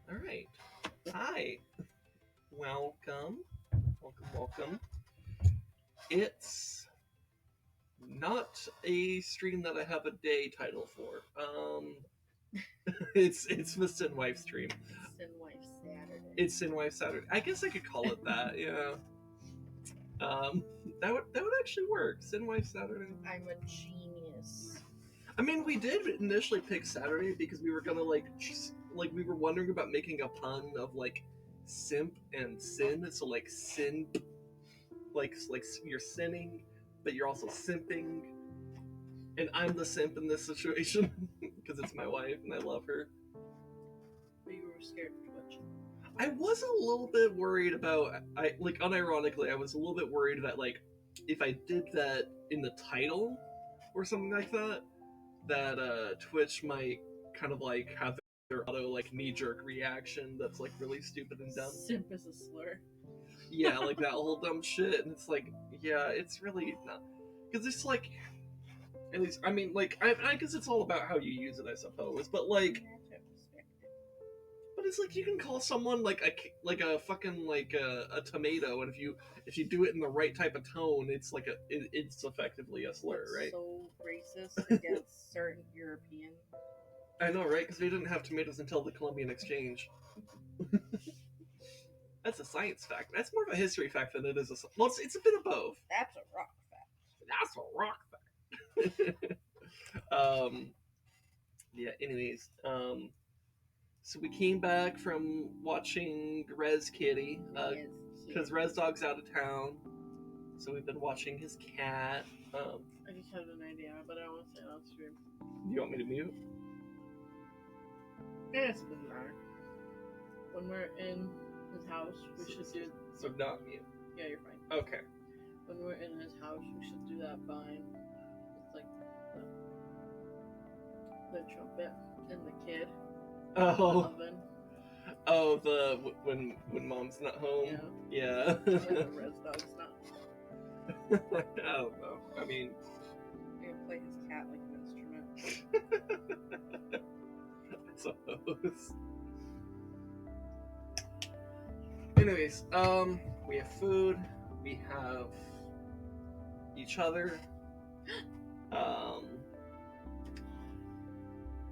All right. Hi. Welcome. Welcome. It's not a stream that I have a day title for. It's the SinWife stream. SinWife Saturday. It's SinWife Saturday. I guess I could call it that. Yeah. Um, that would actually work. SinWife Saturday. I'm a genius. I mean, we did initially pick Saturday because we were gonna like we were wondering about making a pun of like simp and sin. So like sin, like you're sinning, but you're also simping. And I'm the simp in this situation because it's my wife and I love her. But you were scared of Twitch. I was a little bit worried about. I like unironically, I was a little bit worried that like if I did that in the title or something like that, that Twitch might kind of like have their auto like knee jerk reaction that's like really stupid and dumb. Simp is a slur. Yeah, like that whole dumb shit, and it's like, yeah, it's really not because it's like, at least I mean, like I guess it's all about how you use it, I suppose. But like, but it's like you can call someone like a fucking like a tomato, and if you do it in the right type of tone, it's like it's effectively a slur, right? So racist against certain Europeans. I know, right? Because they didn't have tomatoes until the Columbian Exchange. That's a science fact. That's more of a history fact than it is a. Well, it's a bit of both. That's a rock fact. That's a rock fact. Yeah. Anyways, so we came back from watching RezKitty because Rez Dog's out of town, so we've been watching his cat. I just had an idea, but I won't say it on stream. Do you want me to mute? It doesn't matter. When we're in his house, we should do. So not mute. Yeah, you're fine. Okay. When we're in his house, we should do that vine. It's like the trumpet and the kid. Oh. Oh, the when mom's not home. Yeah. When the Rez Dog's not. I don't know. I mean, you're gonna play his cat like an instrument. I suppose. Anyways, we have food, we have each other,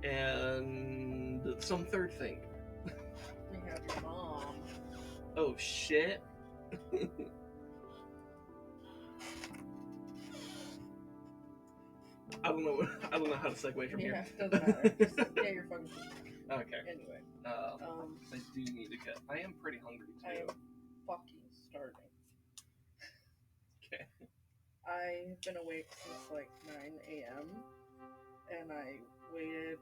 and some third thing. We have your mom. Oh shit. I don't know how to segue from here. Yeah, doesn't matter. Just get your fucking food. Okay. Anyway. I do need to get. I am pretty hungry too. I am fucking starving. Okay. I have been awake since like 9 a.m. and I waited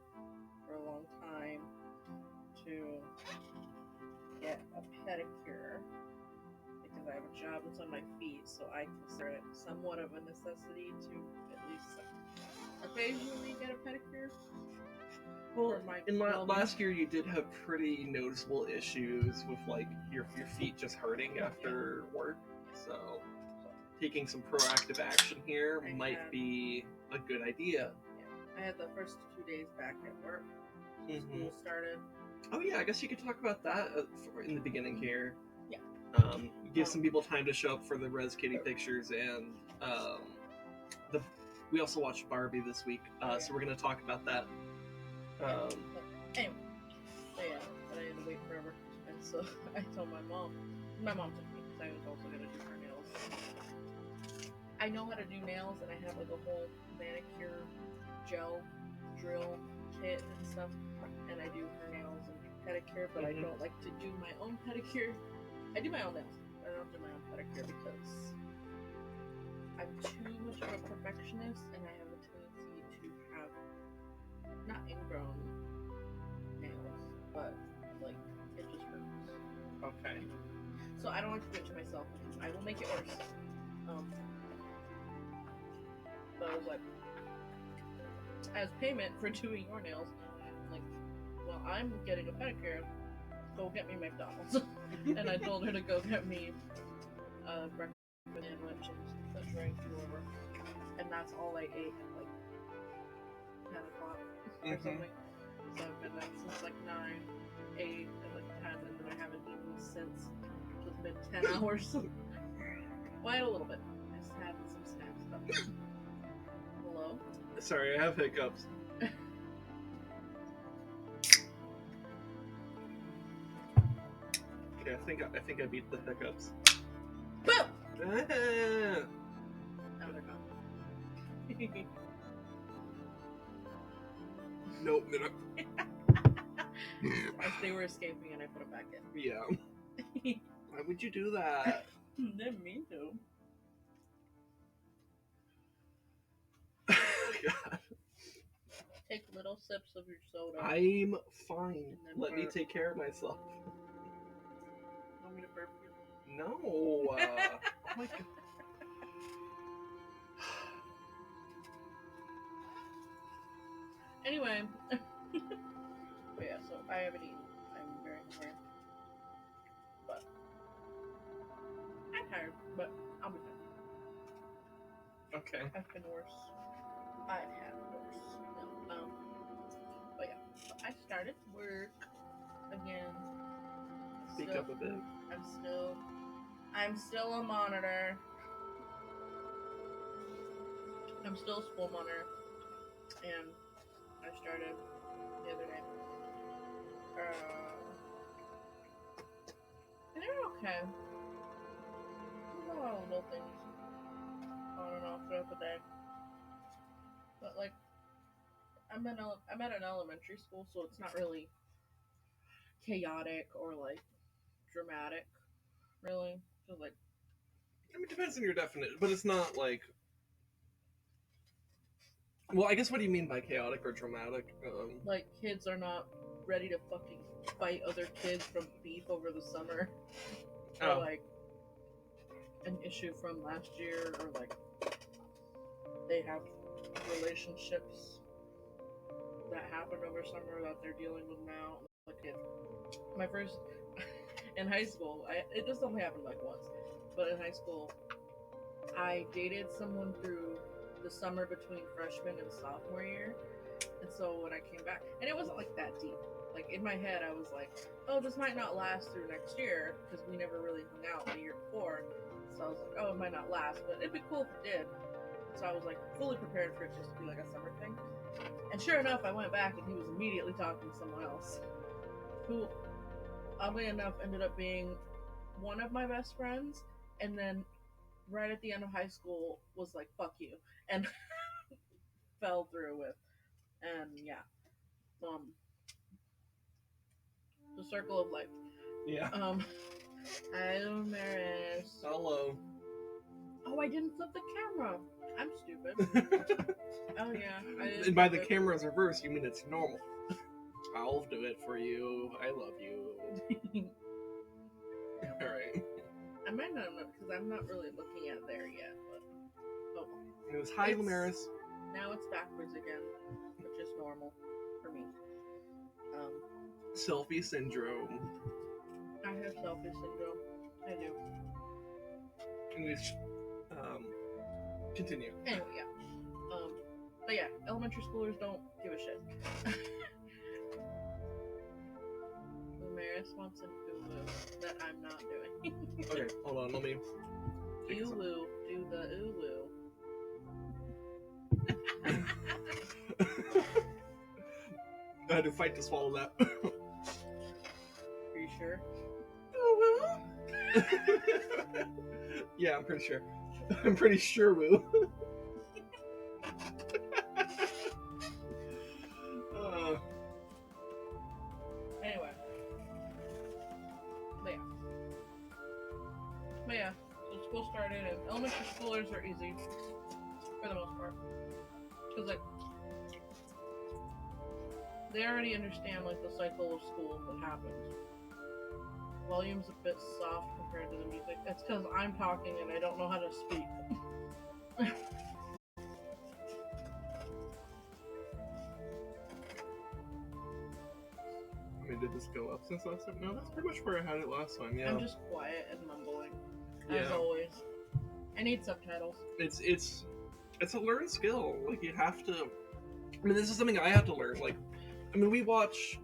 for a long time to get a pedicure because I have a job that's on my feet, so I consider it somewhat of a necessity to at least occasionally get a pedicure. Well, in last year you did have pretty noticeable issues with like your feet just hurting after work, so taking some proactive action here might be a good idea. Yeah, I had the first 2 days back at work. School started. Oh yeah, I guess you could talk about that in the beginning here. Yeah. Give some people time to show up for the RezKitty pictures, and we also watched Barbie this week, so we're gonna talk about that. Anyway, but I had to wait forever, and so I told my mom took me because I was also gonna do her nails. I know how to do nails, and I have like a whole manicure gel drill kit and stuff, and I do her nails and pedicure, but I don't like to do my own pedicure. I do my own nails, but I don't do my own pedicure because I'm too much of a perfectionist, and I have a tendency to have not ingrown nails, but like it just hurts. Okay. So I don't like to do it to myself because I will make it worse. But I was like, as payment for doing your nails, I'm like, well, I'm getting a pedicure. Go get me McDonald's. And I told her to go get me breakfast sandwich and a drink or whatever. And that's all I ate at like 10 o'clock or something. So I've been up since like 9, 8, and like 10, and then I haven't eaten since. So it's been 10 hours. Quite a little bit. I just had some snacks. But... Hello? Sorry, I have hiccups. Okay, I think I beat the hiccups. Boom! Ah. Now they're gone. Nope, they're not. As they were escaping and I put them back in. Yeah. Why would you do that? Didn't mean to. God. Take little sips of your soda. I'm fine. Let me burp. take care of myself. Want me to burp you? No. Oh my God. Anyway. But yeah, so I haven't eaten. I'm very hungry. But I'm tired, but I'll be fine. Okay. I've been worse. I've had worse. No, but yeah, so I started work again. Speak up a bit. I'm still a monitor. I'm still a school monitor, and I started the other day. And they're okay. There's a lot of little things on and off throughout the day. But like, I'm at an elementary school, so it's not really chaotic or like dramatic, really. So like, I mean, it depends on your definition, but it's not like. Well, I guess what do you mean by chaotic or dramatic? like kids are not ready to fucking fight other kids from beef over the summer, or like an issue from last year, or like they have relationships that happened over summer that they're dealing with now. Like my first in high school, it just only happened like once, but in high school, I dated someone through the summer between freshman and sophomore year, and so when I came back, and it wasn't like that deep. Like in my head, I was like, "Oh, this might not last through next year because we never really hung out the year before." So I was like, "Oh, it might not last, but it'd be cool if it did." So I was like fully prepared for it just to be like a summer thing. And sure enough, I went back and he was immediately talking to someone else, who, oddly enough, ended up being one of my best friends, and then right at the end of high school was like, "Fuck you," and fell through with. And yeah, the circle of life. Yeah. Hello, Maris. Hello. Oh, I didn't flip the camera. I'm stupid. Oh yeah. And by the camera's reverse, you mean it's normal. I'll do it for you. I love you. Alright. I might not know because I'm not really looking at there yet. But oh, It was hi, Lamaris. now it's backwards again, which is normal for me. Selfie syndrome. I have selfie syndrome. I do. Anyways, continue. Anyway, yeah. But yeah, elementary schoolers don't give a shit. Maris wants an uwu that I'm not doing. Okay, hold on, let me. Uwu, do the uwu. I had to fight to swallow that. Are you sure? Yeah, I'm pretty sure. I'm pretty sure, Woo. Anyway. But yeah, so school started, and elementary schoolers are easy, for the most part. Because, like, they already understand, like, the cycle of school that happens. Volume's a bit soft compared to the music. It's because I'm talking and I don't know how to speak. I mean, did this go up since last time? No, that's pretty much where I had it last time, yeah. I'm just quiet and mumbling, Yeah. as always. I need subtitles. It's a learned skill. Like, you have to... I mean, this is something I have to learn. Like, I mean, we watched,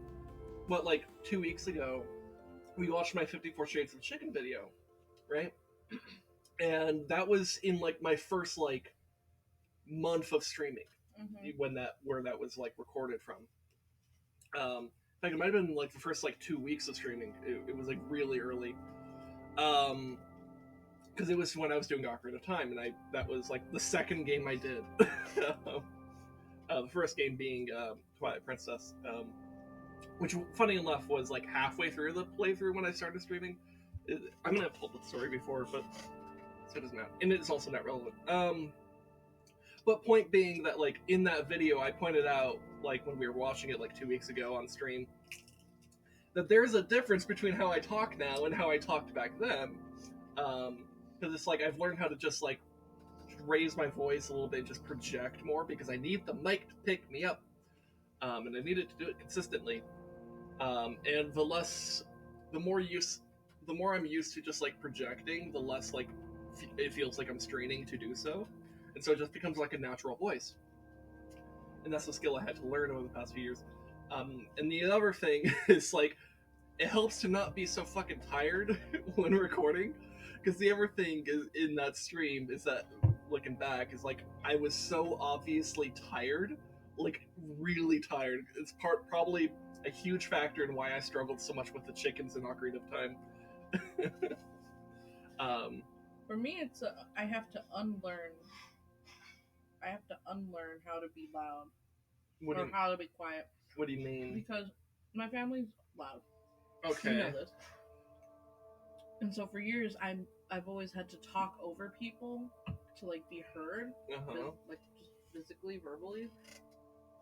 what, like 2 weeks ago, we watched my 54 Shades of Chicken video, right? And that was in like my first like month of streaming where that was like recorded from. In fact, it might have been like the first like 2 weeks of streaming. It was like really early. Because it was when I was doing Ocarina of Time, and that was like the second game I did. The first game being Twilight Princess, which, funny enough, was like halfway through the playthrough when I started streaming. I'm gonna have told the story before, but so it doesn't matter, and it's also not relevant. But point being that, like, in that video, I pointed out, like, when we were watching it like 2 weeks ago on stream, that there's a difference between how I talk now and how I talked back then. Because it's like I've learned how to just like raise my voice a little bit, just project more, because I need the mic to pick me up, and I needed to do it consistently. And the more I'm used to just like projecting, the less like it feels like I'm straining to do so, and so it just becomes like a natural voice. And that's a skill I had to learn over the past few years. And the other thing is like it helps to not be so fucking tired when recording, because the other thing is in that stream is that, looking back, is like I was so obviously tired, like really tired. It's probably a huge factor in why I struggled so much with the chickens in Ocarina of Time. For me, it's I have to unlearn how to be loud how to be quiet. What do you mean? Because my family's loud. Okay. You know this. And so for years, I've always had to talk over people to like be heard, like just physically, verbally,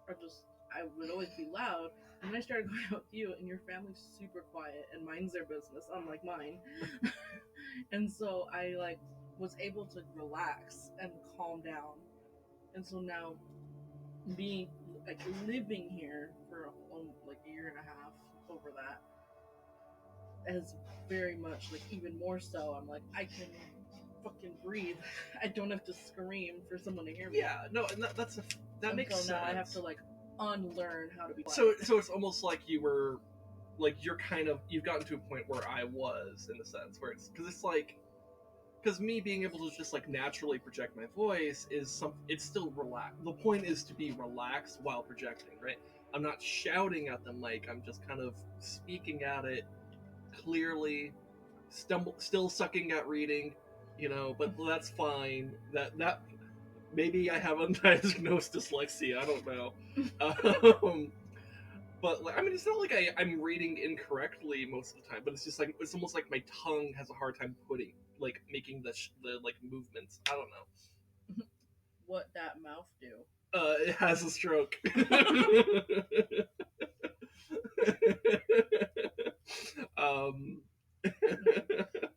or just I would always be loud. And then I started going out with you, and your family's super quiet, and mine's their business, unlike mine. And so I like was able to relax and calm down. And so now, being like living here for like a year and a half over that has very much like even more so. I'm like I can fucking breathe. I don't have to scream for someone to hear me. Yeah, no, and that makes sense. Now I have to like unlearn how to be quiet. So it's almost like you've gotten to a point where I was, in a sense, where it's like, because me being able to just like naturally project my voice it's still relaxed. The point is to be relaxed while projecting, right? I'm not shouting at the mic, I'm just kind of speaking at it clearly, still sucking at reading, but that's fine. That maybe I have undiagnosed dyslexia, I don't know. But I mean, it's not like I'm reading incorrectly most of the time, but it's just like it's almost like my tongue has a hard time making the like movements. I don't know. What that mouth do? It has a stroke. You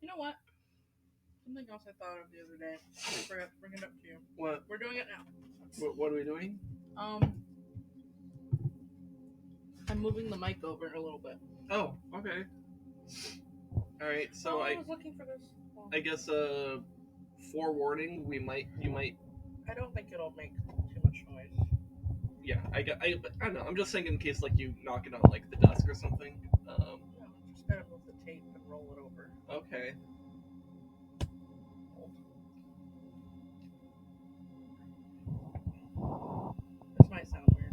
know what? Something else I thought of the other day. I forgot to bring it up to you. What? We're doing it now. What are we doing? I'm moving the mic over a little bit. Oh, okay. All right. So I was looking for this. I guess forewarning. You might. I don't think it'll make too much noise. Yeah, I don't know. I'm just saying in case like you knock it on like the desk or something. Just gotta move the tape and roll it over. Okay. This might sound weird.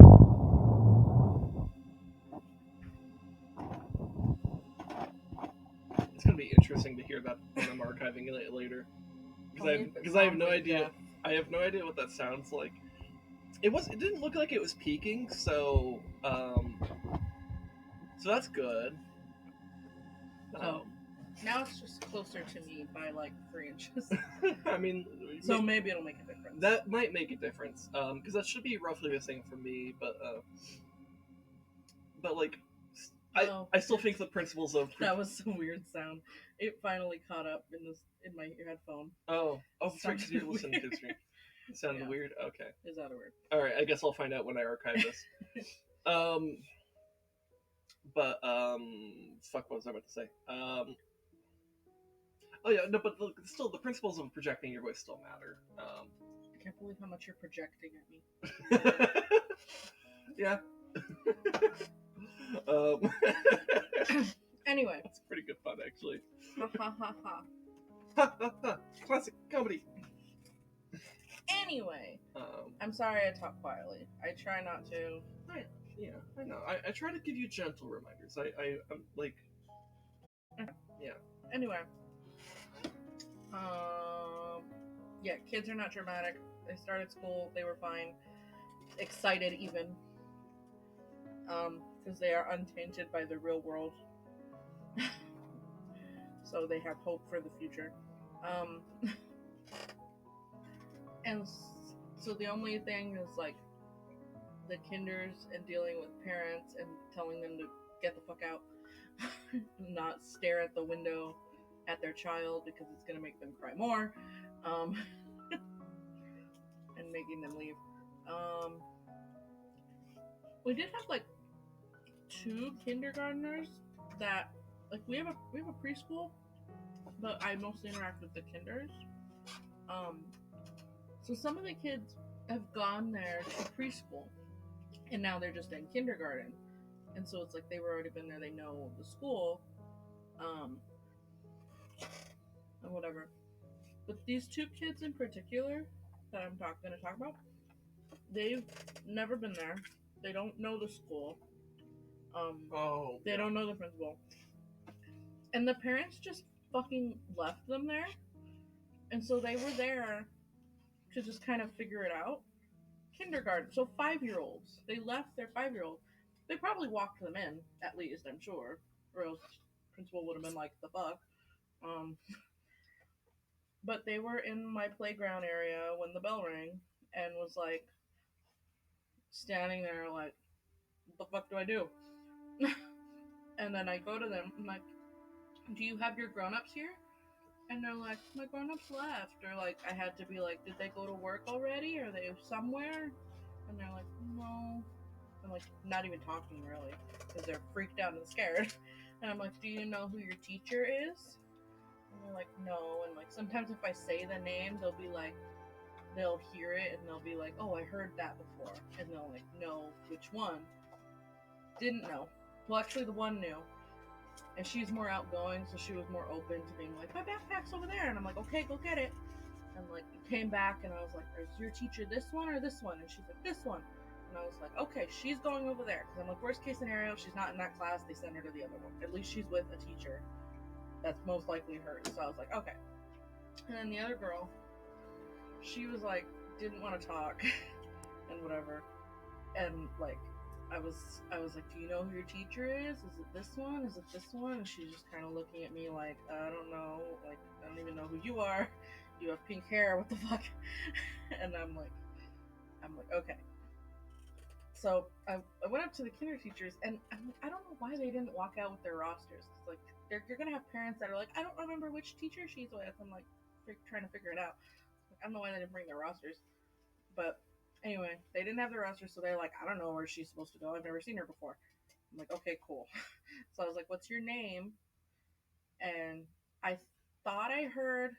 It's gonna be interesting to hear that when I'm archiving it later, because I have no idea. Yeah. I have no idea what that sounds like. It didn't look like it was peaking, so that's good. Now it's just closer to me by like 3 inches. I mean, so maybe it'll make a difference. That might make a difference, because that should be roughly the same for me. But like, I still think the principles of that was a weird sound. It finally caught up in my headphone. Oh, because you're listening to the stream. It sounded weird. Okay. It sounded weird. All right, I guess I'll find out when I archive this. Fuck, what was I about to say? Oh yeah, no, but still, the principles of projecting your voice still matter. I can't believe how much you're projecting at me. Yeah, um, Anyway. It's pretty good fun, actually. Ha ha ha ha. Ha ha ha! Classic comedy. Anyway, I'm sorry I talk quietly. I try not to. I know. I try to give you gentle reminders. I'm like, yeah. Anyway, yeah, kids are not dramatic. They started school. They were fine, excited even, because they are untainted by the real world. So they have hope for the future. And so the only thing is like the kinders and dealing with parents and telling them to get the fuck out, not stare at the window at their child because it's gonna make them cry more, and making them leave. We did have like 2 kindergartners that like we have a preschool, but I mostly interact with the kinders. So some of the kids have gone there to preschool, and now they're just in kindergarten, and so it's like they've already been there. They know the school, and whatever. But these 2 kids in particular that I'm going to talk about, they've never been there. They don't know the school. They don't know the principal. And the parents just fucking left them there. And so they were there to just kind of figure it out. Kindergarten. So 5-year-olds. They left their 5-year-old. They probably walked them in, at least, I'm sure. Or else principal would have been like, the fuck. But they were in my playground area when the bell rang and was like standing there like, what the fuck do I do? And then I go to them, I'm like, do you have your grown-ups here? And they're like, my grown-ups left. Or like, I had to be like, did they go to work already? Are they somewhere? And they're like, no. I'm like, not even talking really, because they're freaked out and scared. And I'm like, do you know who your teacher is? And they're like, no. And like, sometimes if I say the name, they'll be like, they'll hear it and they'll be like, oh, I heard that before. And they'll like know which one. Didn't know. Well, actually, the one knew. And she's more outgoing, so she was more open to being like, my backpack's over there. And I'm like, okay, go get it. And like, came back and I was like, is your teacher this one or this one? And she's like, this one. And I was like, okay, she's going over there. Because I'm like, worst case scenario, she's not in that class, they send her to the other one. At least she's with a teacher that's most likely hers. So I was like, okay. And then the other girl, she was like, didn't want to talk and whatever. And like, I was like, do you know who your teacher is? Is it this one? Is it this one? And she's just kind of looking at me like, I don't know. Like, I don't even know who you are. You have pink hair. What the fuck? And I'm like, okay. So I went up to the kinder teachers, and I'm like, I don't know why they didn't walk out with their rosters. It's like, you're going to have parents that are like, I don't remember which teacher she's with. I'm like, trying to figure it out. I don't know why they didn't bring their rosters. But anyway, they didn't have their roster, so they're like, I don't know where she's supposed to go. I've never seen her before. I'm like, okay, cool. So I was like, what's your name? And I thought I heard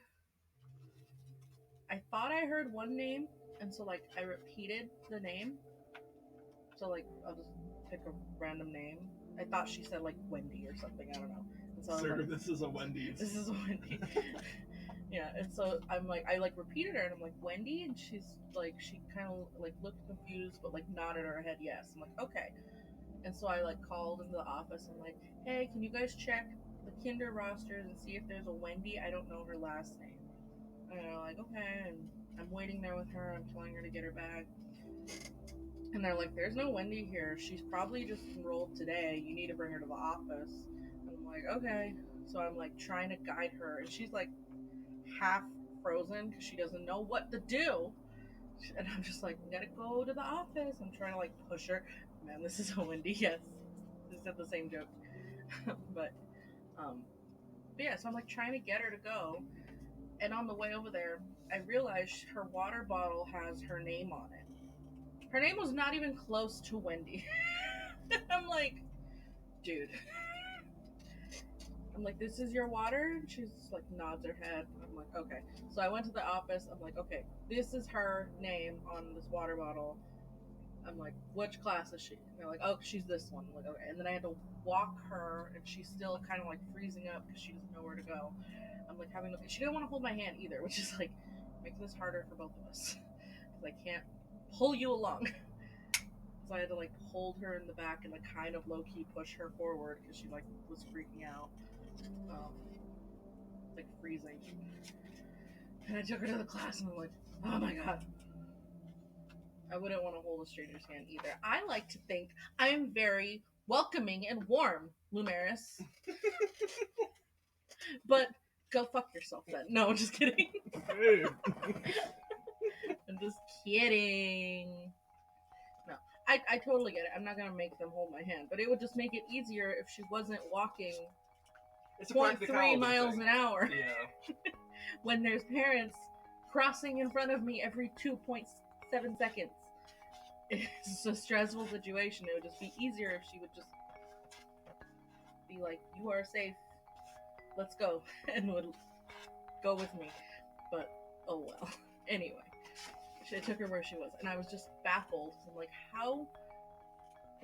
one name, and so like I repeated the name. So like I'll just pick a random name. I thought she said like Wendy or something. I don't know. And so Sir, like, this is a Wendy's. This is a Wendy. Yeah, and so I'm like, I like repeated her, and I'm like, Wendy, and she's like, she kind of like looked confused, but like nodded her head yes. I'm like, okay. And so I like called into the office. I'm like, hey, can you guys check the kinder rosters and see if there's a Wendy? I don't know her last name. And they're like, okay. And I'm waiting there with her. I'm telling her to get her bag. And they're like, there's no Wendy here. She's probably just enrolled today. You need to bring her to the office. And I'm like, okay. So I'm like trying to guide her, and she's like half frozen because she doesn't know what to do. And I'm just like, we gotta go to the office. I'm trying to like push her. Man, this is a Wendy. Yes, this is the same joke. but yeah, so I'm like trying to get her to go. And on the way over there, I realized her water bottle has her name on it. Her name was not even close to Wendy. I'm like, dude. I'm like, this is your water? And she's like, nods her head. I'm like, okay. So I went to the office. I'm like, okay, this is her name on this water bottle. I'm like, which class is she? And they're like, oh, she's this one. I'm like, okay. And then I had to walk her, and she's still kind of like freezing up because she doesn't know where to go. I'm like having, she didn't want to hold my hand either, which is like making this harder for both of us because I can't pull you along. So I had to like hold her in the back and like kind of low key push her forward because she like was freaking out, like freezing. And I took her to the class and I'm like, oh my god. I wouldn't want to hold a stranger's hand either. I like to think I am very welcoming and warm, Lumeris. But go fuck yourself then. No, I'm just kidding. I'm just kidding. No, I totally get it. I'm not gonna make them hold my hand, but it would just make it easier if she wasn't walking It's a 0.3 miles an hour. Yeah. When there's parents crossing in front of me every 2.7 seconds. It's a stressful situation. It would just be easier if she would just be like, you are safe, let's go, and would go with me. But oh well. Anyway, I took her where she was, and I was just baffled. I'm like, how?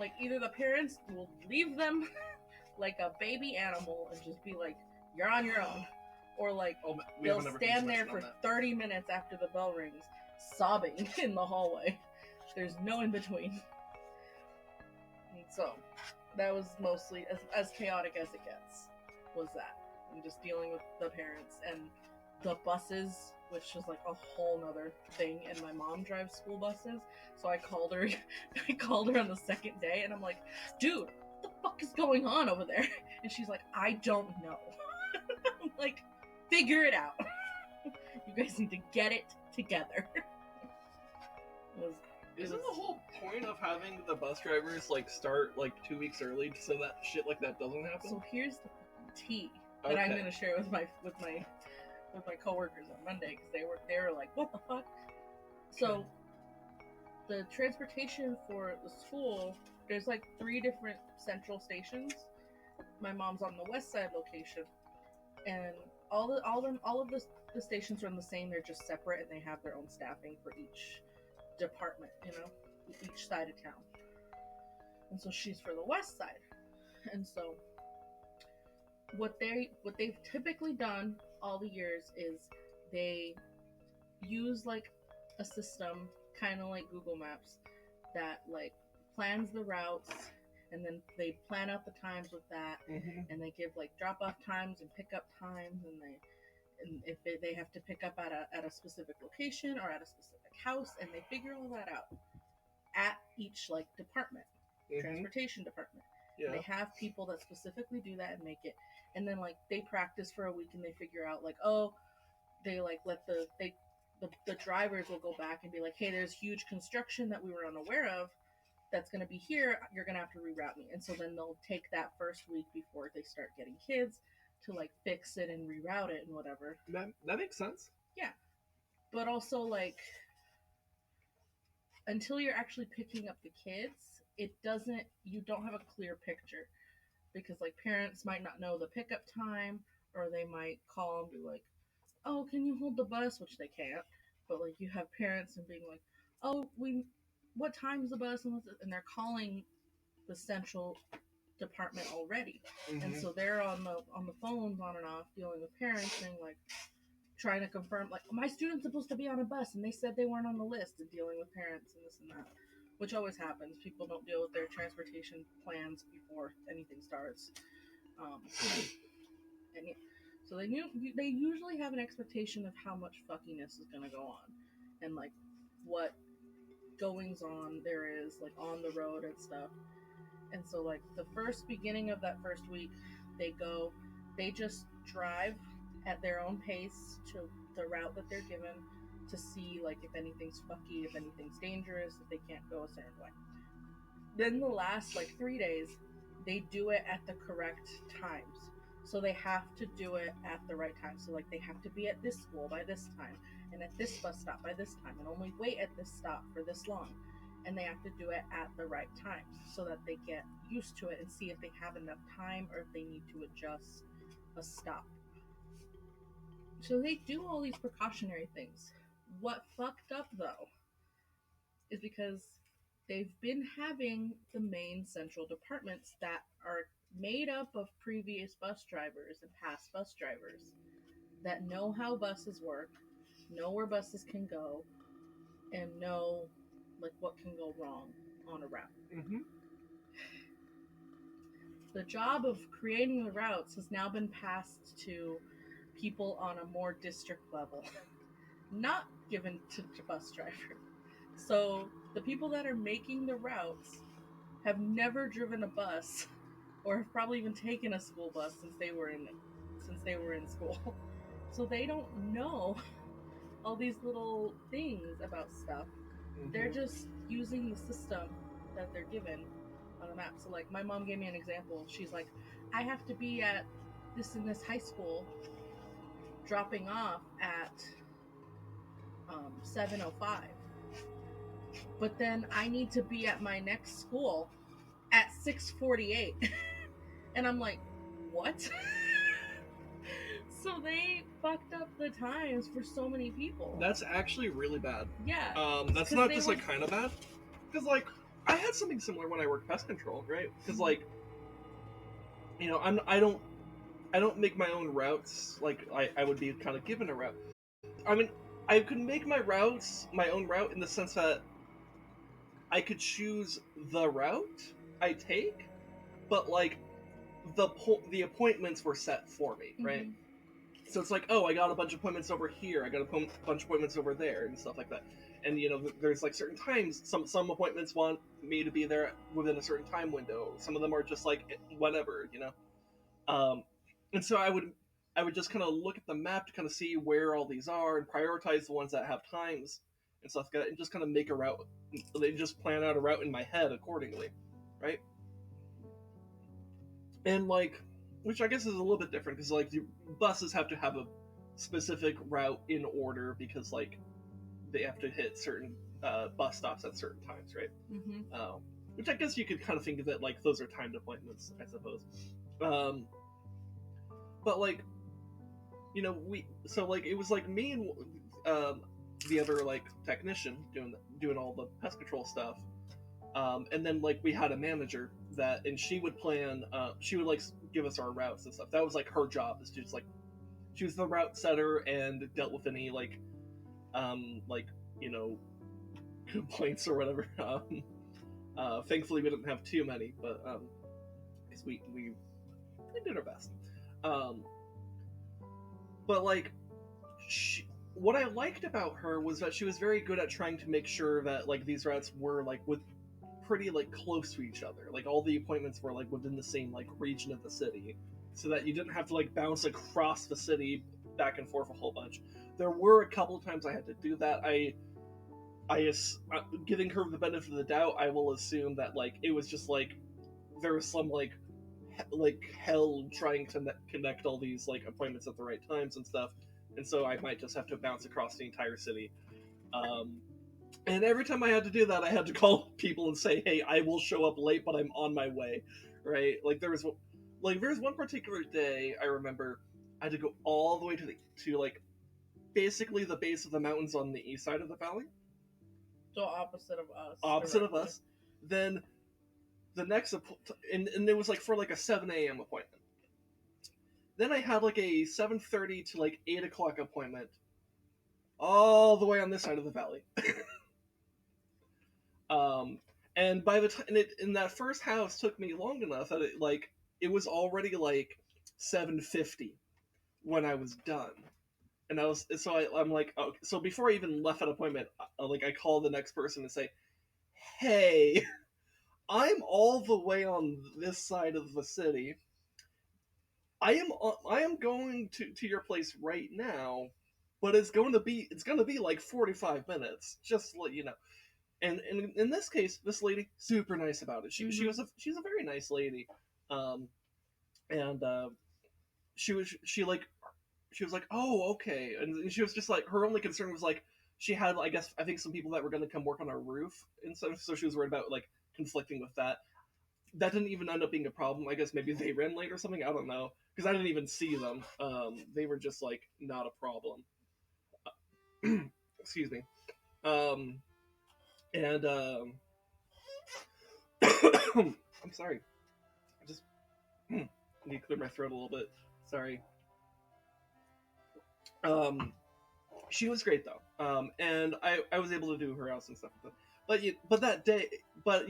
Like, either the parents will leave them like a baby animal and just be like, you're on your own, or like they'll stand there for 30 minutes after the bell rings, sobbing in the hallway. There's no in between. And so that was mostly as chaotic as it gets. Was that, and just dealing with the parents and the buses, which is like a whole nother thing. And my mom drives school buses, so I called her. I called her on the second day, and I'm like, "Dude, what the fuck is going on over there?" And she's like, "I don't know." I'm like, "Figure it out. You guys need to get it together." Isn't the whole point of having the bus drivers like start like 2 weeks early so that shit like that doesn't happen? So here's the tea that I'm gonna share with my coworkers on Monday, because they were like, what the fuck? So the transportation for the school, there's like 3 different central stations. My mom's on the west side location, and all of the stations run the same. They're just separate, and they have their own staffing for each department, each side of town. And so she's for the west side. And so what they've typically done all the years is they use like a system kind of like Google Maps that like plans the routes, and then they plan out the times with that, and they give like drop off times and pick up times, and if they have to pick up at a specific location or at a specific house, and they figure all that out at each like department, transportation department. Yeah. They have people that specifically do that and make it, and then like they practice for a week, and they figure out like, oh, they like let the drivers will go back and be like, hey, there's huge construction that we were unaware of that's going to be here, you're going to have to reroute me. And so then they'll take that first week before they start getting kids to like fix it and reroute it and whatever. That makes sense. Yeah. But also like, until you're actually picking up the kids, you don't have a clear picture, because like parents might not know the pickup time, or they might call and be like, oh, can you hold the bus, which they can't. But like you have parents and being like, oh, what time's the bus, and they're calling the central department already. And so they're on the phones on and off dealing with parents, saying like, trying to confirm like, my student's supposed to be on a bus and they said they weren't on the list, and dealing with parents and this and that, which always happens. People don't deal with their transportation plans before anything starts. And yeah, so they usually have an expectation of how much fuckiness is going to go on, and like what goings on there is like on the road and stuff. And so like the first beginning of that first week, they just drive at their own pace to the route that they're given, to see like if anything's fucky, if anything's dangerous, if they can't go a certain way. Then the last like 3 days, they do it at the correct times. So they have to do it at the right time. So like they have to be at this school by this time, and at this bus stop by this time, and only wait at this stop for this long. And they have to do it at the right times so that they get used to it and see if they have enough time or if they need to adjust a stop. So they do all these precautionary things. What fucked up though is because they've been having the main central departments that are made up of previous bus drivers and past bus drivers that know how buses work, know where buses can go, and know like what can go wrong on a route. Mm-hmm. The job of creating the routes has now been passed to people on a more district level, not given to bus drivers. So the people that are making the routes have never driven a bus or have probably even taken a school bus since they were in school. So they don't know all these little things about stuff. They're Mm-hmm. just using the system that they're given on a map. So like my mom gave me an example. She's like, I have to be at this and this high school dropping off at 7:05. But then I need to be at my next school at 6:48. And I'm like, what? So they fucked up the times for so many people. That's actually really bad. Yeah. That's 'Cause not they just were- like kind of bad, because like I had something similar when I worked pest control, right? Because like, you know, I don't make my own routes. Like I would be kind of given a route. I mean, I could make my routes my own route in the sense that I could choose the route I take, but like the appointments were set for me, right? Mhm. So it's like, oh, I got a bunch of appointments over here. I got a bunch of appointments over there, and stuff like that. And you know, there's like certain times. Some appointments want me to be there within a certain time window. Some of them are just like whatever, you know. And so I would just kind of look at the map to kind of see where all these are and prioritize the ones that have times and stuff like that, and just kind of make a route. They just plan out a route in my head accordingly, right? And like, which I guess is a little bit different because like the buses have to have a specific route in order because like they have to hit certain bus stops at certain times, right? Mhm. Which I guess you could kind of think of it like those are timed appointments, I suppose. But like, you know, it was like me and the other like technician doing all the pest control stuff. And then like we had a manager and she would plan. She would like give us our routes and stuff. That was like her job. Is just like she was the route setter and dealt with any like you know complaints or whatever. Thankfully we didn't have too many, but we did our best. But like what I liked about her was that she was very good at trying to make sure that like these routes were like with pretty like close to each other. Like all the appointments were like within the same like region of the city, so that you didn't have to like bounce across the city back and forth a whole bunch. There were a couple of times I had to do that. Giving her the benefit of the doubt, I will assume that like it was just like there was some like hell trying to connect all these like appointments at the right times and stuff, and so I might just have to bounce across the entire city. And every time I had to do that, I had to call people and say, "Hey, I will show up late, but I'm on my way." Right? Like there was one particular day I remember I had to go all the way to like basically the base of the mountains on the east side of the valley. So opposite of us. Opposite directly. of us. Then the next and it was like for like a 7 a.m. appointment. Then I had like a 7:30 to like 8 o'clock appointment all the way on this side of the valley. And by the time in that first house took me long enough that it was already like 7:50 when I was done, and I'm like, oh, so before I even left that appointment, I call the next person and say, hey, I'm all the way on this side of the city. I am going to your place right now, but it's gonna be like 45 minutes, just to let you know. And in this case, this lady super nice about it. She's a very nice lady, and she was like, oh, okay, and she was just like, her only concern was like she had I think some people that were gonna come work on our roof and stuff, so she was worried about like conflicting with that. That didn't even end up being a problem. I guess maybe they ran late or something. I don't know because I didn't even see them. They were just like not a problem. Excuse me. And I'm sorry. I just need to clear my throat a little bit. Sorry. She was great though. And I was able to do her house and stuff. But that day, but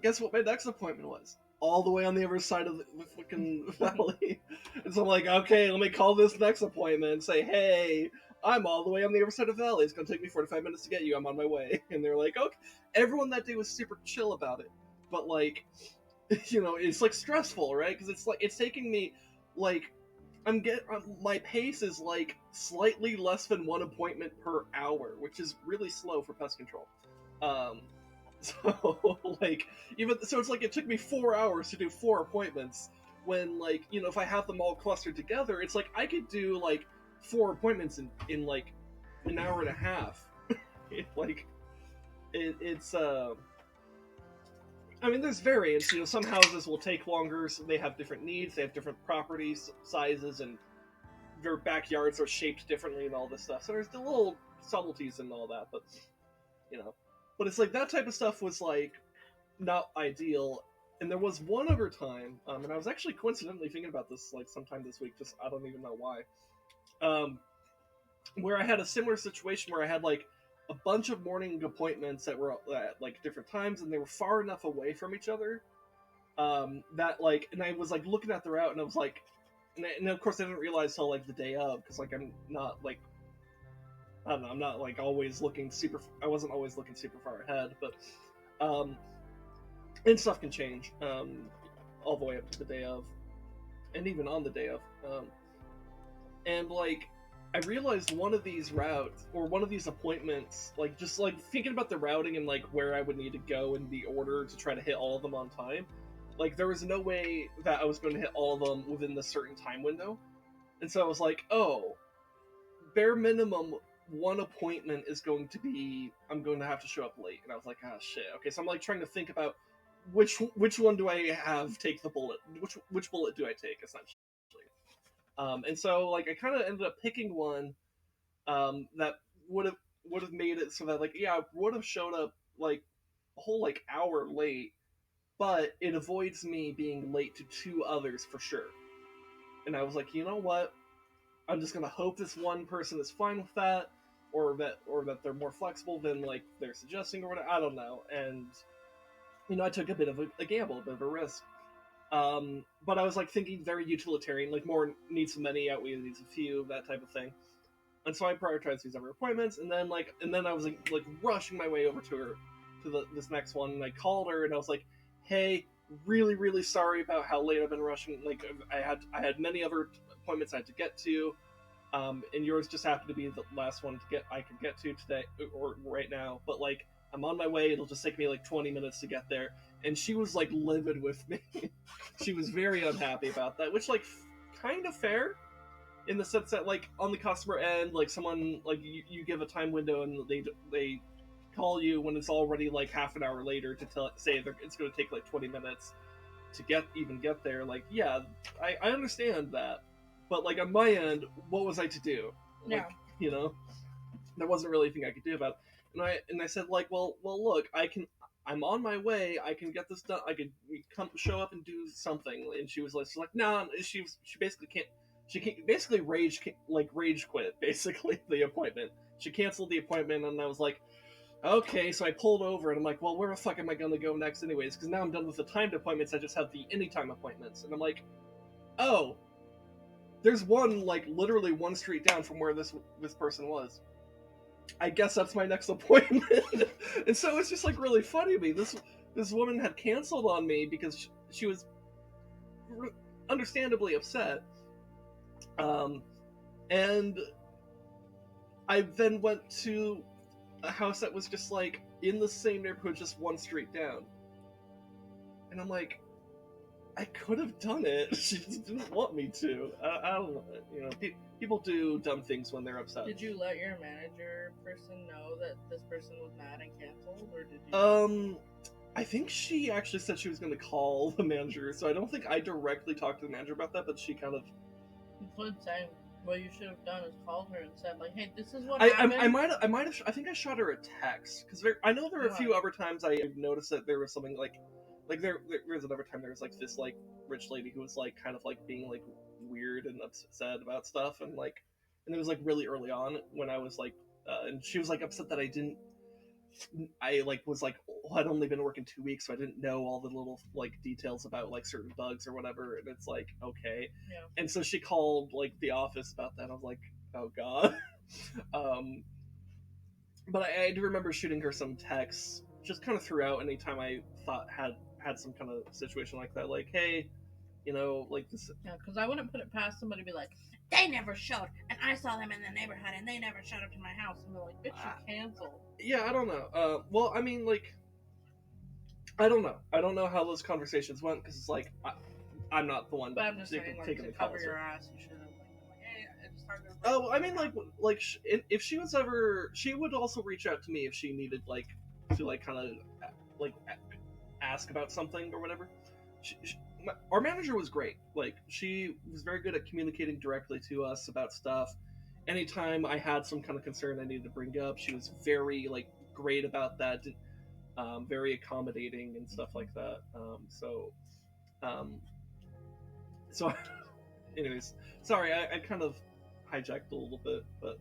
guess what? My next appointment was all the way on the other side of the fucking valley. And so I'm like, okay, let me call this next appointment and say, hey, I'm all the way on the other side of the valley. It's gonna take me 45 minutes to get you. I'm on my way. And they're like, okay. Everyone that day was super chill about it. But like, it's like stressful, right? Because it's taking me like my pace is like slightly less than one appointment per hour, which is really slow for pest control. Um, so like it's like it took me 4 hours to do 4 appointments. When like if I have them all clustered together, it's like I could do like 4 appointments in like an hour and a half. It's I mean, there's variance. Some houses will take longer, so they have different needs, they have different properties, sizes, and their backyards are shaped differently and all this stuff. So there's the little subtleties and all that, but but it's like that type of stuff was like not ideal. And there was one other time, and I was actually coincidentally thinking about this like sometime this week. Just I don't even know why. Where I had a similar situation where I had like a bunch of morning appointments that were at like different times, and they were far enough away from each other that like, and I was like looking at the route, and I was like, and of course I didn't realize till like the day of, because like I'm not like, I don't know, I'm not like always looking super. I wasn't always looking super far ahead, but and stuff can change all the way up to the day of, and even on the day of, and like I realized one of these routes or one of these appointments, like just like thinking about the routing and like where I would need to go in the order to try to hit all of them on time, like there was no way that I was going to hit all of them within the certain time window. And so I was like, oh, bare minimum one appointment is going to be, I'm going to have to show up late. And I was like, ah, shit. Okay, so I'm like trying to think about which one do I have take the bullet? Which bullet do I take, essentially? And so like I kind of ended up picking one that would have made it so that like I would have showed up like a whole like hour late, but it avoids me being late to two others for sure. And I was like, you know what? I'm just gonna hope this one person is fine with that, or that they're more flexible than like they're suggesting or whatever. I don't know. And I took a bit of a gamble, a bit of a risk. But I was like thinking very utilitarian, like more needs of many outweigh needs of few, that type of thing. And so I prioritized these other appointments, and then I was like rushing my way over to her, to this next one, and I called her, and I was like, "Hey, really, really sorry about how late I've been rushing. Like I had many other appointments I had to get to, and yours just happened to be the last one I could get to today or right now. But like I'm on my way. It'll just take me like 20 minutes to get there." And she was like livid with me. She was very unhappy about that, which like kind of fair in the sense that like on the customer end, like someone like you give a time window and they call you when it's already like half an hour later to say it's going to take like 20 minutes to get there. Like I understand that, but like on my end, what was I to do? Like, there wasn't really anything I could do about it. And I said like, well look, I'm on my way. I can get this done. I could show up and do something. And she was like, no. She basically can't. She basically rage quit basically the appointment. She canceled the appointment, and I was like, okay. So I pulled over, and I'm like, well, where the fuck am I gonna go next, anyways? Because now I'm done with the timed appointments. I just have the anytime appointments, and I'm like, oh, there's one like literally one street down from where this person was. I guess that's my next appointment. And so it's just like really funny to me. This woman had canceled on me because she was understandably upset. And I then went to a house that was just like in the same neighborhood, just one street down. And I'm like, I could have done it. She just didn't want me to. I don't know. People do dumb things when they're upset. Did you let your manager person know that this person was mad and canceled, or did you? I think she actually said she was going to call the manager, so I don't think I directly talked to the manager about that, but she kind of. What you should have done is called her and said, like, "Hey, this is what happened." I might have. I think I shot her a text because I know there were a few other times I noticed that there was something like like there was another time there was like this like rich lady who was like kind of like being like weird and upset about stuff, and it was like really early on when I was like and she was like upset that I like was like had only been working 2 weeks, so I didn't know all the little like details about like certain bugs or whatever, and it's like okay. Yeah. And so she called like the office about that. I was like, oh god. um but I do remember shooting her some texts just kind of throughout anytime I thought had some kind of situation like that, like, hey, like this. Yeah, because I wouldn't put it past somebody to be like, they never showed, and I saw them in the neighborhood, and they never showed up to my house, and they're like, bitch, you canceled. Yeah, I don't know. Well, I mean, like, I don't know. I don't know how those conversations went because it's like I'm not the one. But I'm just saying, like, to cover your ass, you should have like, hey, it's hard to. Oh, I mean, like if she was ever, she would also reach out to me if she needed like to like kind of like ask about something or whatever. Our manager was great. Like she was very good at communicating directly to us about stuff. Anytime I had some kind of concern I needed to bring up, she was very like great about that. Very accommodating and stuff like that. So, anyways, sorry, I kind of hijacked a little bit, but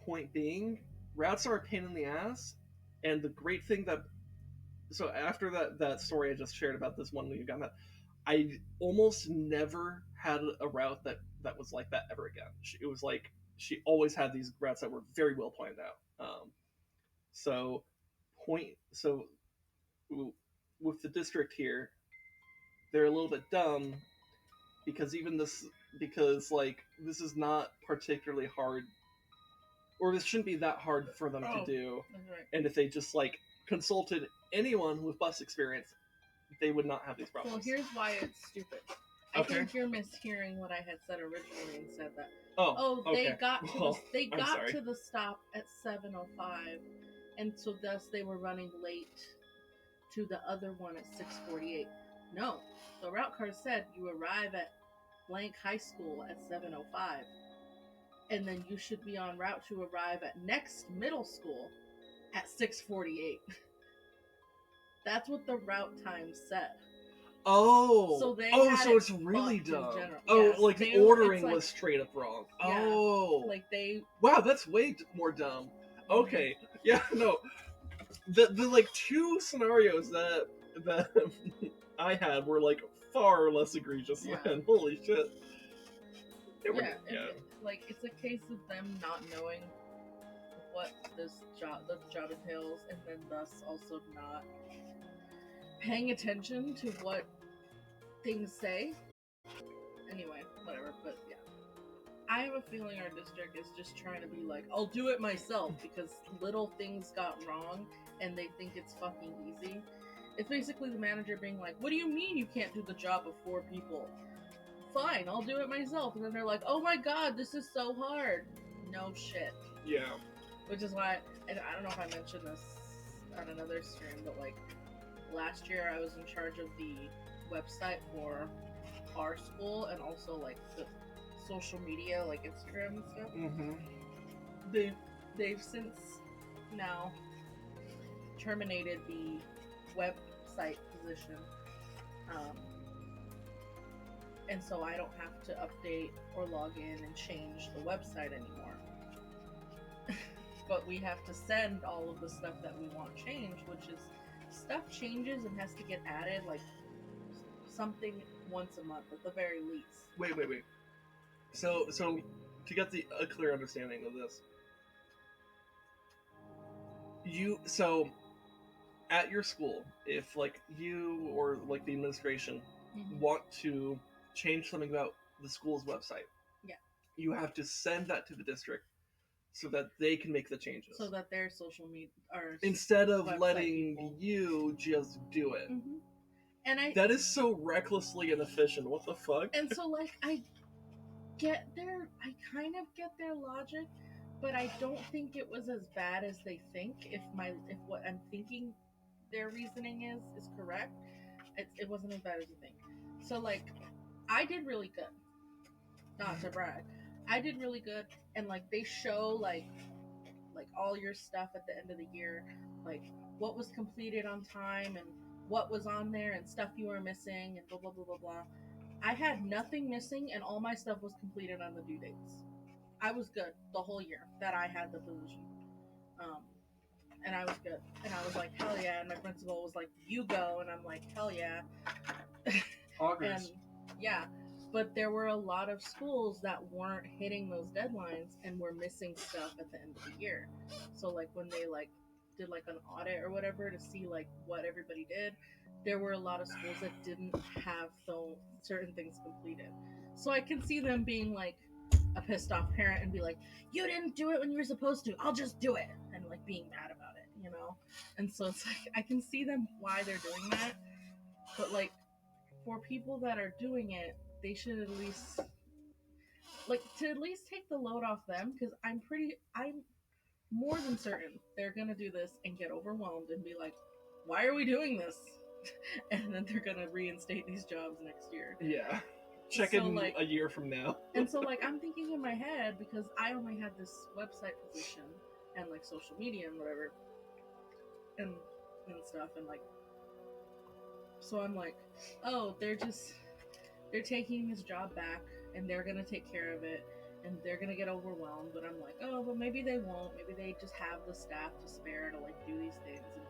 point being, rats are a pain in the ass, and the great thing that so after that story I just shared about this one you got met, I almost never had a route that was like that ever again. It was like she always had these routes that were very well planned out. So with the district here, they're a little bit dumb because like this is not particularly hard, or this shouldn't be that hard for them to do. Right. And if they just like consulted anyone with bus experience, they would not have these problems. Well, here's why it's stupid. I think you're mishearing what I had said originally and said that. They got to the stop at 7:05, and so thus they were running late to the other one at 6:48. No, the route card said you arrive at blank high school at 7:05, and then you should be en route to arrive at next middle school at 6:48. That's what the route time said. Oh, so it's really dumb. Oh, like the ordering was straight up wrong. Yeah, like wow, that's way more dumb. Okay, yeah, no, the like two scenarios that I had were like far less egregious than holy shit. Like it's a case of them not knowing what the job entails, and then thus also not paying attention to what things say. Anyway, whatever, but yeah. I have a feeling our district is just trying to be like, I'll do it myself because little things got wrong and they think it's fucking easy. It's basically the manager being like, what do you mean you can't do the job of 4 people? Fine, I'll do it myself. And then they're like, oh my god, this is so hard. No shit. Yeah. Which is why, and I don't know if I mentioned this on another stream, but like last year I was in charge of the website for our school and also like the social media, like Instagram and stuff. Mm-hmm. They've since now terminated the website position, and so I don't have to update or log in and change the website anymore. But we have to send all of the stuff that we want changed, which is stuff changes and has to get added like something once a month at the very least. Wait. So to get a clear understanding of this, at your school, if like you or like the administration want to change something about the school's website, you have to send that to the district so that they can make the changes. So that their social media instead of letting you just do it. Mm-hmm. And that is so recklessly inefficient. What the fuck? And so like I kind of get their logic, but I don't think it was as bad as they think. If what I'm thinking their reasoning is correct, it wasn't as bad as you think. So like I did really good. Not to brag. I did really good, and like they show like all your stuff at the end of the year, like what was completed on time and what was on there and stuff you were missing and blah blah blah blah blah. I had nothing missing and all my stuff was completed on the due dates. I was good the whole year that I had the position. Um, and I was good. And I was like, hell yeah. And my principal was like, you go. And I'm like, hell yeah. Augers. And yeah, but there were a lot of schools that weren't hitting those deadlines and were missing stuff at the end of the year. So like when they like did like an audit or whatever to see like what everybody did, there were a lot of schools that didn't have certain things completed. So I can see them being like a pissed off parent and be like, you didn't do it when you were supposed to, I'll just do it, and like being mad about it, you know. And so it's like I can see them why they're doing that, but like for people that are doing it, they should at least take the load off them, because I'm more than certain they're gonna do this and get overwhelmed and be like, why are we doing this? And then they're gonna reinstate these jobs next year. Yeah. Check in like, a year from now. And so like I'm thinking in my head, because I only had this website position and like social media and whatever and stuff, and like so I'm like, oh, they're taking this job back and they're gonna take care of it and they're gonna get overwhelmed. But I'm like, oh, but maybe they won't. Maybe they just have the staff to spare to like do these things and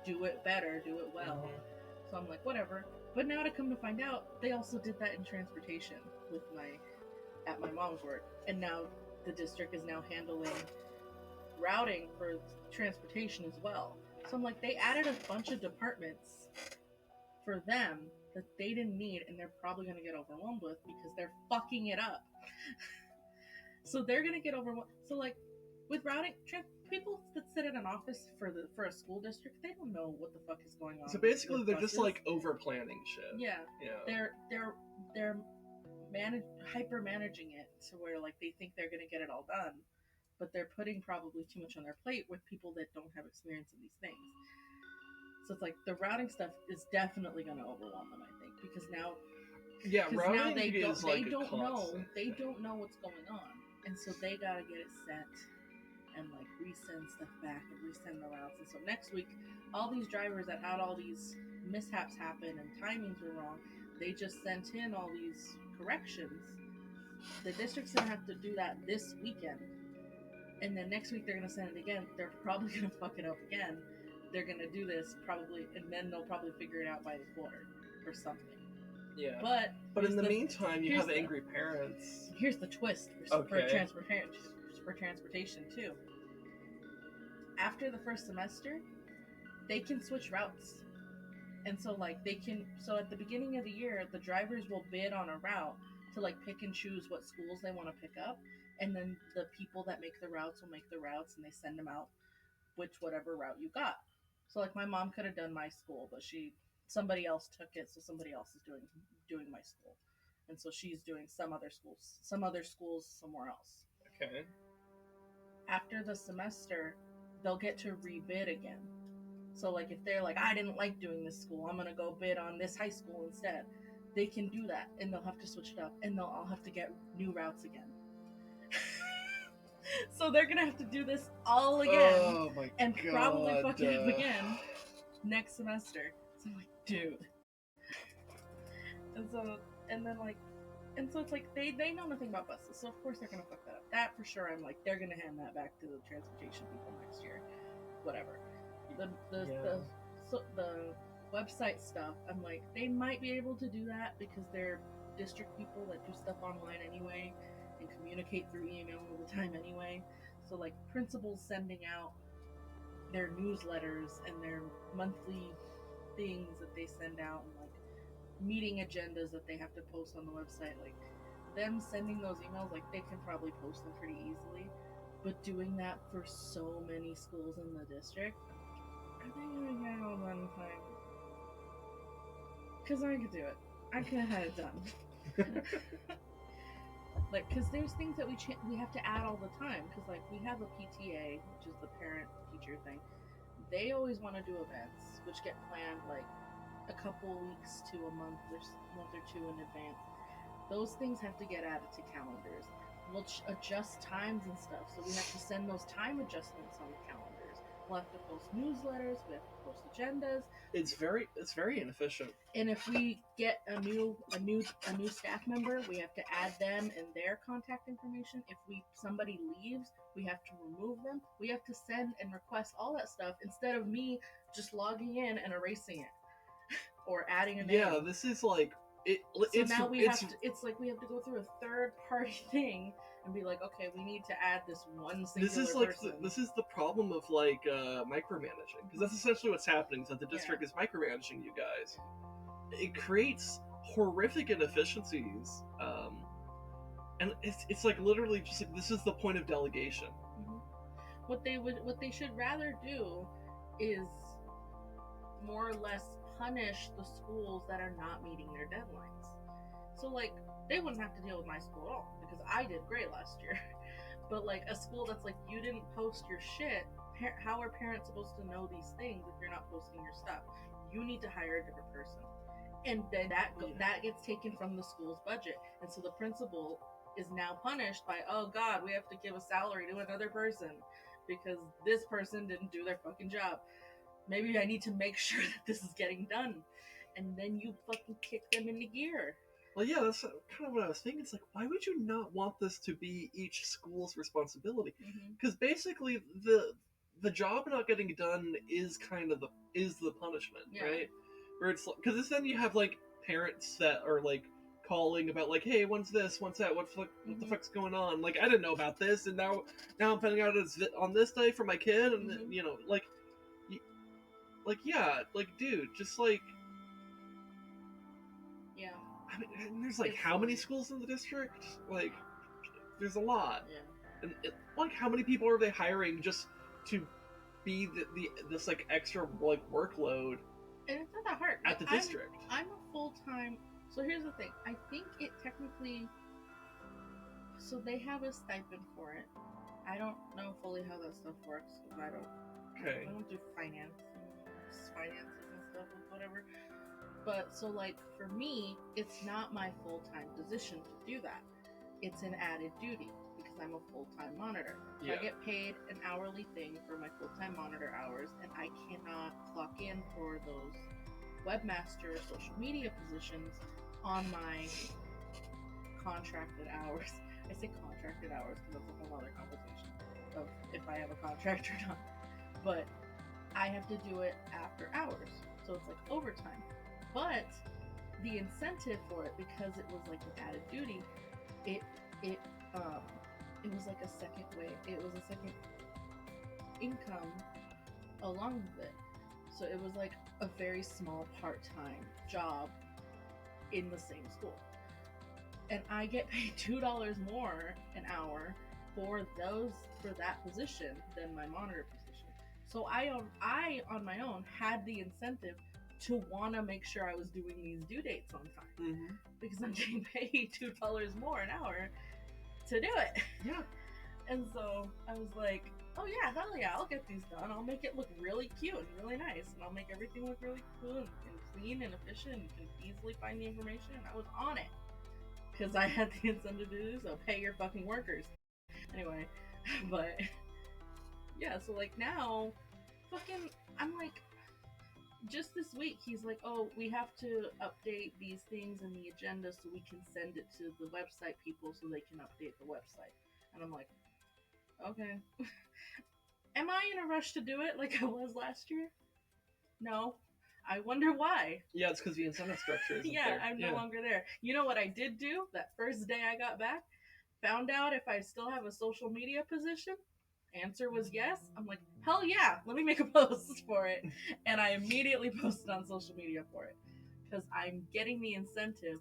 do it better, do it well. Mm-hmm. So I'm like, whatever. But now to come to find out, they also did that in transportation at my mom's work, and now the district is now handling routing for transportation as well. So I'm like, they added a bunch of departments for them that they didn't need, and they're probably going to get overwhelmed with because they're fucking it up. So they're going to get overwhelmed. So like with routing, people that sit in an office for a school district, they don't know what the fuck is going on. So basically, they're just like over planning shit. Yeah, they're hyper managing it to where like they think they're going to get it all done, but they're putting probably too much on their plate with people that don't have experience in these things. So it's like the routing stuff is definitely going to overwhelm them, I think, because now routing they don't know what's going on, and so they got to get it sent and like resend stuff back and resend the routes. And so next week, all these drivers that had all these mishaps happen and timings were wrong, they just sent in all these corrections. The district's gonna have to do that this weekend, and then next week they're gonna send it again. They're probably gonna fuck it up again. They're gonna do this probably, and then they'll probably figure it out by the quarter or something. Yeah. But in the meantime, you have angry parents. Here's the twist for transportation too. After the first semester, they can switch routes. And so like so at the beginning of the year, the drivers will bid on a route to like pick and choose what schools they want to pick up, and then the people that make the routes will make the routes and they send them out whatever route you got. So like my mom could have done my school, but somebody else took it, so somebody else is doing my school. And so she's doing some other schools somewhere else. Okay. After the semester, they'll get to rebid again. So like if they're like, I didn't like doing this school, I'm gonna go bid on this high school instead, they can do that, and they'll have to switch it up, and they'll all have to get new routes again. So they're gonna have to do this all again, and probably fuck it up again next semester. So I'm like, dude. And so it's like they know nothing about buses, so of course they're gonna fuck that up. That for sure. I'm like, they're gonna hand that back to the transportation people next year, whatever. The website stuff, I'm like, they might be able to do that because they're district people that do stuff online anyway and communicate through email all the time anyway. So like principals sending out their newsletters and their monthly things that they send out, and like meeting agendas that they have to post on the website, like them sending those emails, like they can probably post them pretty easily. But doing that for so many schools in the district, are they gonna get it all done in time? Because I could do it. I could have had it done. Like, because there's things that we have to add all the time. Because like we have a PTA, which is the parent-teacher thing. They always want to do events, which get planned like a couple weeks to a month or two in advance. Those things have to get added to calendars. We'll adjust times and stuff, so we have to send those time adjustments on the calendars. We'll have to post newsletters. We have to post agendas. It's very inefficient. And if we get a new staff member, we have to add them and their contact information. If somebody leaves, we have to remove them. We have to send and request all that stuff instead of me just logging in and erasing it or adding a name. Yeah, this is like it. So now we have to. It's like we have to go through a third party thing and be like, okay, we need to add this one singular person. This is the problem of like micromanaging, because that's essentially what's happening. Is that the district is micromanaging you guys. It creates horrific inefficiencies, and it's like literally just like this is the point of delegation. Mm-hmm. What they should rather do is more or less punish the schools that are not meeting their deadlines. So like they wouldn't have to deal with my school at all because I did great last year. But like a school that's like, you didn't post your shit, how are parents supposed to know these things if you're not posting your stuff? You need to hire a different person. And then that gets taken from the school's budget. And so the principal is now punished by, oh God, we have to give a salary to another person because this person didn't do their fucking job. Maybe I need to make sure that this is getting done. And then you fucking kick them into gear. Well, yeah, that's kind of what I was thinking. It's like, why would you not want this to be each school's responsibility? Because basically, the job not getting done is kind of the punishment, right? Where it's because then you have like parents that are like calling about like, hey, when's this? When's that? What the fuck's going on? Like, I didn't know about this, and now I'm finding out it's on this day for my kid, and then, you know, like, yeah, like, dude, just like. Yeah. I mean, there's like how many schools in the district? Like, there's a lot. Yeah. And like, how many people are they hiring just to be this like extra like workload? And it's not that hard. At the district. I'm a full-time. So here's the thing. I think it technically. So they have a stipend for it. I don't know fully how that stuff works because I don't do finances and stuff with whatever. But so like for me, it's not my full-time position to do that. It's an added duty because I'm a full-time monitor. So I get paid an hourly thing for my full-time monitor hours, and I cannot clock in for those webmaster social media positions on my contracted hours. I say contracted hours because that's a whole other conversation of if I have a contract or not. But I have to do it after hours, so it's like overtime. But the incentive for it, because it was like an added duty, it was like a second way. It was a second income along with it. So it was like a very small part-time job in the same school. And I get paid $2 more an hour for that position than my monitor position. So I on my own had the incentive to want to make sure I was doing these due dates on time because I'm getting paid $2 more an hour to do it. Yeah. And so I was like, oh yeah, hell yeah, I'll get these done. I'll make it look really cute and really nice, and I'll make everything look really cool and clean and efficient, and you can easily find the information. And I was on it because I had the incentive to do so. Pay your fucking workers. Anyway, but yeah, so like now, fucking, I'm like, just this week, he's like, oh, we have to update these things in the agenda so we can send it to the website people so they can update the website. And I'm like, okay. Am I in a rush to do it like I was last year? No. I wonder why. Yeah, it's because the incentive structure isn't yeah, there. I'm no longer there. You know what I did do that first day I got back? Found out if I still have a social media position. Answer was yes. I'm like, hell yeah, let me make a post for it. And I immediately posted on social media for it because I'm getting the incentive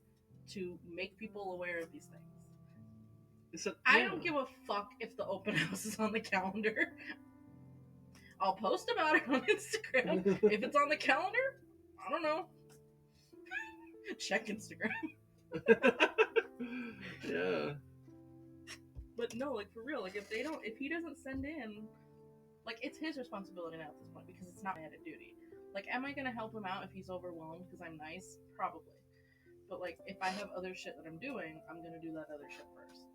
to make people aware of these things. I don't give a fuck if the open house is on the calendar. I'll post about it on Instagram. If it's on the calendar, I don't know. Check Instagram. Yeah. But no, like for real, like if he doesn't send in, like it's his responsibility now at this point because it's not my added duty. Like, am I gonna help him out if he's overwhelmed because I'm nice? Probably. But like, if I have other shit that I'm doing, I'm gonna do that other shit first.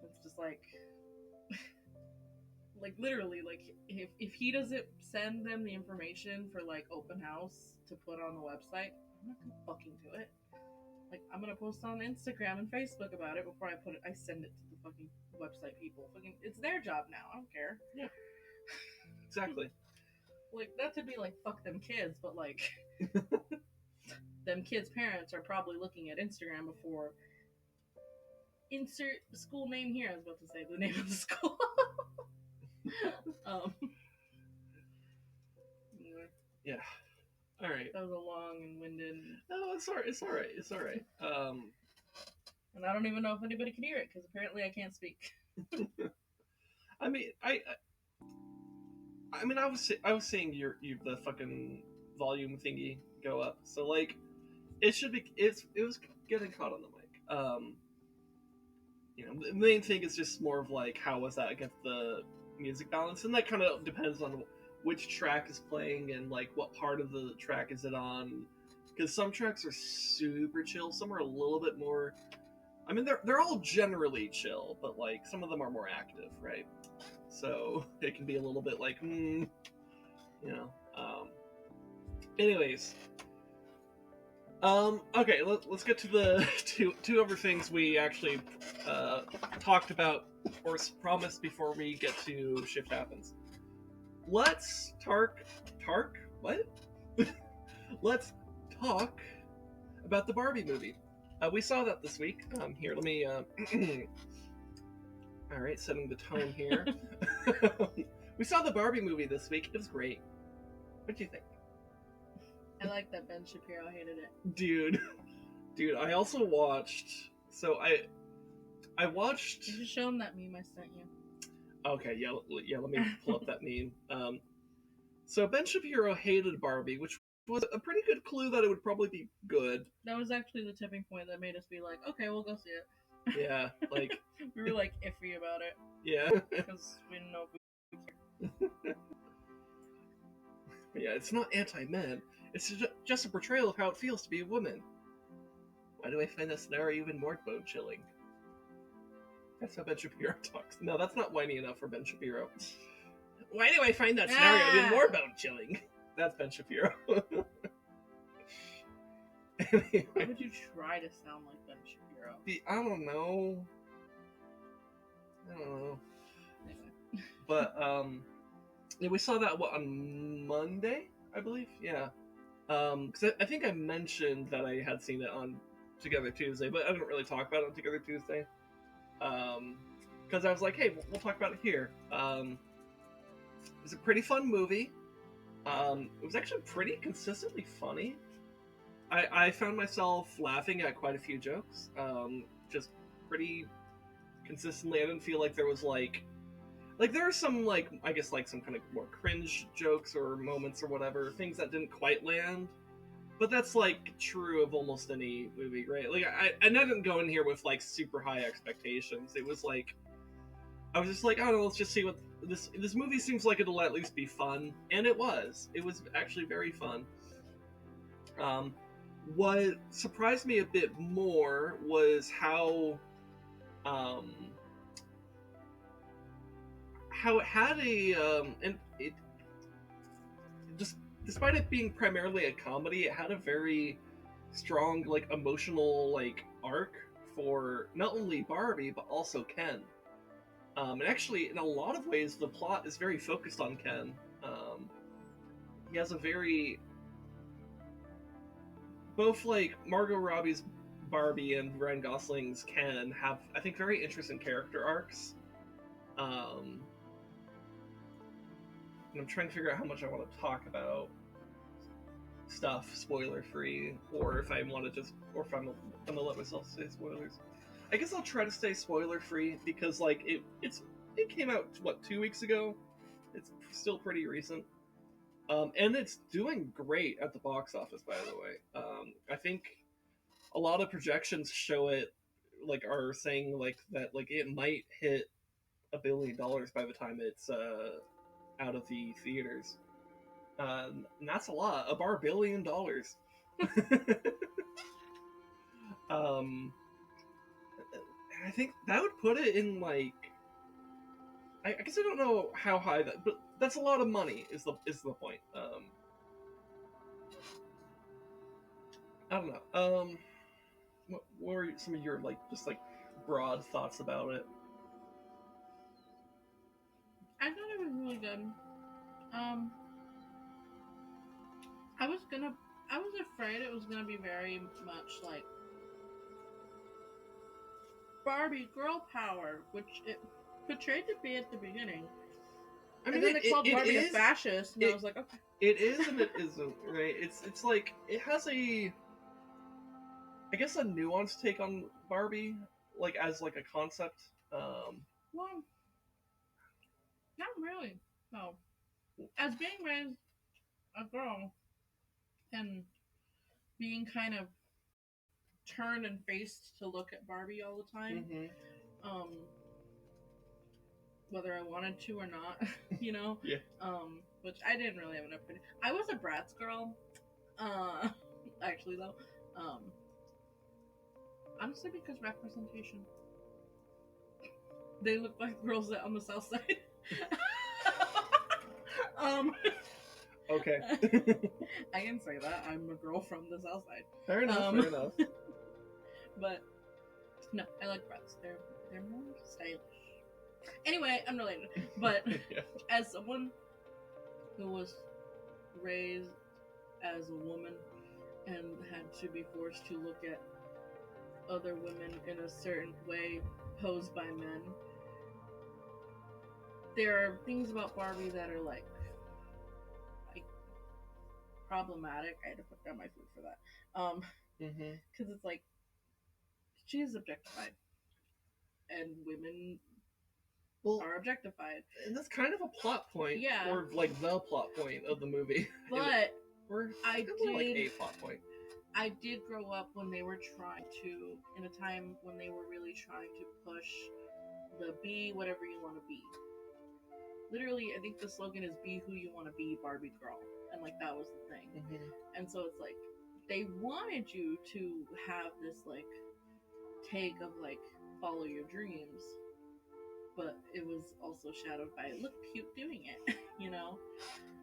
It's just like, like literally, like if he doesn't send them the information for like open house to put on the website, I'm not gonna fucking do it. Like I'm gonna post on Instagram and Facebook about it before I send it to the fucking website people. Fucking, it's their job now. I don't care. Yeah. Exactly. Like not to be like fuck them kids, but like them kids' parents are probably looking at Instagram before insert school name here. I was about to say the name of the school. um, Yeah. All right. that was a long and winded. No, it's all right. It's all right. It's all right. And I don't even know if anybody can hear it because apparently I can't speak. I mean, I mean, I was seeing the fucking volume thingy go up, so like, it should be it was getting caught on the mic. You know, the main thing is just more of like how was that against the music balance, and that kind of depends on which track is playing and like what part of the track is it on, because some tracks are super chill, some are a little bit more. I mean, they're all generally chill, but like some of them are more active, right? So it can be a little bit like, you know. Anyways, okay, let's get to the two other things we actually talked about or promised before we get to Shift Happens. Let's what? Let's talk about the Barbie movie. We saw that this week. Here, let me. All right, setting the tone here. We saw the Barbie movie this week. It was great. What do you think? I like that Ben Shapiro hated it. Dude, I also watched. So I watched. You should show him that meme I sent you. Okay, yeah. Let me pull up that meme. So Ben Shapiro hated Barbie, which was a pretty good clue that it would probably be good. That was actually the tipping point that made us be like, okay, we'll go see it. Yeah, like we were like iffy about it. Yeah, because we didn't know if we cared. Yeah, it's not anti-men. It's just a portrayal of how it feels to be a woman. Why do I find that scenario even more bone-chilling? That's how Ben Shapiro talks. No, that's not whiny enough for Ben Shapiro. Why do I find that scenario even more bone-chilling? That's Ben Shapiro. Anyway. Why would you try to sound like Ben Shapiro? I don't know. Anyway. But, yeah, we saw that, on Monday, I believe? Yeah. Because I think I mentioned that I had seen it on Together Tuesday, but I didn't really talk about it on Together Tuesday. Because I was like, hey, we'll talk about it here. It was a pretty fun movie. It was actually pretty consistently funny. I found myself laughing at quite a few jokes. Just pretty consistently. I didn't feel like there was like there are some I guess some kind of more cringe jokes or moments or whatever, things that didn't quite land. But that's true of almost any movie, right? I didn't go in here with super high expectations. It was I was just I don't know, let's just see what this movie seems like it'll at least be fun, and it was. It was actually very fun. What surprised me a bit more was how it had and it just, despite it being primarily a comedy, it had a very strong emotional arc for not only Barbie but also Ken. And actually, in a lot of ways, the plot is very focused on Ken. He has a very... Both, Margot Robbie's Barbie and Ryan Gosling's Ken have, I think, very interesting character arcs. And I'm trying to figure out how much I want to talk about stuff spoiler-free, or if I want to just... Or if I'm gonna let myself say spoilers. I guess I'll try to stay spoiler-free, because, it came out, 2 weeks ago? It's still pretty recent. And it's doing great at the box office, by the way. I think a lot of projections show it, are saying, that, it might hit $1 billion by the time it's, out of the theaters. And that's a lot. $1 billion. I think that would put it in, I guess I don't know how high that, but that's a lot of money. Is the point? I don't know. What were some of your like just like broad thoughts about it? I thought it was really good. Um, I was gonna, I was afraid it was gonna be very much like Barbie girl power, which it portrayed to be at the beginning. I And mean, then they called it Barbie a is. fascist, and I It was like, okay. it is and it isn't, right? It's like it has a, I guess, a nuanced take on Barbie, like as like a concept. Well, not really. No. As being raised a girl and being kind of turned and faced to look at Barbie all the time, um, whether I wanted to or not, you know, Yeah. which I didn't really have an opinion. I was a Bratz girl, actually though, honestly because representation. They look like girls that on the south side. um, Okay. I can say that I'm a girl from the south side. Fair enough. Fair enough. But no, I like Bratz. They're more stylish. Anyway, unrelated. But Yeah. as someone who was raised as a woman and had to be forced to look at other women in a certain way posed by men, there are things about Barbie that are like problematic. I had to put down my food for that. Because it's like she is objectified, and women are objectified, and that's kind of a plot point, yeah, or like the plot point of the movie. But or I did like a did. plot point. I did grow up when they were trying to, in a time when they were really trying to push the be whatever you want to be. Literally, I think the slogan is "Be who you want to be, Barbie girl," and like that was the thing. And so it's like they wanted you to have this like take of like follow your dreams, but it was also shadowed by look cute doing it, you know.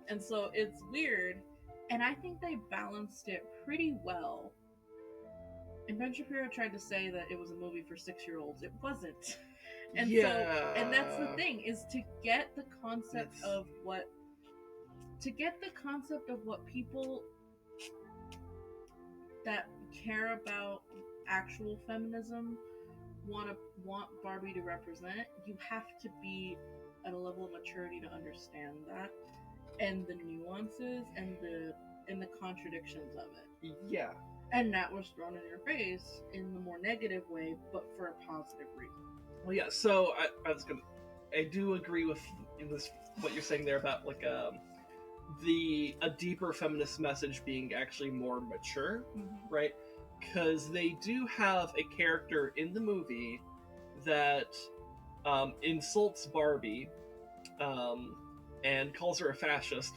And so it's weird, and I think they balanced it pretty well. And Ben Shapiro tried to say that it was a movie for 6-year-olds. It wasn't. And so, and that's the thing, is to get the concept of what people that care about actual feminism want Barbie to represent. You have to be at a level of maturity to understand that, and the nuances and the contradictions of it. Yeah. And that was thrown in your face in the more negative way, but for a positive reason. Well, yeah. So I do agree with this, what you're saying there about like a deeper feminist message being actually more mature, right? Because they do have a character in the movie that insults Barbie and calls her a fascist.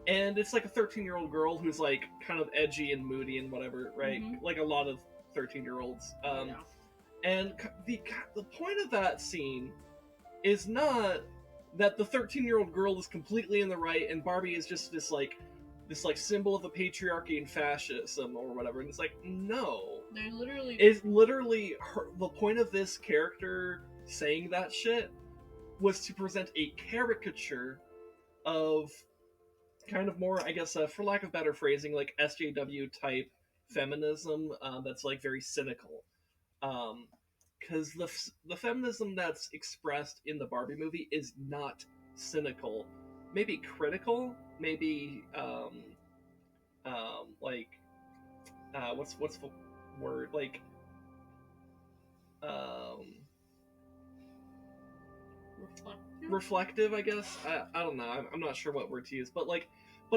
And it's like a 13-year-old girl who's like kind of edgy and moody and whatever, right? Like a lot of 13-year-olds. And the point of that scene is not that the 13-year-old girl is completely in the right and Barbie is just this symbol of the patriarchy and fascism or whatever. And it's like, no. It's literally the point of this character saying that shit was to present a caricature of kind of more, I guess, for lack of better phrasing, like SJW type feminism that's like very cynical. Because the feminism that's expressed in the Barbie movie is not cynical, maybe critical, maybe like what's the word, like reflective, I guess. I don't know. I'm not sure what word to use, but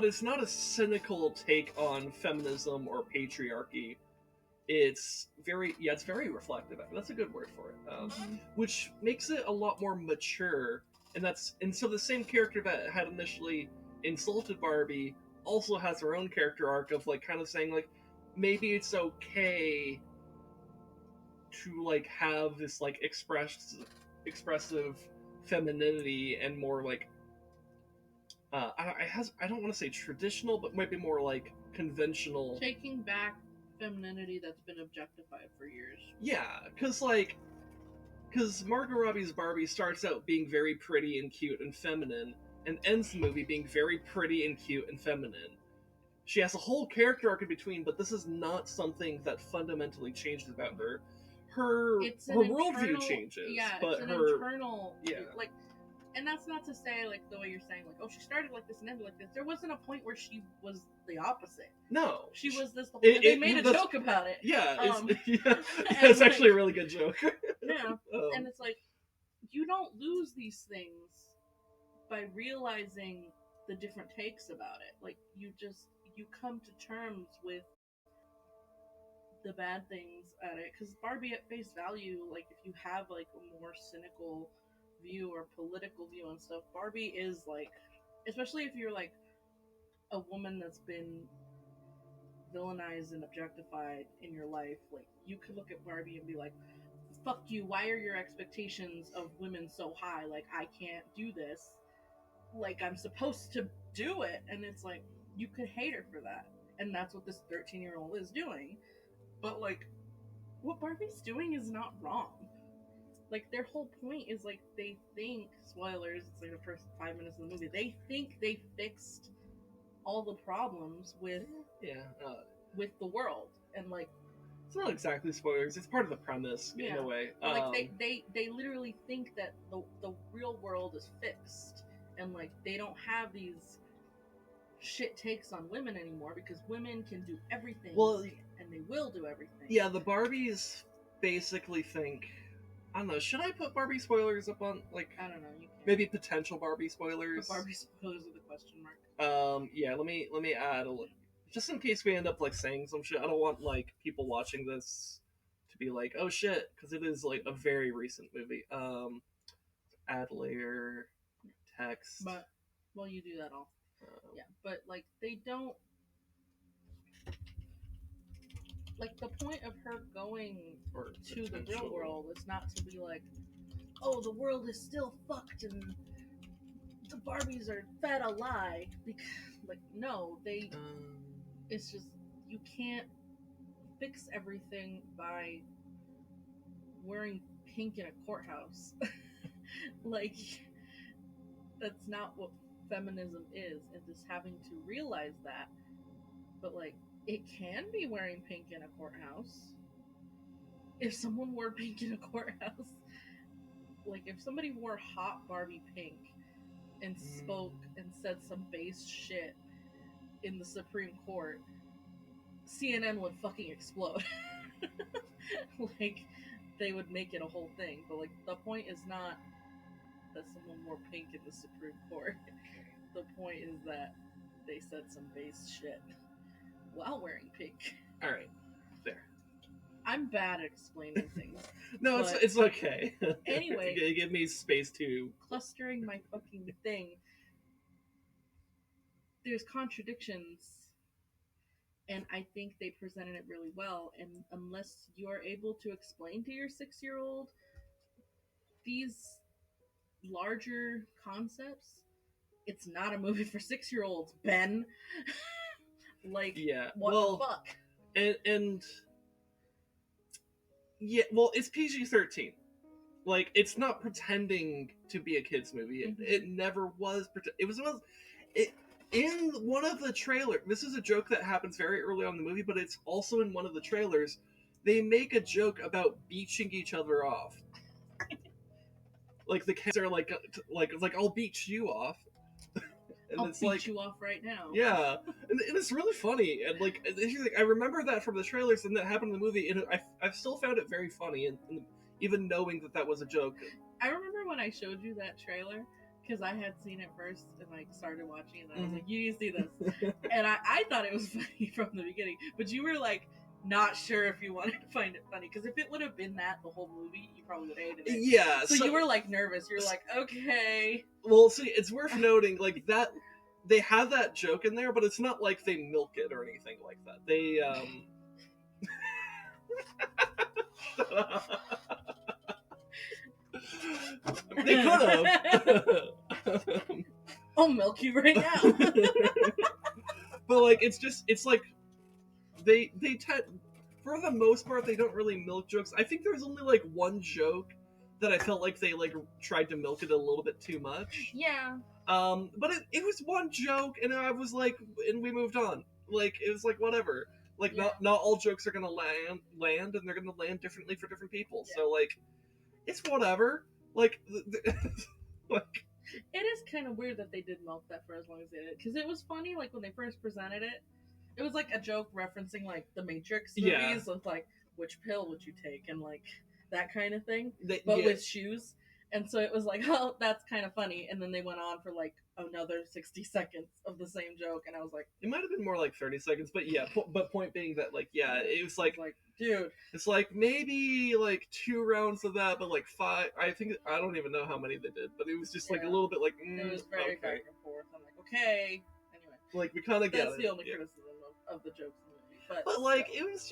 it's not a cynical take on feminism or patriarchy. It's very reflective. That's a good word for it, which makes it a lot more mature. And so the same character that had initially insulted Barbie also has her own character arc of like kind of saying like maybe it's okay to like have this like expressed expressive femininity and more like I don't want to say traditional, but might be more like conventional. Taking back femininity that's been objectified for years. Yeah, because Margot Robbie's Barbie starts out being very pretty and cute and feminine, and ends the movie being very pretty and cute and feminine. She has a whole character arc in between, but this is not something that fundamentally changes about her. Her worldview changes, yeah, but it's an her internal, yeah. like, and that's not to say like the way you're saying like, oh, she started like this and ended like this. There wasn't a point where she was the opposite. No, she was this. They made a joke about it. Yeah, it's like, actually a really good joke. Yeah, and it's like you don't lose these things by realizing the different takes about it. Like you come to terms with the bad things at it, because Barbie at face value, like if you have like a more cynical view or political view and stuff, Barbie is like, especially if you're like a woman that's been villainized and objectified in your life, like you could look at Barbie and be like, fuck you, why are your expectations of women so high? Like I can't do this, like I'm supposed to do it. And it's like you could hate her for that, and that's what this 13-year-old is doing. But like what Barbie's doing is not wrong. Like their whole point is like they think, spoilers, it's like the first 5 minutes of the movie, they think they fixed all the problems with the world. And like it's not exactly spoilers, it's part of the premise in a way. Like they literally think that the real world is fixed, and like they don't have these shit takes on women anymore because women can do everything. Well, and they will do everything. Yeah, the Barbies basically think, I don't know, should I put Barbie spoilers up on, like, I don't know, you can. Maybe potential Barbie spoilers? Put Barbie spoilers with a question mark. Yeah, let me add a little, just in case we end up like saying some shit. I don't want like people watching this to be like, oh shit, because it is like a very recent movie. Add layer, text. But well, you do that all. Yeah, but like they don't. Like the point of her going to the real world is not to be like, oh, the world is still fucked and the Barbies are fed a lie. Because, like, no, it's just you can't fix everything by wearing pink in a courthouse. Like, that's not what feminism is, and just having to realize that. But like, it can be wearing pink in a courthouse. If someone wore pink in a courthouse, like if somebody wore hot Barbie pink and spoke and said some base shit in the Supreme Court, CNN would fucking explode. Like, they would make it a whole thing. But like, the point is not that someone wore pink in the Supreme Court. The point is that they said some base shit while wearing pink. Alright, fair. I'm bad at explaining things. No, it's okay. Anyway, give me space to clustering my fucking thing. There's contradictions, and I think they presented it really well. And unless you are able to explain to your 6-year-old these larger concepts, it's not a movie for 6-year-olds, Ben. Like, what the fuck? And yeah, well, it's PG-13. Like, it's not pretending to be a kid's movie. Mm-hmm. It never was. In one of the trailers, this is a joke that happens very early on in the movie, but it's also in one of the trailers. They make a joke about beaching each other off. Like, the kids are like, I'll beach you off. And I'll beat you off right now. Yeah, and it's really funny, and like I remember that from the trailers, and that happened in the movie, and I've still found it very funny, and even knowing that was a joke. I remember when I showed you that trailer, because I had seen it first and like started watching it, and I was like, you need to see this, and I thought it was funny from the beginning, but you were like not sure if you wanted to find it funny, because if it would have been that the whole movie, you probably would have hated it. Yeah. So you were like nervous. You're like, okay. Well, see, it's worth noting like that they have that joke in there, but it's not like they milk it or anything like that. They They could have. I'll milk you right now. But like, it's like they tend, for the most part, they don't really milk jokes. I think there's only like one joke that I felt like they like tried to milk it a little bit too much. Yeah. But it was one joke, and I was like, and we moved on. Like, it was like, whatever. Like, Yeah. not all jokes are gonna land, and they're gonna land differently for different people. Yeah. So like, it's whatever. Like, like, It is kind of weird that they did milk that for as long as they did, because it was funny. Like when they first presented it, it was like a joke referencing like the Matrix movies, Yeah. with like which pill would you take and like that kind of thing, but yeah. with shoes. And so it was like, oh, that's kind of funny. And then they went on for like another 60 seconds of the same joke, and I was like, It might have been more like 30 seconds, but yeah. But point being that, like, yeah, it was like, dude, it's like maybe like 2 rounds of that, but like 5. I think I don't even know how many they did, but it was just like a Yeah. little bit like it was very okay. back and forth. I'm like, okay. Anyway, Like, we kind of get that's it. the only yeah. criticism of the jokes in the movie. But like, it was,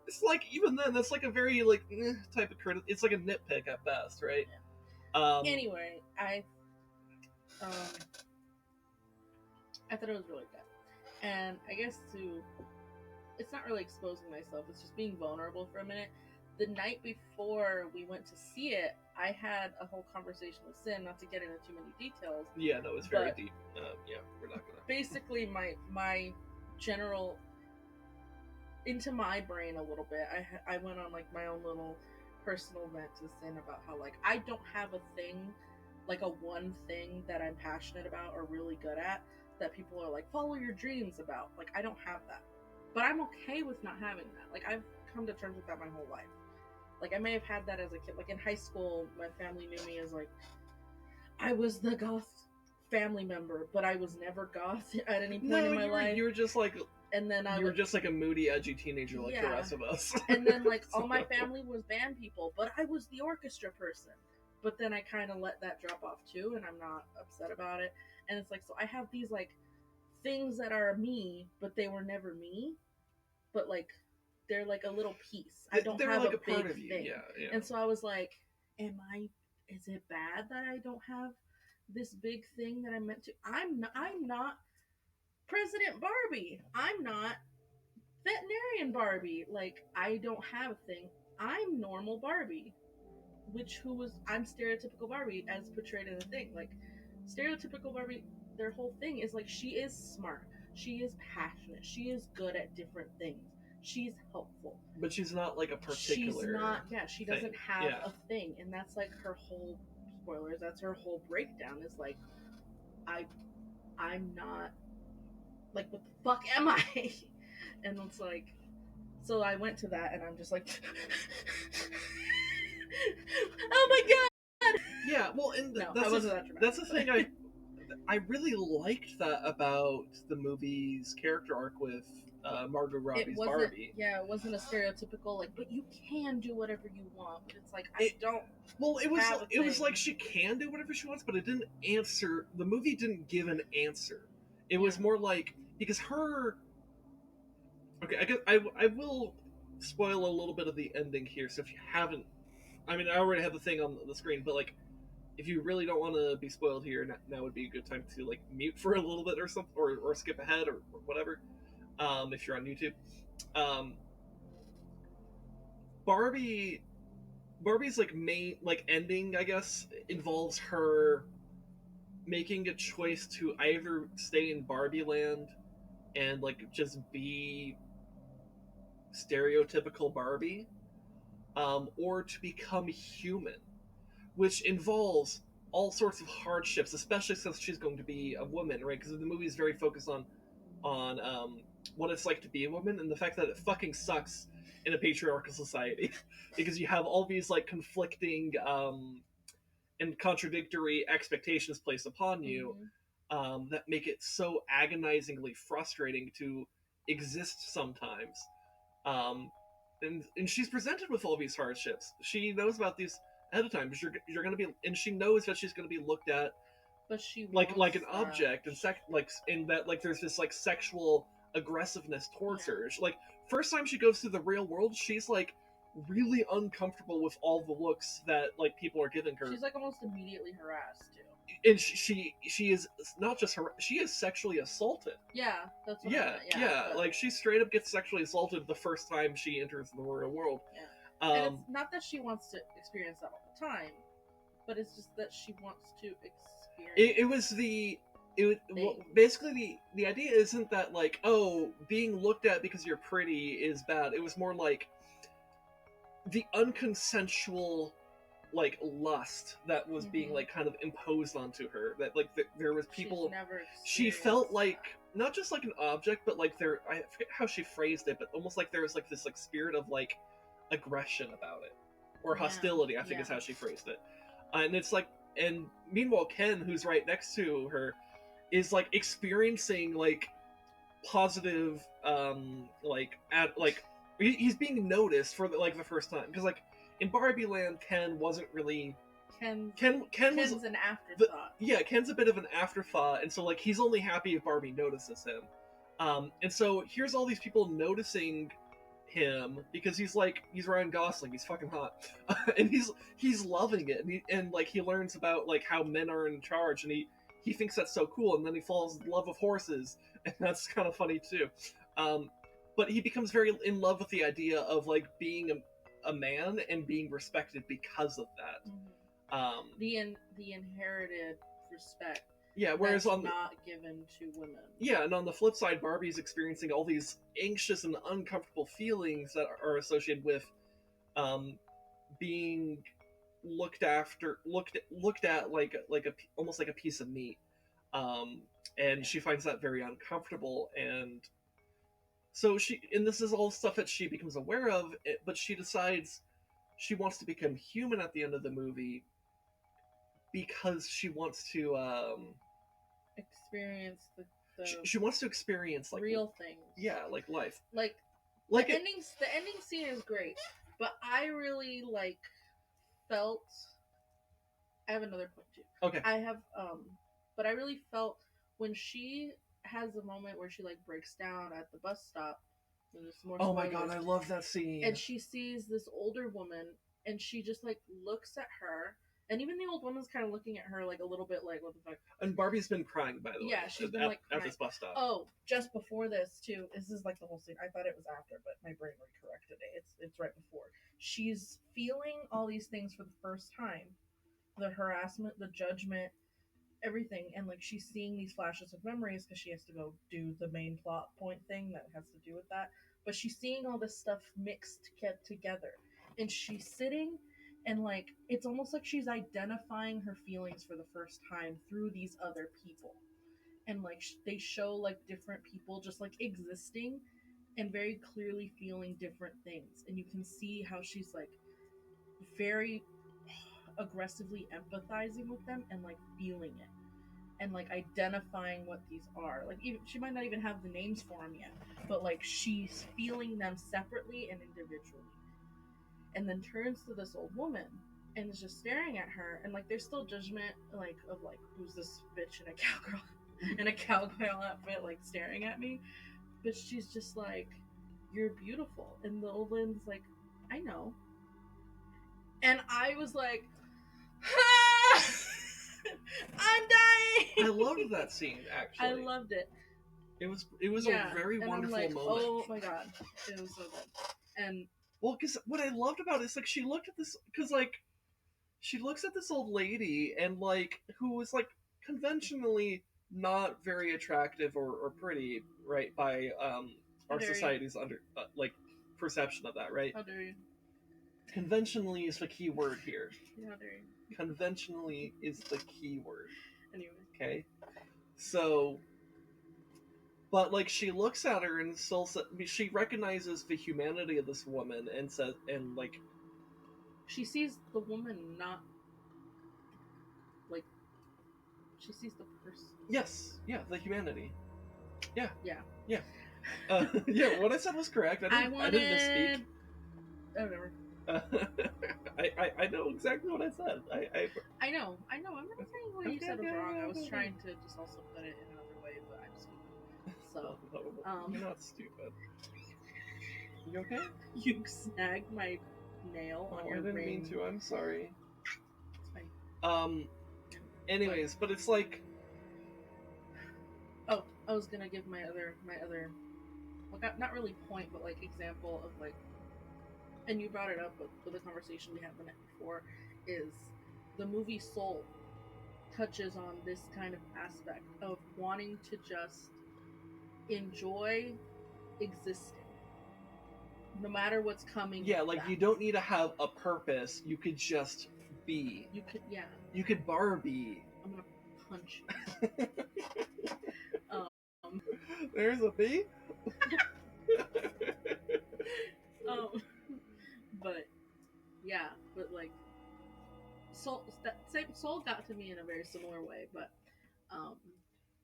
it's like, even then, that's like a very like type of critic. It's like a nitpick at best, right? Yeah. Um, Anyway, I thought it was really good, and I guess it's not really exposing myself, it's just being vulnerable for a minute. The night before we went to see it, I had a whole conversation with Sin, not to get into too many details. Yeah, no, it's very but deep. Yeah, we're not gonna. Basically, my general, into my brain a little bit, I went on like my own little personal vent to Sin about how like I don't have a thing, like a one thing that I'm passionate about or really good at that people are like, follow your dreams about. Like, I don't have that, but I'm okay with not having that. Like, I've come to terms with that my whole life. Like, I may have had that as a kid. Like, in high school, my family knew me as like, I was the goth family member, but I was never goth at any point in my life. You were just like, and then you were just like a moody, edgy teenager like the rest of us. And then like all my family was band people, but I was the orchestra person. But then I kind of let that drop off too, and I'm not upset about it. And it's like, so I have these like things that are me, but they were never me. But like, they're like a little piece. I don't have like a big part of you. Thing. Yeah. And so I was like, is it bad that I don't have this big thing that I'm meant to? I'm not President Barbie. I'm not veterinarian Barbie. Like, I don't have a thing. I'm normal Barbie. I'm stereotypical Barbie as portrayed in the thing. Like, stereotypical Barbie, their whole thing is like, she is smart. She is passionate. She is good at different things. She's helpful. But she's not like a particular. She's not, she doesn't have a thing. And that's like her whole, spoilers, that's her whole breakdown is like, I'm not, like, what the fuck am I? And it's like, so I went to that and I'm just like, oh my god! Yeah, well, and no, that's the thing I really liked that about the movie's character arc with Margot Robbie's Barbie. Yeah, it wasn't a stereotypical like, but you can do whatever you want. But it's like, it was like she can do whatever she wants, but it didn't answer. The movie didn't give an answer. It was more like, because her. Okay, I guess I will spoil a little bit of the ending here. So if you haven't, I mean, I already have the thing on the screen, but like, if you really don't want to be spoiled here, now would be a good time to like mute for a little bit or something, or skip ahead or whatever. If you're on YouTube, Barbie's like main like ending, I guess, involves her making a choice to either stay in Barbie Land and like just be stereotypical Barbie, or to become human, which involves all sorts of hardships, especially since she's going to be a woman, right? Because the movie is very focused on what it's like to be a woman, and the fact that it fucking sucks in a patriarchal society because you have all these like conflicting and contradictory expectations placed upon you, that make it so agonizingly frustrating to exist sometimes. And she's presented with all these hardships. She knows about these ahead of time, because you're going to be, and she knows that she's going to be looked at, but she like an object, and in that like there's this like sexual aggressiveness towards her. She, like, first time she goes to the real world, she's like really uncomfortable with all the looks that like people are giving her. She's like almost immediately harassed too. And she is not just she is sexually assaulted. Yeah, that's what Yeah, I meant. But... like she straight up gets sexually assaulted the first time she enters the real world. Yeah, and it's not that she wants to experience that all the time, but it's just that she wants to experience. Basically the idea isn't that like, oh, being looked at because you're pretty is bad. It was more like the unconsensual like lust that was being like kind of imposed onto her, that like there was people, she felt like not just like an object, but like there, I forget how she phrased it, but almost like there was like this like spirit of like aggression about it, or hostility, I think is how she phrased it. And it's like, and meanwhile Ken, who's right next to her, is like experiencing like positive he's being noticed for the first time, because like in Barbie Land, Ken wasn't really. Ken's was an afterthought. Ken's a bit of an afterthought, and so like he's only happy if Barbie notices him. And so here's all these people noticing him because he's Ryan Gosling, he's fucking hot, and he's loving it, and like he learns about like how men are in charge, and he thinks that's so cool, and then he falls in love with horses, and that's kind of funny too. But he becomes very in love with the idea of like being a man and being respected because of that. The inherited respect. Yeah, whereas that's not given to women. Yeah, and on the flip side, Barbie's experiencing all these anxious and uncomfortable feelings that are associated with being looked at like almost like a piece of meat. And she finds that very uncomfortable, and so this is all stuff that she becomes aware of, but she decides she wants to become human at the end of the movie because she wants to experience she wants to experience like real things. Yeah, like life. Like the ending scene is great, but I really felt. I have another point too. Okay. I have but I really felt when she has a moment where she breaks down at the bus stop. Oh my god, I love that scene. And she sees this older woman, and she just looks at her, and even the old woman's kind of looking at her a little bit what the fuck. And Barbie's been crying, by the way. Yeah, she's been at this bus stop. Oh, just before this too. This is the whole scene. I thought it was after, but my brain recorrected it. It's right before. She's feeling all these things for the first time. The harassment, the judgment, everything, and she's seeing these flashes of memories because she has to go do the main plot point thing that has to do with that, but she's seeing all this stuff mixed together, and she's sitting and it's almost like she's identifying her feelings for the first time through these other people, and they show different people just existing and very clearly feeling different things, and you can see how she's very aggressively empathizing with them and feeling it and identifying what these are. Even she might not even have the names for them yet, but she's feeling them separately and individually, and then turns to this old woman and is just staring at her, and there's still judgment of who's this bitch in a cowgirl outfit staring at me, but she's just you're beautiful, and the old woman's I know, and I was I'm dying. I loved that scene, actually. I loved it. It was a very wonderful moment. Oh my god, it was so good. And because what I loved about it is she looked at this, because she looks at this old lady and who was conventionally not very attractive or pretty, right, by our society's perception of that, right? How dare you? Conventionally is the key word here. How dare you? Conventionally is the key word. Anyway. Okay. So, but she looks at her and still she recognizes the humanity of this woman and says, and she sees the woman not she sees the person. Yes. Yeah. The humanity. Yeah. Yeah. Yeah. Yeah. What I said was correct. I didn't misspeak. Whatever. I know exactly what I said. I know. I'm not saying what you said was wrong. I was trying to just also put it in another way, but I'm stupid. So, you're not stupid. You okay? You snagged my nail on Oh, your I didn't ring. mean to. I'm sorry. It's fine. Anyways, but it's like, Oh, I was gonna give my other, well, not really point, but like example of like, and you brought it up with the conversation we had the night before, is the movie Soul touches on this kind of aspect of wanting to just enjoy existing, no matter what's coming. yeah, with like that. you don't need to have a purpose. You could just be. You could, yeah. You could Barbie. I'm gonna punch you. There's a bee. um, but yeah, but like Soul got to me in a very similar way, but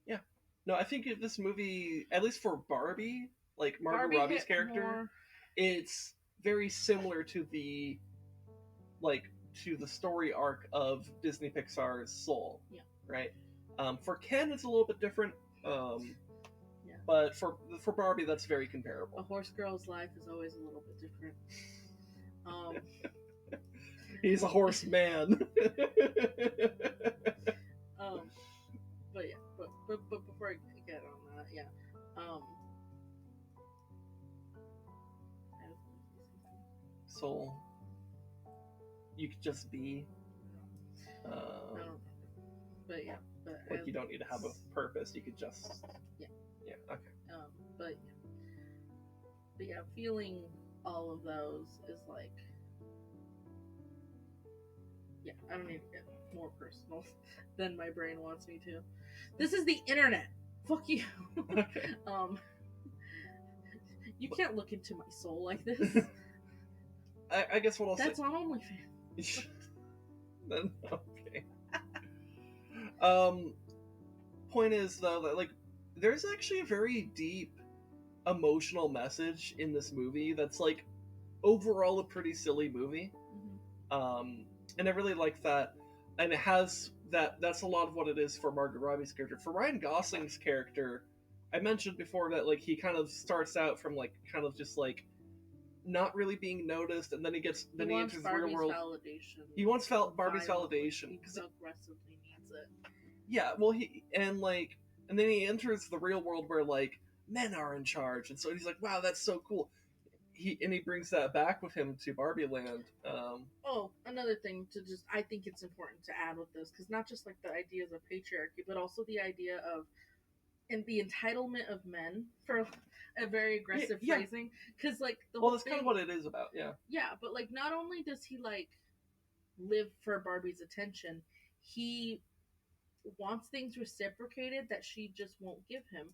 yeah, no, I think this movie, at least for Barbie, like Margot Barbie Robbie's hit character, more. it's very similar to the story arc of Disney Pixar's Soul. Yeah. Right. For Ken, it's a little bit different. Yeah. But for Barbie, that's very comparable. A horse girl's life is always a little bit different. He's a horse man. But yeah, but before I get on that, yeah. Soul. You could just be. I don't know. But yeah, but like you don't need to have a purpose. You could just. Yeah. Yeah. Okay. But yeah, feeling all of those is like. Yeah, I don't need to get more personal than my brain wants me to. This is the internet. Fuck you. Okay. You can't look into my soul like this. I guess what I'll That's say. on OnlyFans. Then okay. Point is though that like there's actually a very deep emotional message in this movie that's like overall a pretty silly movie. Mm-hmm. And I really like that, and it has that's a lot of what it is for Margot Robbie's character. For Ryan Gosling's character, I mentioned before that like he kind of starts out from like kind of just like not really being noticed, and then he enters the real world. Validation. He wants Barbie's validation because he aggressively needs it. Yeah, well, and then he enters the real world where like men are in charge, and so he's like, wow, that's so cool. He brings that back with him to Barbie Land. Another thing I think it's important to add with this, because not just like the ideas of patriarchy, but also the idea of and the entitlement of men, for a very aggressive phrasing, because like that's kind of what it is about. Yeah, but like not only does he like live for Barbie's attention, he wants things reciprocated that she just won't give him.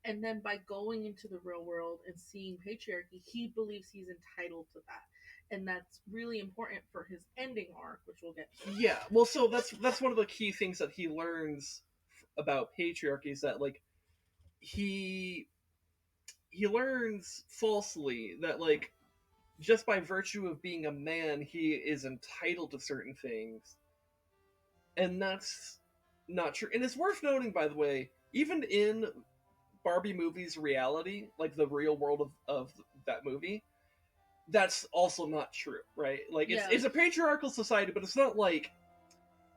And then by going into the real world and seeing patriarchy, he believes he's entitled to that. And that's really important for his ending arc, which we'll get to. Yeah, well, so that's one of the key things that he learns about patriarchy, is that like he learns falsely that like just by virtue of being a man, he is entitled to certain things. And that's not true. And it's worth noting, by the way, even in Barbie movie's reality, like the real world of that movie, that's also not true, right? Like it's a patriarchal society, but it's not like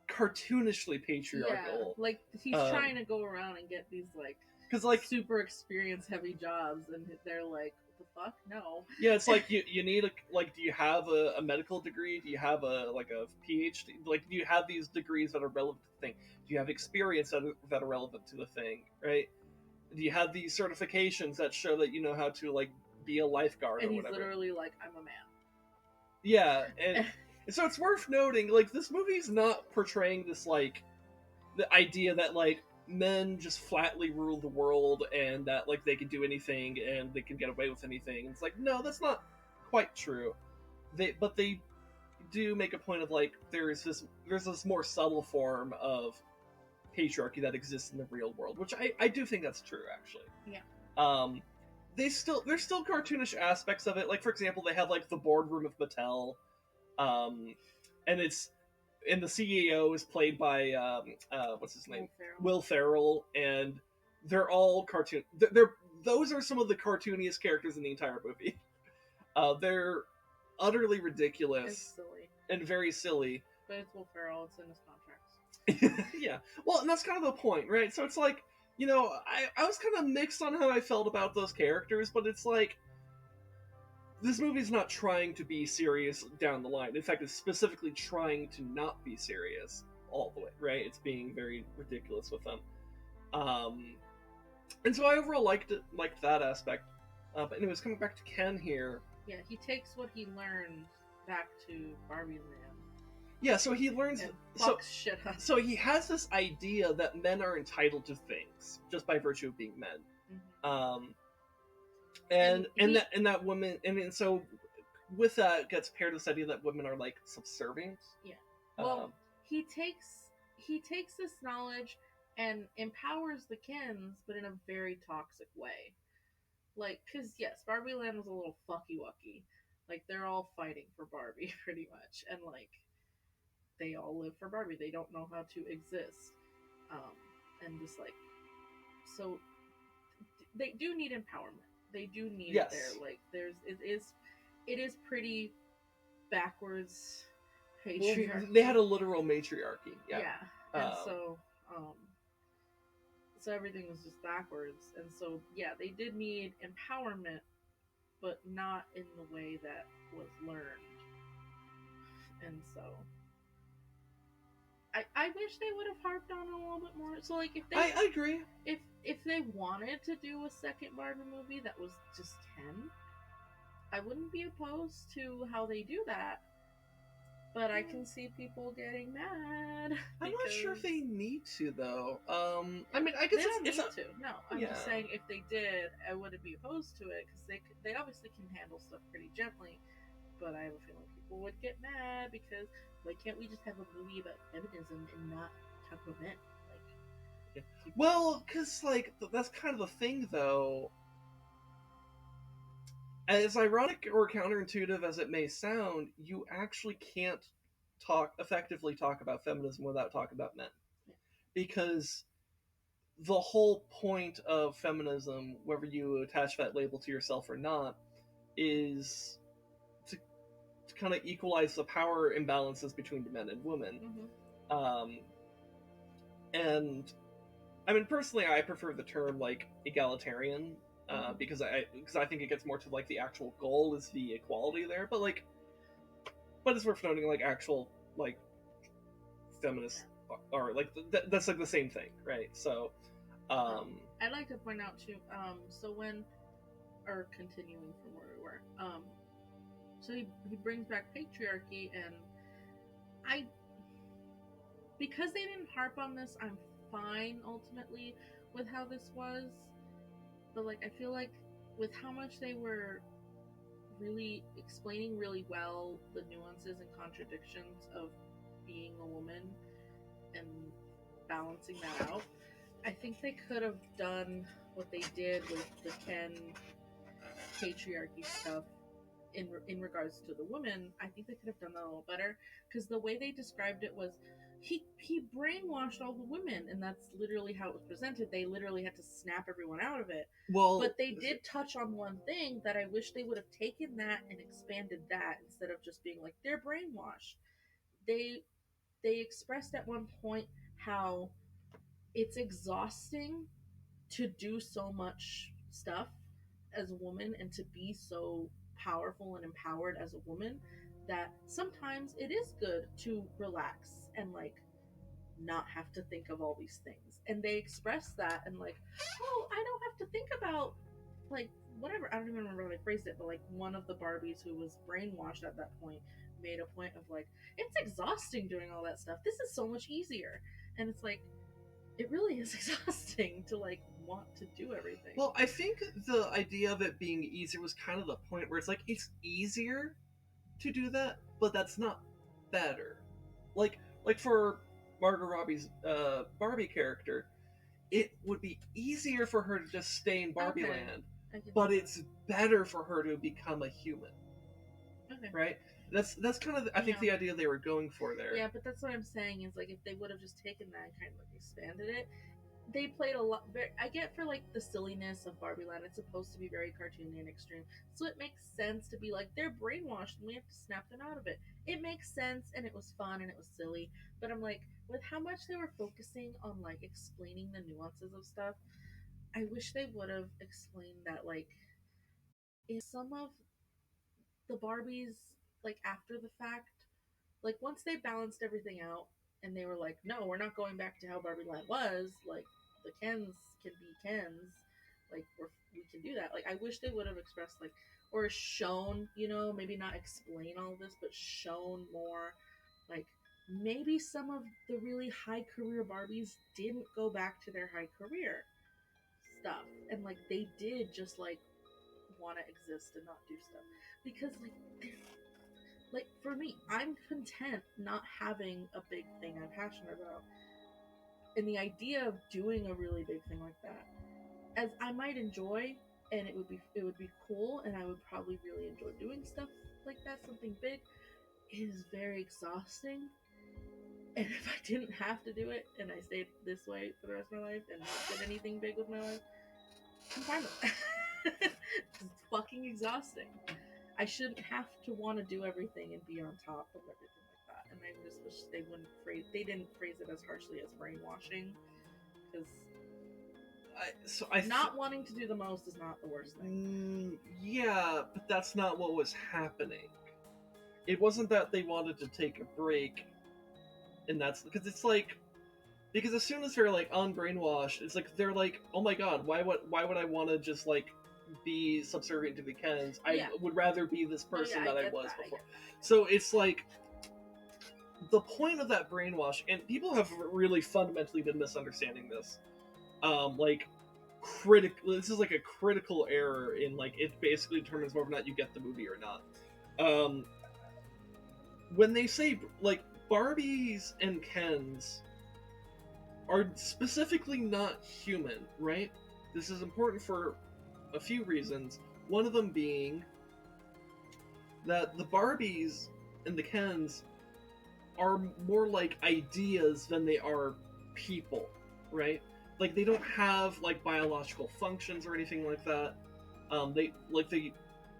cartoonishly patriarchal. Yeah, like he's trying to go around and get these like because like super experience heavy jobs, and they're like, what the fuck? No. Yeah, it's like you need a do you have a medical degree? Do you have a PhD? Like, do you have these degrees that are relevant to the thing? Do you have experience that are relevant to the thing, right? Do you have these certifications that show that you know how to like be a lifeguard and or whatever? He's literally like, I'm a man. Yeah, and so it's worth noting, like, this movie's not portraying this like the idea that like men just flatly rule the world and that like they can do anything and they can get away with anything. It's like, no, that's not quite true. They do make a point of like there's this more subtle form of patriarchy that exists in the real world, which I do think that's true, actually. Yeah. There's still cartoonish aspects of it. Like, for example, they have like the boardroom of Mattel, and the CEO is played by what's his name, Will Ferrell, and they're all cartoon. Those are some of the cartooniest characters in the entire movie. utterly It's ridiculous silly. and very silly. But it's Will Ferrell, it's in his contracts. Yeah. Well, and that's kind of the point, right? So it's like, I was kind of mixed on how I felt about those characters, but it's like, this movie's not trying to be serious down the line. In fact, it's specifically trying to not be serious all the way, right? It's being very ridiculous with them. And so I overall liked that aspect. But anyways, coming back to Ken here. Yeah, he takes what he learned back to Barbie Land. Yeah, so he learns. And fucks shit up. So he has this idea that men are entitled to things just by virtue of being men. Mhm. And that women, and so with that gets paired this idea that women are like subservient. Yeah. Well, he takes this knowledge and empowers the Kens, but in a very toxic way. Like, cause yes, Barbie Land was a little fucky wucky. Like, they're all fighting for Barbie pretty much, and like, they all live for Barbie. They don't know how to exist, and just like, so they do need empowerment. They do need it there. Like, it is pretty backwards patriarchy. Well, they had a literal matriarchy. Yeah. And so everything was just backwards. And so yeah, they did need empowerment, but not in the way that was learned. And so I wish they would have harped on it a little bit more. So like, if they, I agree. If they wanted to do a second Barbie movie that was just Ken, I wouldn't be opposed to how they do that. But I can see people getting mad. I'm not sure if they need to, though. I mean, I guess they don't need to. No, I'm Yeah. just saying if they did, I wouldn't be opposed to it because they obviously can handle stuff pretty gently. But I have a feeling people would get mad because why can't we just have a movie about feminism and not talk about men? Like, well, because like that's kind of the thing, though. As ironic or counterintuitive as it may sound, you actually can't effectively talk about feminism without talking about men. Because the whole point of feminism, whether you attach that label to yourself or not, is to kind of equalize the power imbalances between men and women. Mm-hmm. And I mean, personally, I prefer the term like egalitarian. Because I think it gets more to like the actual goal is the equality there, but it's worth noting like actual like feminists are like that's like the same thing, right? So, I'd like to point out too. So continuing from where we were, so he brings back patriarchy, and because they didn't harp on this, I'm fine ultimately with how this was. But like, I feel like with how much they were really explaining really well the nuances and contradictions of being a woman and balancing that out, I think they could have done what they did with the Ken patriarchy stuff in regards to the women. I think they could have done that a little better because the way they described it was he brainwashed all the women, and that's literally how it was presented. They literally had to snap everyone out of it. Well, but they did touch on one thing that I wish they would have taken that and expanded that instead of just being like they're brainwashed. They expressed at one point how it's exhausting to do so much stuff as a woman and to be so powerful and empowered as a woman that sometimes it is good to relax and like not have to think of all these things. And they express that and like, oh, I don't have to think about like whatever. I don't even remember how they phrased it, but like one of the Barbies who was brainwashed at that point made a point of like, it's exhausting doing all that stuff. This is so much easier. And it's like, it really is exhausting to like want to do everything. Well, I think the idea of it being easier was kind of the point where it's like it's easier to do that, but that's not better. Like for Margot Robbie's Barbie character, it would be easier for her to just stay in Barbie Land, but it's better for her to become a human. Okay. Right? That's kind of I think the idea they were going for there. Yeah, but that's what I'm saying is like if they would have just taken that and kind of like expanded it, they played a lot. I get for like the silliness of Barbie Land, it's supposed to be very cartoony and extreme, so it makes sense to be like they're brainwashed and we have to snap them out of it. It makes sense and it was fun and it was silly, but I'm like, with how much they were focusing on like explaining the nuances of stuff, I wish they would have explained that like in some of the Barbies, like after the fact, like once they balanced everything out and they were like, no, we're not going back to how Barbie Land was. Like the Kens can be Kens. Like we can do that. Like I wish they would have expressed like or shown, you know, maybe not explain all of this, but shown more. Like maybe some of the really high career Barbies didn't go back to their high career stuff, and like they did just like want to exist and not do stuff because like for me, I'm content not having a big thing I'm passionate about. And the idea of doing a really big thing like that, as I might enjoy, and it would be cool, and I would probably really enjoy doing stuff like that, something big, is very exhausting. And if I didn't have to do it, and I stayed this way for the rest of my life, and not did anything big with my life, I'm fine with it. It's fucking exhausting. I shouldn't have to want to do everything and be on top of everything like that. And I just wish they didn't phrase it as harshly as brainwashing, because not wanting to do the most is not the worst thing. Yeah, but that's not what was happening. It wasn't that they wanted to take a break, and that's because it's like because as soon as they're like unbrainwashed, it's like they're like, oh my god, why would I want to just like be subservient to the Kens? I would rather be this person that I was before. So it's like the point of that brainwash, and people have really fundamentally been misunderstanding this. Like this is like a critical error in like it basically determines whether or not you get the movie or not. When they say like Barbies and Kens are specifically not human, right? This is important for a few reasons. One of them being that the Barbies and the Kens are more like ideas than they are people, right? Like they don't have like biological functions or anything like that.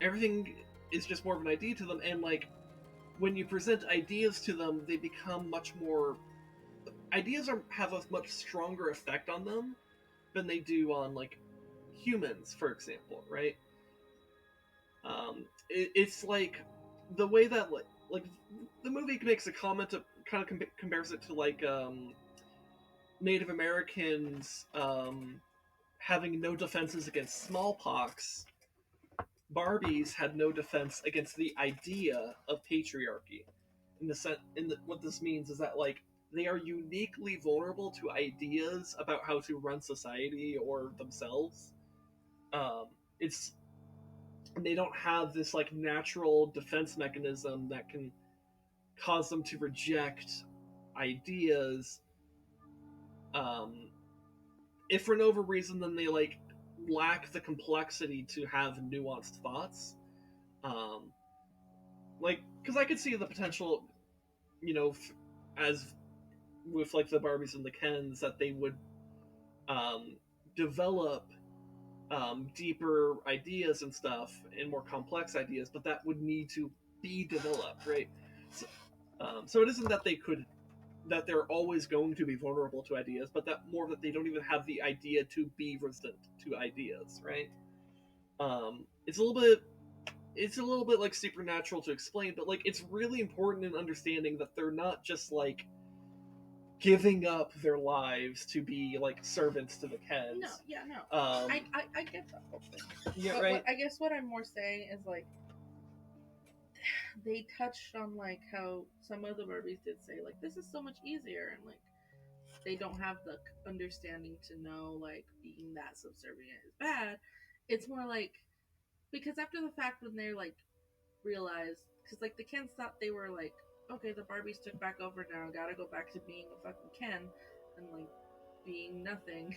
Everything is just more of an idea to them, and like when you present ideas to them, they become much more. Ideas have a much stronger effect on them than they do on like humans, for example, right? It's like the way that like the movie makes a comment to kind of compares it to like Native Americans having no defenses against smallpox. Barbies had no defense against the idea of patriarchy. What this means is that like they are uniquely vulnerable to ideas about how to run society or themselves. It's they don't have this like natural defense mechanism that can cause them to reject ideas. If for no other reason than they like lack the complexity to have nuanced thoughts. Like because I could see the potential, you know, as with like the Barbies and the Kens that they would develop deeper ideas and stuff and more complex ideas, but that would need to be developed, right? So it isn't that they're always going to be vulnerable to ideas, but that more that they don't even have the idea to be resistant to ideas, right? It's a little bit like supernatural to explain, but like it's really important in understanding that they're not just like giving up their lives to be like servants to the Kens. No. I get that whole thing. Yeah, but right. I guess what I'm more saying is like they touched on like how some of the Barbies did say like this is so much easier, and like they don't have the understanding to know like being that subservient is bad. It's more like because after the fact when they're like realized, because like the Kens thought they were like, okay, the Barbies took back over now, gotta go back to being a fucking Ken and like being nothing,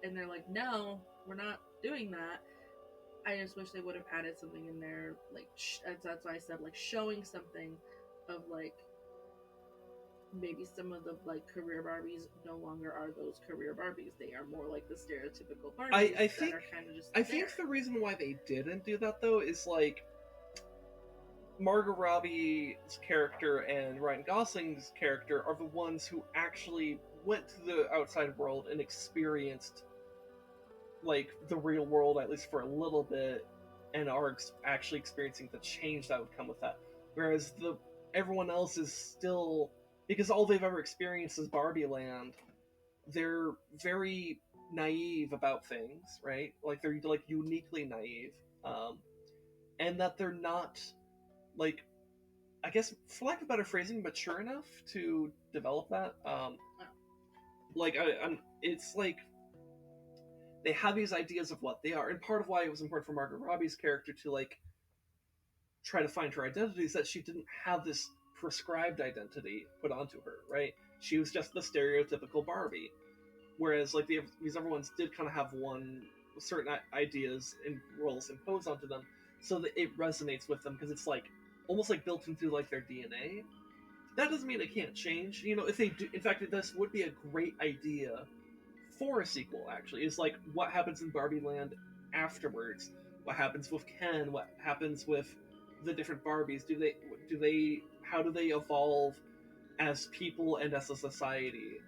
and they're like, no, we're not doing that. I just wish they would have added something in there, like that's why I said like showing something of like maybe some of the like career Barbies no longer are those career Barbies. They are more like the stereotypical Barbies I think that are kind of just. I think the reason why they didn't do that though is like Margot Robbie's character and Ryan Gosling's character are the ones who actually went to the outside world and experienced like the real world at least for a little bit, and are actually experiencing the change that would come with that. Whereas the everyone else is still, because all they've ever experienced is Barbie Land. They're very naive about things, right? Like they're like uniquely naive, um, and that they're not like, I guess, for lack of better phrasing, mature enough to develop that. Like it's like they have these ideas of what they are, and part of why it was important for Margot Robbie's character to like try to find her identity is that she didn't have this prescribed identity put onto her, right? She was just the stereotypical Barbie, whereas like these other ones did kind of have one certain ideas and roles imposed onto them, so that it resonates with them because it's like almost like built into like their DNA. That doesn't mean it can't change. You know, if they do, in fact, this would be a great idea for a sequel. Actually, is like what happens in Barbie Land afterwards. What happens with Ken? What happens with the different Barbies? How do they evolve as people and as a society?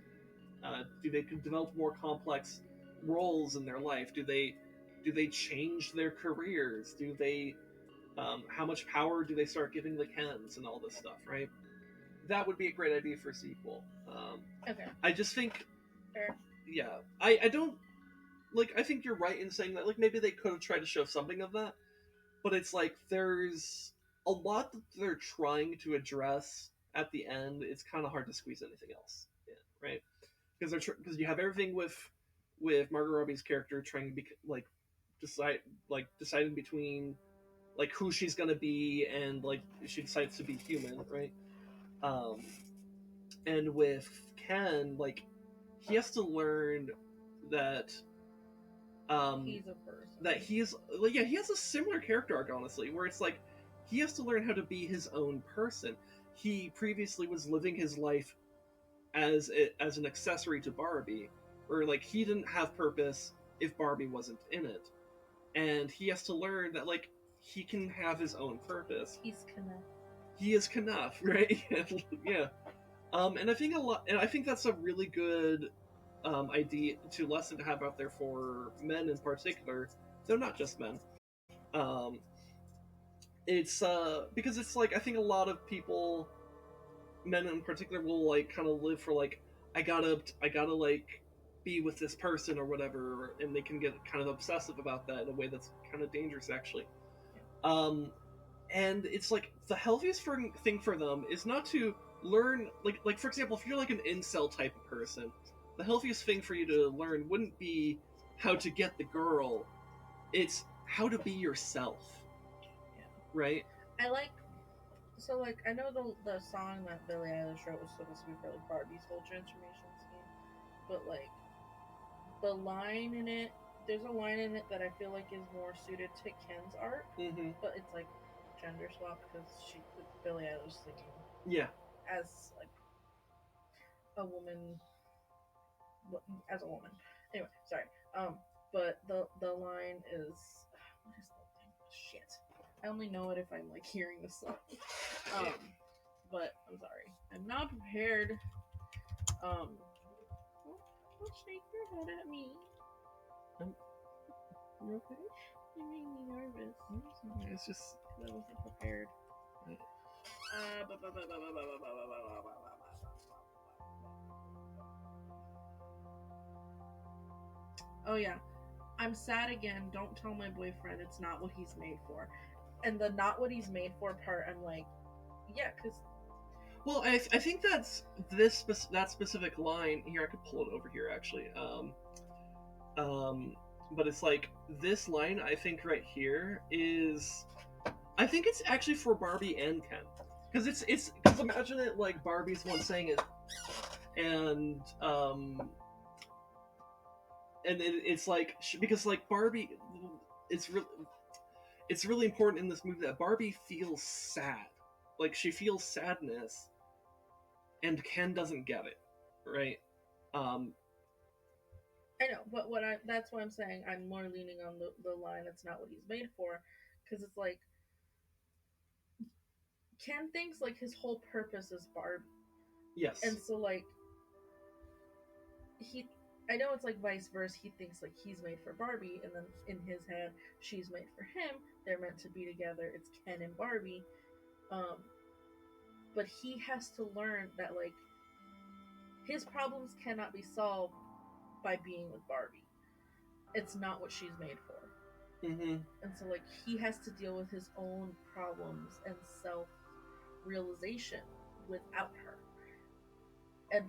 Do they develop more complex roles in their life? Do they change their careers? Do they how much power do they start giving the Kens and all this stuff? Right. That would be a great idea for a sequel. Okay. I just think, Fair. yeah, I don't like. I think you're right in saying that. Like maybe they could have tried to show something of that, but it's like there's a lot that they're trying to address at the end. It's kind of hard to squeeze anything else in, right? Because you have everything with Margot Robbie's character trying to be like deciding between like who she's gonna be and like she decides to be human, right? Um, and with Ken, like he has to learn that He's a person. that he's like, yeah, he has a similar character arc honestly, where it's like he has to learn how to be his own person. He previously was living his life as an accessory to Barbie, where like he didn't have purpose if Barbie wasn't in it, and he has to learn that like he can have his own purpose. He's Knuff. He is Knuff, right? Yeah. And I think that's a really good idea to lesson to have out there for men in particular, though not just men. Um, it's because it's like I think a lot of people, men in particular, will like kind of live for like I gotta like be with this person or whatever, and they can get kind of obsessive about that in a way that's kind of dangerous actually. Um, and it's like the healthiest thing for them is not to learn like for example, if you're like an incel type of person, the healthiest thing for you to learn wouldn't be how to get the girl, it's how to be yourself. Yeah. Right. I like. So like I know the song that Billie Eilish wrote was supposed to be for like Barbie's whole transformation scheme, but like the line in it, there's a line in it that I feel like is more suited to Ken's art, but it's like gender swap because Billie Eilish singing Yeah. as like a woman, as a woman. Anyway, sorry. But the line is what is the thing? Shit. I only know it if I'm like hearing the song. But I'm sorry, I'm not prepared. Don't shake your head at me. You okay? You made me nervous. It's just I wasn't prepared. Oh yeah, I'm sad again. Don't tell my boyfriend it's not what he's made for. And the not what he's made for part, I'm like, yeah, because. Well, I think that's that specific line here. I could pull it over here actually. But it's like this line. I think right here is. I think it's actually for Barbie and Ken, because it's because imagine it like Barbie's one saying it, and it's like because like Barbie, it's really important in this movie that Barbie feels sad, like she feels sadness, and Ken doesn't get it, right? I know, but that's why I'm saying I'm more leaning on the line. It's not what he's made for, because it's like Ken thinks like his whole purpose is Barbie, Yes. and so like he, I know it's like vice versa. He thinks like he's made for Barbie, and then in his head she's made for him. They're meant to be together. It's Ken and Barbie, but he has to learn that like his problems cannot be solved by being with Barbie. It's not what she's made for. Mm-hmm. And so like he has to deal with his own problems and self realization without her. And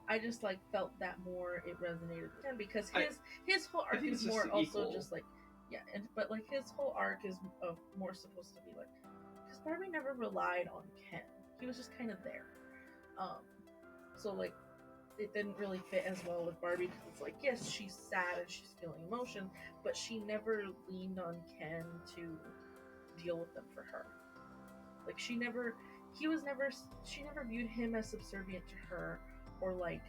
I just like felt that more it resonated with him, because his whole arc is more also equal. Just like but like his whole arc is more supposed to be like, because Barbie never relied on Ken. He was just kind of there. So like it didn't really fit as well with Barbie, because it's like, yes, she's sad and she's feeling emotion, but she never leaned on Ken to deal with them for her. Like she never viewed him as subservient to her, or like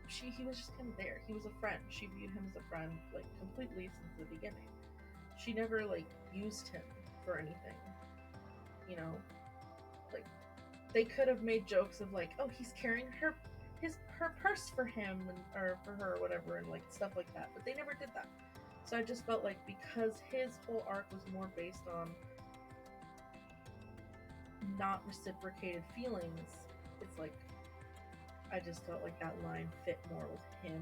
he was just kind of there. He was a friend. She viewed him as a friend like completely since the beginning. She never like used him for anything. You know, like they could have made jokes of like, oh, he's carrying her purse for him or for her or whatever, and like stuff like that, but they never did that. So I just felt like because his whole arc was more based on not reciprocated feelings, it's like I just felt like that line fit more with him.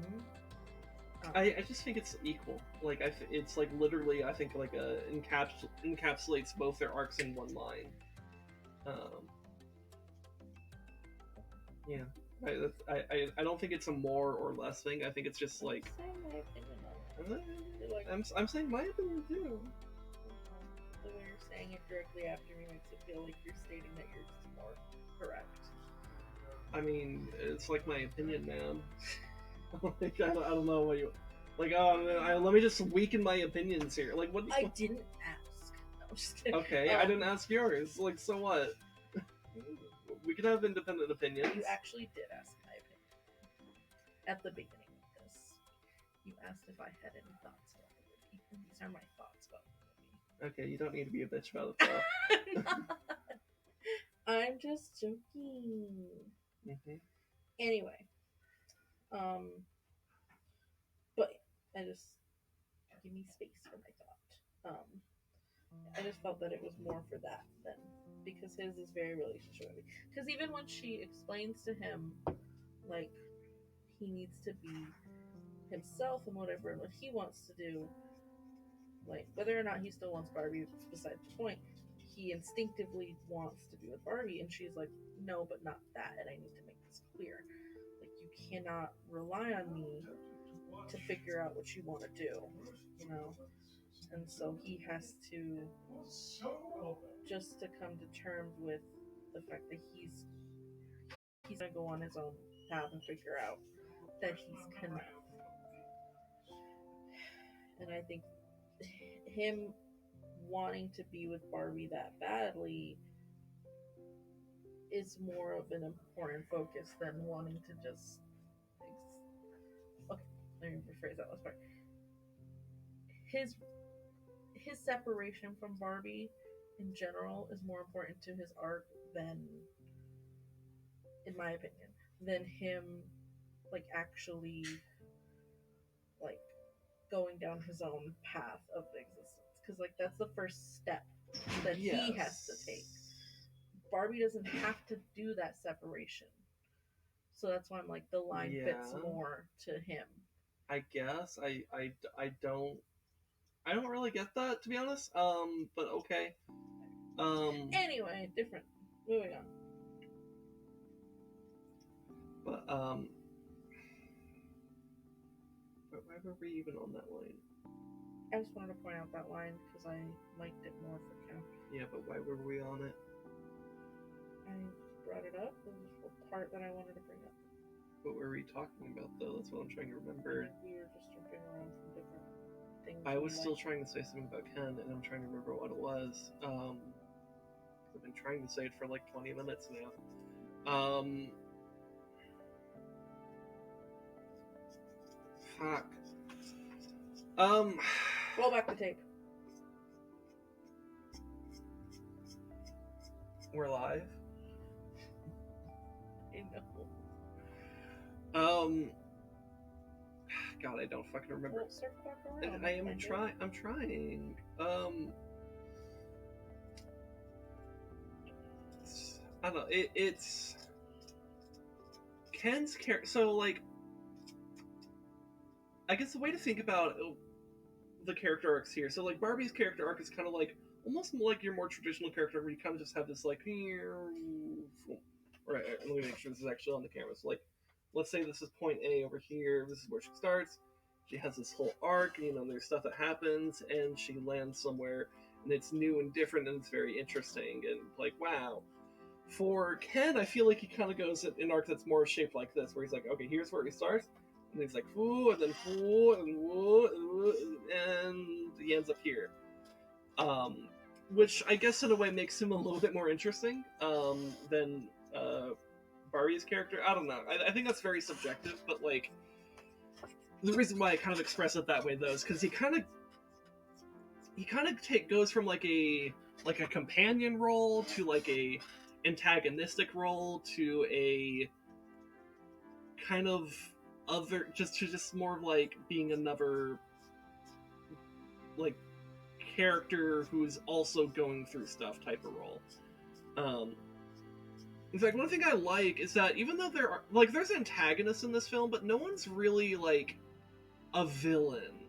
I just think it's equal. Like it's like literally I think like encapsulates both their arcs in one line. Yeah. I don't think it's a more or less thing. I think it's just like. I'm saying my opinion too. The way you're saying it directly after me makes it feel like you're stating that yours is more correct. I mean, it's like my opinion, man. Like, I don't know what you. Like, let me just weaken my opinions here. Like, what? I didn't ask. No, I'm just kidding. Okay, I didn't ask yours. Like, so what? We can have independent opinions. You actually did ask my opinion at the beginning of this. You asked if I had any thoughts about the movie, and these are my thoughts about the movie. Okay, you don't need to be a bitch about it, though. I'm just joking. Mm-hmm. Anyway, but I just give me space for my thought. I just felt that it was more for that than because his is very relationship heavy. Because even when she explains to him, like, he needs to be himself and whatever, and what he wants to do, like, whether or not he still wants Barbie, besides the point, he instinctively wants to be with Barbie, and she's like, no, but not that, and I need to make this clear. Like, you cannot rely on me to figure out what you want to do, you know? And so he has to just to come to terms with the fact that he's gonna go on his own path and figure out that he's connected. And I think him wanting to be with Barbie that badly is more of an important focus than wanting to just okay, let me rephrase that last part. His separation from Barbie in general is more important to his arc than, in my opinion, than him like actually like going down his own path of existence, because like that's the first step that he has to take. Barbie doesn't have to do that separation, so that's why I'm like the line fits more to him. I guess I don't really get that, to be honest. But okay. Anyway, different. Moving on. But why were we even on that line? I just wanted to point out that line because I liked it more for Ken. Yeah, but why were we on it? I brought it up. It was the part that I wanted to bring up. What were we talking about, though? That's what I'm trying to remember. We were just jumping around from different things. I was still trying to say something about Ken, and I'm trying to remember what it was. I've been trying to say it for like 20 minutes now. Um, fuck. Roll back the tape. We're live. I know. God, I don't fucking remember. Well, circle back around. I'm trying. I don't know. It's Ken's character. So, like, I guess the way to think about the character arcs here. So, like, Barbie's character arc is kind of like almost like your more traditional character, where you kind of just have this like. Right. Let me make sure this is actually on the camera. So, like, let's say this is point A over here. This is where she starts. She has this whole arc. You know, there's stuff that happens, and she lands somewhere, and it's new and different, and it's very interesting, and like, wow. For Ken, I feel like he kind of goes in an arc that's more shaped like this, where he's like, okay, here's where he starts, and he's like, whoo, and then whoo, and whoo, and he ends up here. Which I guess in a way makes him a little bit more interesting than Barbie's character. I don't know. I think that's very subjective, but like the reason why I kind of express it that way though is because he kind of goes from like a companion role to like a antagonistic role to a kind of other just more of like being another like character who's also going through stuff type of role. In fact, one thing I like is that even though there are like there's antagonists in this film, but no one's really like a villain.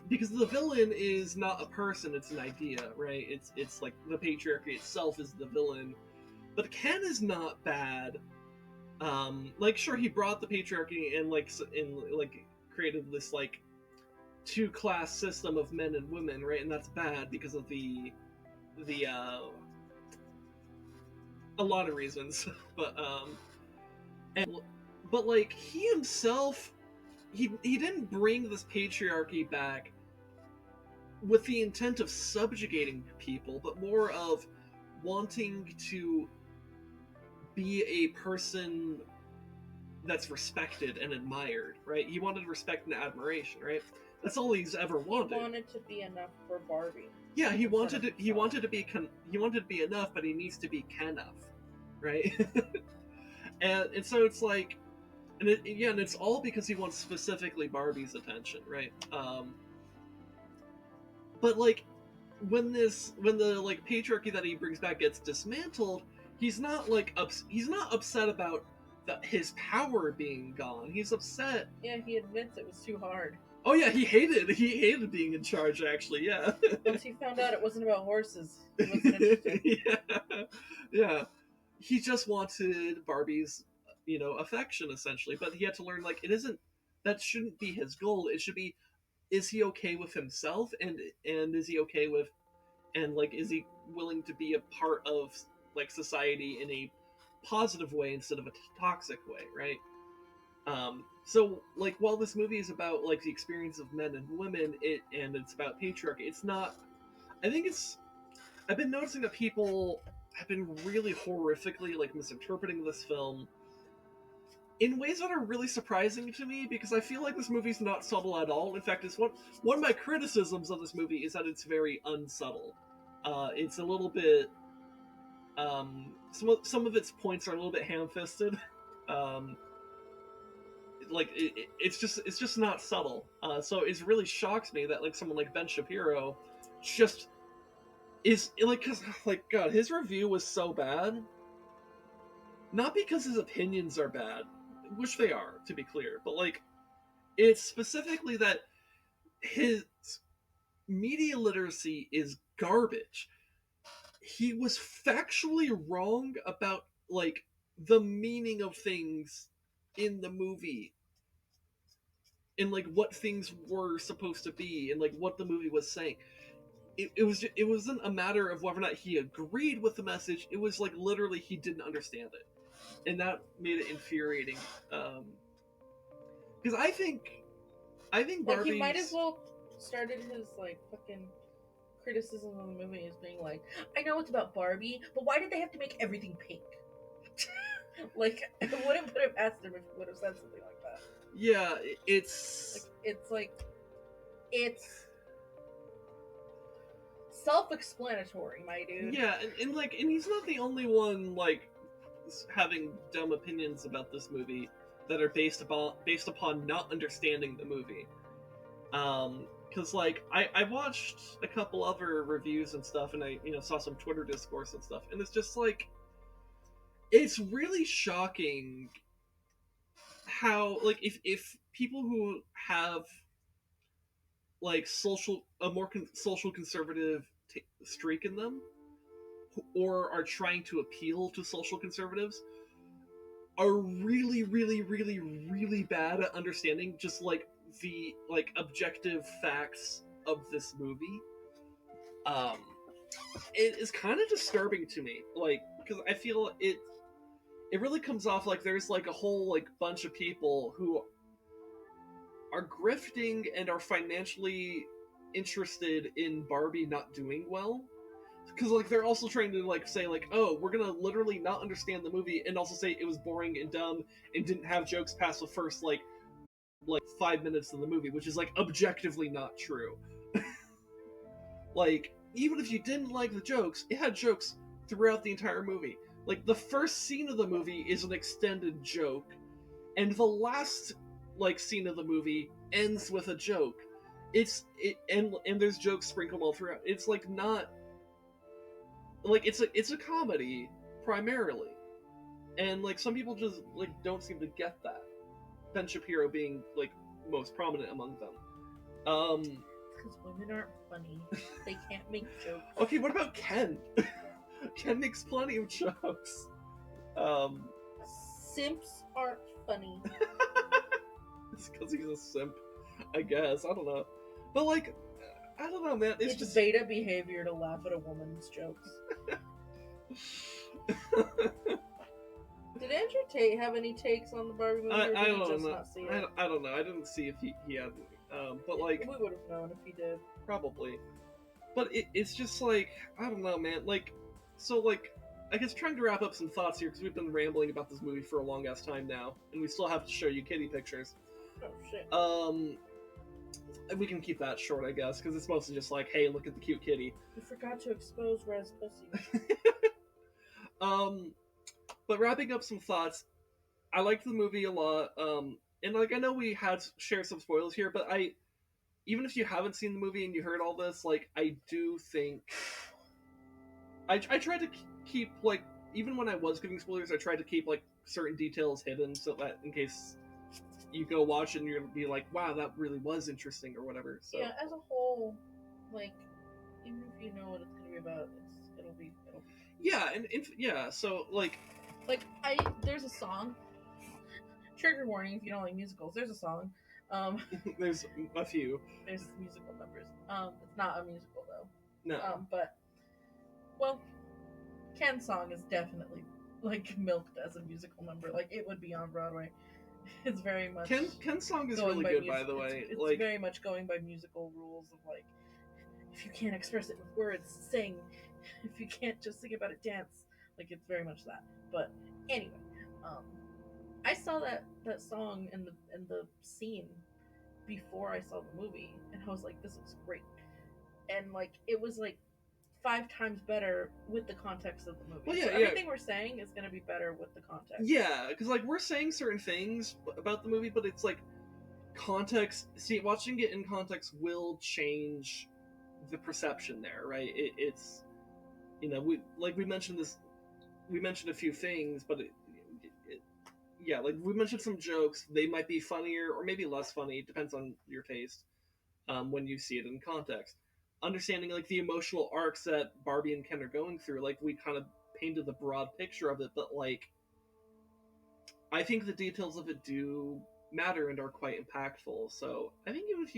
Because the villain is not a person, it's an idea, right? It's like the patriarchy itself is the villain. But Ken is not bad. Like sure he brought the patriarchy and like created this like two-class system of men and women, right? And that's bad because of the a lot of reasons. but like he himself he didn't bring this patriarchy back with the intent of subjugating people, but more of wanting to be a person that's respected and admired, right? He wanted respect and admiration, right? That's all he's ever wanted. He wanted to be enough for Barbie. Yeah, he wanted to be enough, but he needs to be enough, right? and so it's like, and it's all because he wants specifically Barbie's attention, right? But like when the like patriarchy that he brings back gets dismantled, he's not upset about his power being gone. He's upset. Yeah, he admits it was too hard. Oh yeah, he hated being in charge. Actually, yeah. Once he found out it wasn't about horses, he wasn't interested. Yeah. He just wanted Barbie's, affection essentially. But he had to learn like that shouldn't be his goal. It should be, is he okay with himself, and is he okay with, and like is he willing to be a part of like society in a positive way instead of a toxic way, right? So like while this movie is about like the experience of men and women, it's about patriarchy, it's not. I've been noticing that people have been really horrifically like misinterpreting this film in ways that are really surprising to me, because I feel like this movie's not subtle at all. In fact, it's one of my criticisms of this movie is that it's very unsubtle. It's a little bit some of its points are a little bit ham-fisted. Like it's just not subtle. So it really shocks me that like someone like Ben Shapiro just is like, because like God, his review was so bad. Not because his opinions are bad, which they are, to be clear, but like it's specifically that his media literacy is garbage. He was factually wrong about like the meaning of things in the movie, and like what things were supposed to be, and like what the movie was saying. It wasn't a matter of whether or not he agreed with the message. It was like literally he didn't understand it, and that made it infuriating. Because I think Barbie's... Like he might as well started his like fucking criticism of the movie as being like, I know it's about Barbie, but why did they have to make everything pink? Like, I wouldn't put it past him if he would have said something like that. Yeah, it's It's self-explanatory, my dude. yeah, and he's not the only one like having dumb opinions about this movie that are based upon not understanding the movie. Because like I watched a couple other reviews and stuff, and I saw some Twitter discourse and stuff, and it's just like it's really shocking how like if people who have like a more social conservative streak in them, or are trying to appeal to social conservatives, are really, really, really, really bad at understanding just like the like objective facts of this movie. Um, it is kind of disturbing to me, like because I feel it really comes off like there's like a whole like bunch of people who are grifting and are financially interested in Barbie not doing well, because like they're also trying to like say like, oh, we're gonna literally not understand the movie and also say it was boring and dumb and didn't have jokes past the first like 5 minutes of the movie, which is like objectively not true. Like even if you didn't like the jokes, it had jokes throughout the entire movie. Like the first scene of the movie is an extended joke, and the last like scene of the movie ends with a joke. And there's jokes sprinkled all throughout. It's like not like it's a comedy primarily, and like some people just like don't seem to get that. Ben Shapiro being like most prominent among them. Because women aren't funny. They can't make jokes. Okay, what about Ken? Ken makes plenty of jokes. Simps aren't funny. It's because he's a simp, I guess. I don't know, but like, I don't know, man. It's just beta behavior to laugh at a woman's jokes. Did Andrew Tate have any takes on the Barbie movie? Or did I he don't just know. Not see it? I don't know. I didn't see if he had any. But like, we would have known if he did. Probably. But it's just like, I don't know, man. Like, so like, I guess trying to wrap up some thoughts here because we've been rambling about this movie for a long ass time now, and we still have to show you kitty pictures. Oh shit. We can keep that short, I guess, because it's mostly just like, hey, look at the cute kitty. You forgot to expose Rez pussy. But wrapping up some thoughts, I liked the movie a lot. And like I know we had shared some spoilers here, but even if you haven't seen the movie and you heard all this, like I do think I tried to keep like even when I was giving spoilers, I tried to keep like certain details hidden so that in case you go watch it and you're gonna be like, wow, that really was interesting or whatever. So yeah, as a whole, like even if you know what it's gonna be about, it'll be yeah, and yeah, so like there's a song. Trigger warning if you don't like musicals. There's a song. there's a few. There's musical numbers. It's not a musical though. No. But well, Ken's song is definitely like milked as a musical number. Like it would be on Broadway. It's very much Ken's song is really good, by the way. It's like very much going by musical rules of like, if you can't express it with words, sing. If you can't just sing about it, dance. Like it's very much that. But anyway, I saw that song in the scene before I saw the movie, and I was like, this looks great. And like it was like 5 times better with the context of the movie. Well, yeah, so everything we're saying is going to be better with the context. Yeah, because like we're saying certain things about the movie, but it's like context. See, watching it in context will change the perception there, right? It's we mentioned this. We mentioned a few things, but yeah, like we mentioned some jokes. They might be funnier or maybe less funny, depends on your taste. When you see it in context. Understanding like the emotional arcs that Barbie and Ken are going through, like we kind of painted the broad picture of it, but like I think the details of it do matter and are quite impactful. So I think even if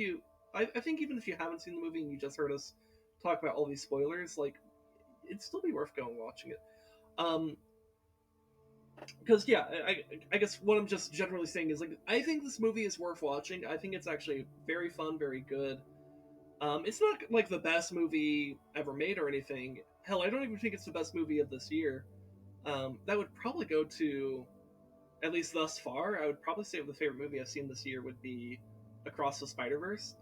you haven't seen the movie and you just heard us talk about all these spoilers, like it'd still be worth going and watching it. Because yeah, I guess what I'm just generally saying is like I think this movie is worth watching. I think it's actually very fun, very good. It's not like the best movie ever made or anything. Hell, I don't even think it's the best movie of this year. That would probably go to at least thus far, I would probably say the favorite movie I've seen this year would be Across the Spider-Verse.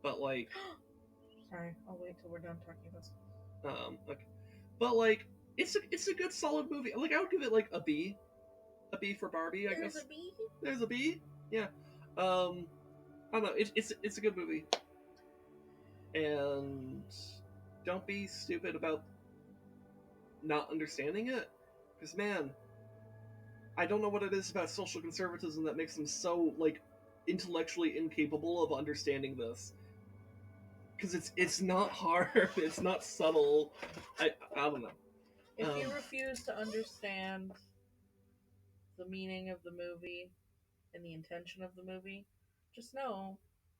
But like, Sorry, I'll wait till we're done talking about. okay. But like, it's a good solid movie. Like, I would give it like a B for Barbie. I There's guess a bee. there's a B. Yeah. I don't know. It's a good movie, and don't be stupid about not understanding it, because man, I don't know what it is about social conservatism that makes them so like intellectually incapable of understanding this. Because it's not hard, it's not subtle. I don't know. If you refuse to understand the meaning of the movie and the intention of the movie, just know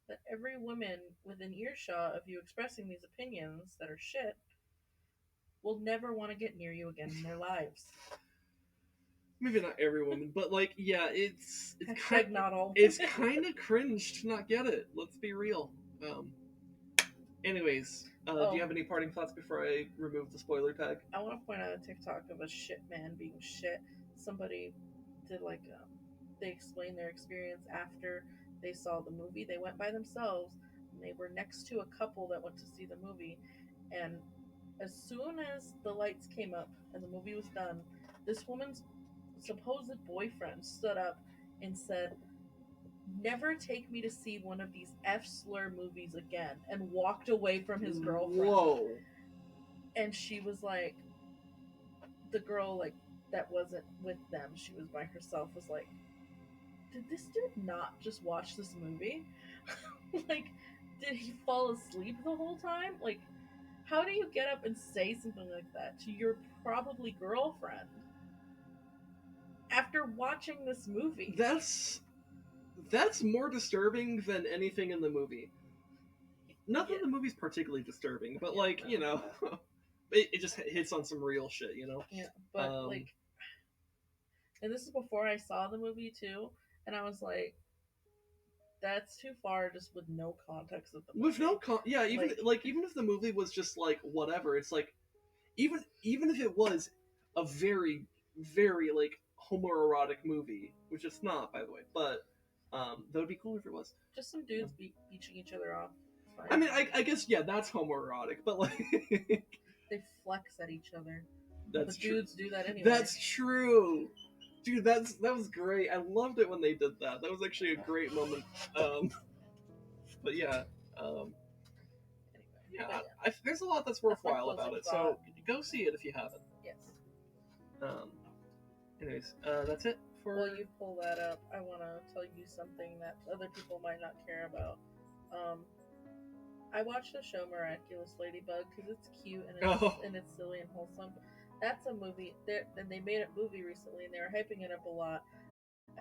that every woman within earshot of you expressing these opinions that are shit will never want to get near you again in their lives. Maybe not every woman, but like, yeah, it's Hashtag not all. It's kind of cringe to not get it. Let's be real. Anyways, do you have any parting thoughts before I remove the spoiler tag? I want to point out a TikTok of a shit man being shit. Somebody did like they explained their experience after they saw the movie. They went by themselves and they were next to a couple that went to see the movie, and as soon as the lights came up and the movie was done, this woman's supposed boyfriend stood up and said, "Never take me to see one of these F-slur movies again," and walked away from his girlfriend. Whoa. And she was like, the girl like that wasn't with them, she was by herself, was like, did this dude not just watch this movie? Like, did he fall asleep the whole time? Like, how do you get up and say something like that to your probably girlfriend after watching this movie? That's more disturbing than anything in the movie. Not that the movie's particularly disturbing, but like, you know, it just hits on some real shit, you know? Yeah, but like, and this is before I saw the movie too, and I was like, that's too far just with no context of the movie. With no yeah, even even if the movie was just like whatever, it's like even if it was a very like homoerotic movie, which it's not, by the way, but that would be cool if it was. Just some dudes beaching each other off. Fine. I mean, I guess yeah, that's homoerotic, but like they flex at each other. That's true. Dudes do that anyway. That's true. Dude, that was great. I loved it when they did that. That was actually a great moment. But yeah, yeah, there's a lot that's worthwhile about it. So go see it if you haven't. Yes. Anyways, that's it for. While you pull that up, I want to tell you something that other people might not care about. I watched the show Miraculous Ladybug because it's cute and it's silly and wholesome. That's a movie. And they made a movie recently, and they were hyping it up a lot.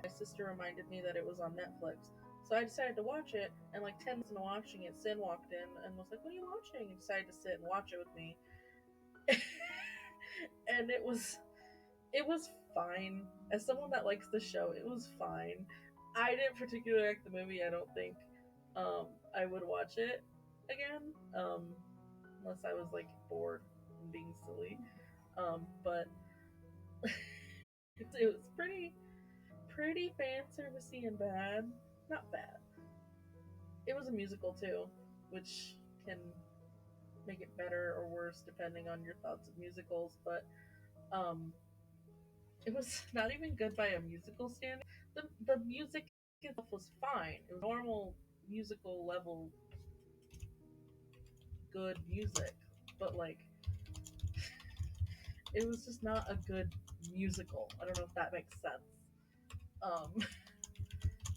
My sister reminded me that it was on Netflix, so I decided to watch it. And like 10 minutes into watching it, Sin walked in and was like, "What are you watching?" And decided to sit and watch it with me. And it was fine. As someone that likes the show, it was fine. I didn't particularly like the movie. I don't think I would watch it again, unless I was like bored and being silly. But it was pretty fan servicey and bad. Not bad. It was a musical too, which can make it better or worse depending on your thoughts of musicals. But it was not even good by a musical standard. The music itself was fine. It was normal musical level good music, but like it was just not a good musical. I don't know if that makes sense.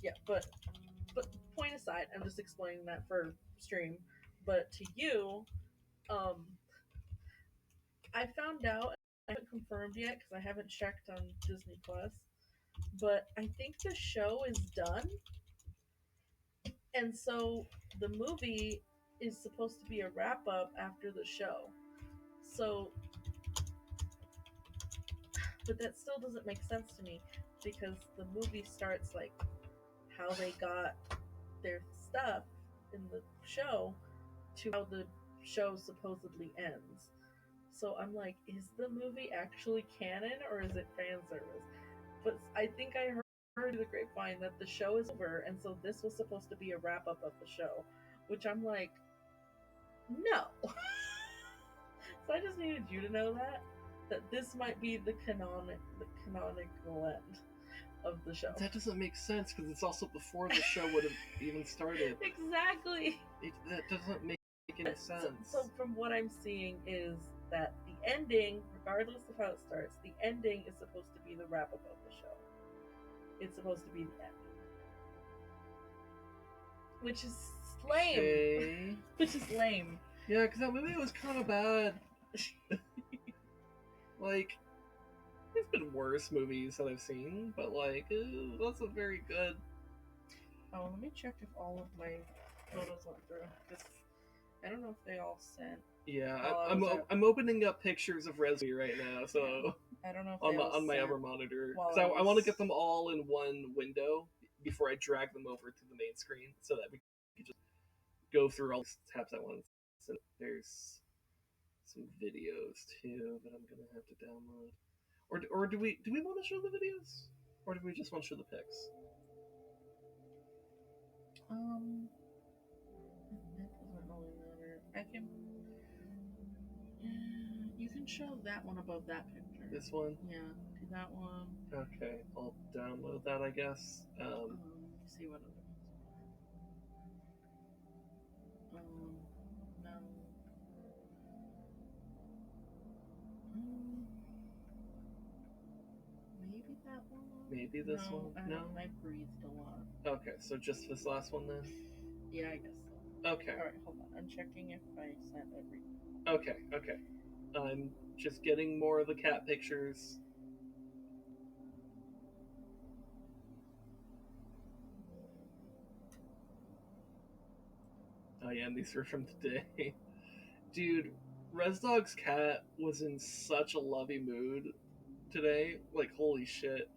Yeah, but point aside, I'm just explaining that for stream. But to you, I found out, I haven't confirmed yet because I haven't checked on Disney Plus, but I think the show is done, and so the movie is supposed to be a wrap up after the show. So, but that still doesn't make sense to me because the movie starts like how they got their stuff in the show to how the show supposedly ends. So I'm like, is the movie actually canon or is it fan service? But I think I heard through the grapevine that the show is over, and so this was supposed to be a wrap up of the show, which I'm like, no. So I just needed you to know that this might be the canonical end of the show. That doesn't make sense because it's also before the show would have even started. Exactly. That doesn't make any sense. So from what I'm seeing is that the ending, regardless of how it starts, the ending is supposed to be the wrap up of the show. It's supposed to be the end, which is lame. Okay. Which is lame. Yeah, because that movie was kind of bad. Like, there's been worse movies that I've seen, but like, it wasn't very good. Oh, let me check if all of my photos went through, because I don't know if they all sent. Yeah, I'm opening up pictures of RezKitty right now, so I don't know if on my other monitor, because I want to get them all in one window before I drag them over to the main screen, so that we can just go through all these tabs at once. So there's some videos too that I'm gonna have to download. Or do we want to show the videos, or do we just want to show the pics? That doesn't really matter. I can. You can show that one above that picture. This one? Yeah, do that one. Okay, I'll download that, I guess. See what other ones. No. Maybe that one. Maybe this one. No, I breathed a lot. Okay, so just this last one then. Yeah, I guess so. Okay. All right, hold on. I'm checking if I sent everything. Okay. I'm just getting more of the cat pictures. Oh yeah, and these are from today. Dude, RezDog's cat was in such a lovey mood today. Like, holy shit.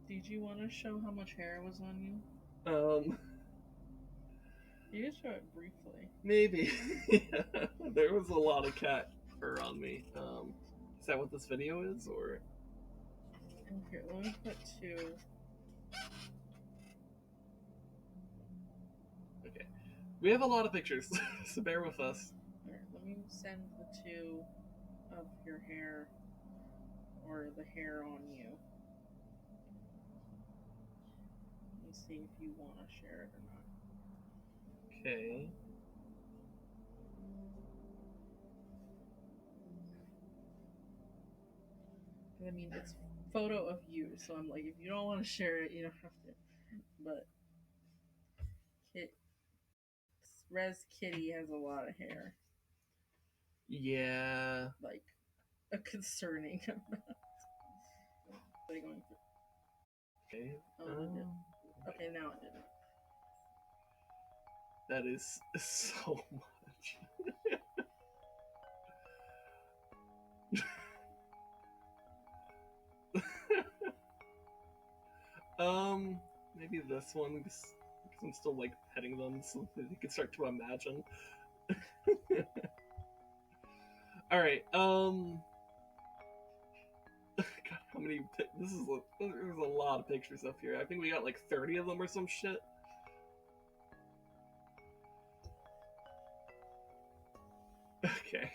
Did you want to show how much hair was on you? You can show it briefly. Maybe. Yeah, there was a lot of cat fur on me. Is that what this video is, or? Okay, let me put 2. Okay. We have a lot of pictures, so bear with us. Alright, let me send the 2 of your hair, or the hair on you. Let me see if you want to share it or not. Okay. I mean, it's photo of you, so I'm like, if you don't want to share it, you don't have to. But RezKitty has a lot of hair. Yeah. Like, a concerning amount. What are you going through? Okay. Okay, now it didn't. That is so much. Maybe this one, because I'm still like petting them, so that they can start to imagine. All right. God, how many? There's a lot of pictures up here. I think we got like 30 of them or some shit. Okay.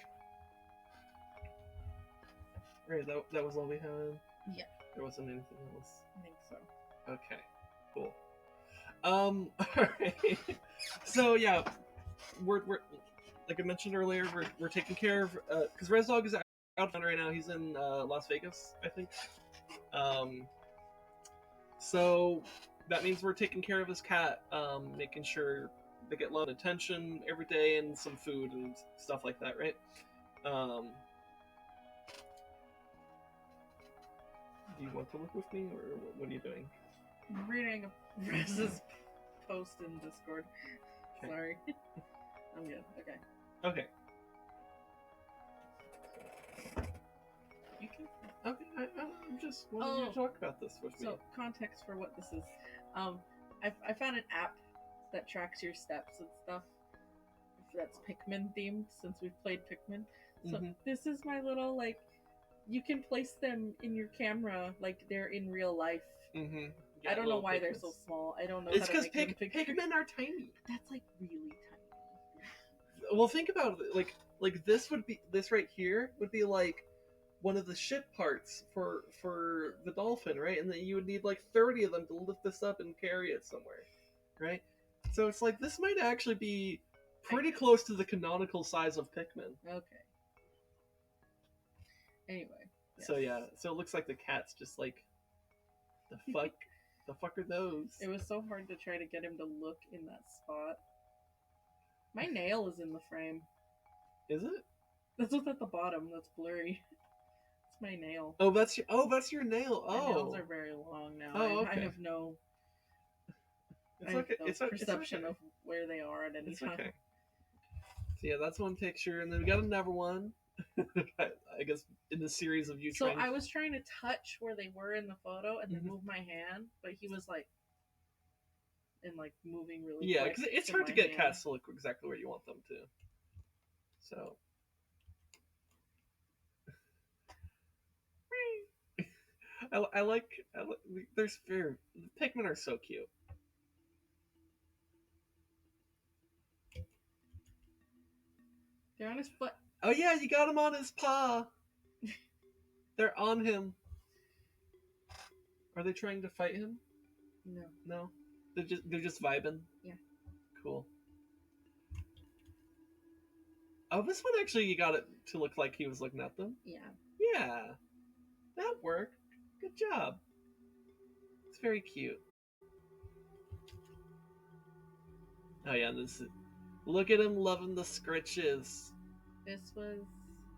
Right, that was all we had? Yeah. There wasn't anything else? I think so. Okay, cool. Alright. So, yeah, we're like I mentioned earlier, we're taking care of, because RezDog is out right now. He's in Las Vegas, I think. So, that means we're taking care of his cat, making sure they get a lot of attention every day and some food and stuff like that, right? Do you want to look with me, or what are you doing? I'm reading Rez's post in Discord. Okay. Sorry. I'm good. Okay. You can... Okay, I'm just wanting you to talk about this with me. So, context for what this is. I found an app that tracks your steps and stuff. That's Pikmin themed, since we've played Pikmin. So this is my little, like, you can place them in your camera like they're in real life. Mm-hmm. I don't know why they're so small. I don't know It's how to because make them bigger. Pikmin are tiny. That's like really tiny. Well, think about it. Like this right here would be like one of the ship parts for the dolphin, right? And then you would need like 30 of them to lift this up and carry it somewhere, right? So it's like this might actually be pretty close to the canonical size of Pikmin. Okay. Anyway. Yes. So yeah, so it looks like the cat's just like, the fuck are those? It was so hard to try to get him to look in that spot. My nail is in the frame. Is it? That's what's at the bottom. That's blurry. It's my nail. Oh, that's your nail. Oh, my nails are very long now. Oh, okay. I have no. It's perception of where they are at any time. Okay. So yeah, that's one picture, and then we got another one. I guess in the series of you. So I was trying to touch where they were in the photo and then move my hand, but he was like, moving really. Yeah, because it's hard to get cats to look exactly where you want them to. So. I like. There's Pikmin are so cute. They're on his foot. Oh yeah, you got him on his paw. They're on him. Are they trying to fight him? No. No. They're just vibing. Yeah. Cool. Oh, this one actually you got it to look like he was looking at them. Yeah. Yeah. That worked. Good job. It's very cute. Oh yeah, look at him loving the scritches. This was.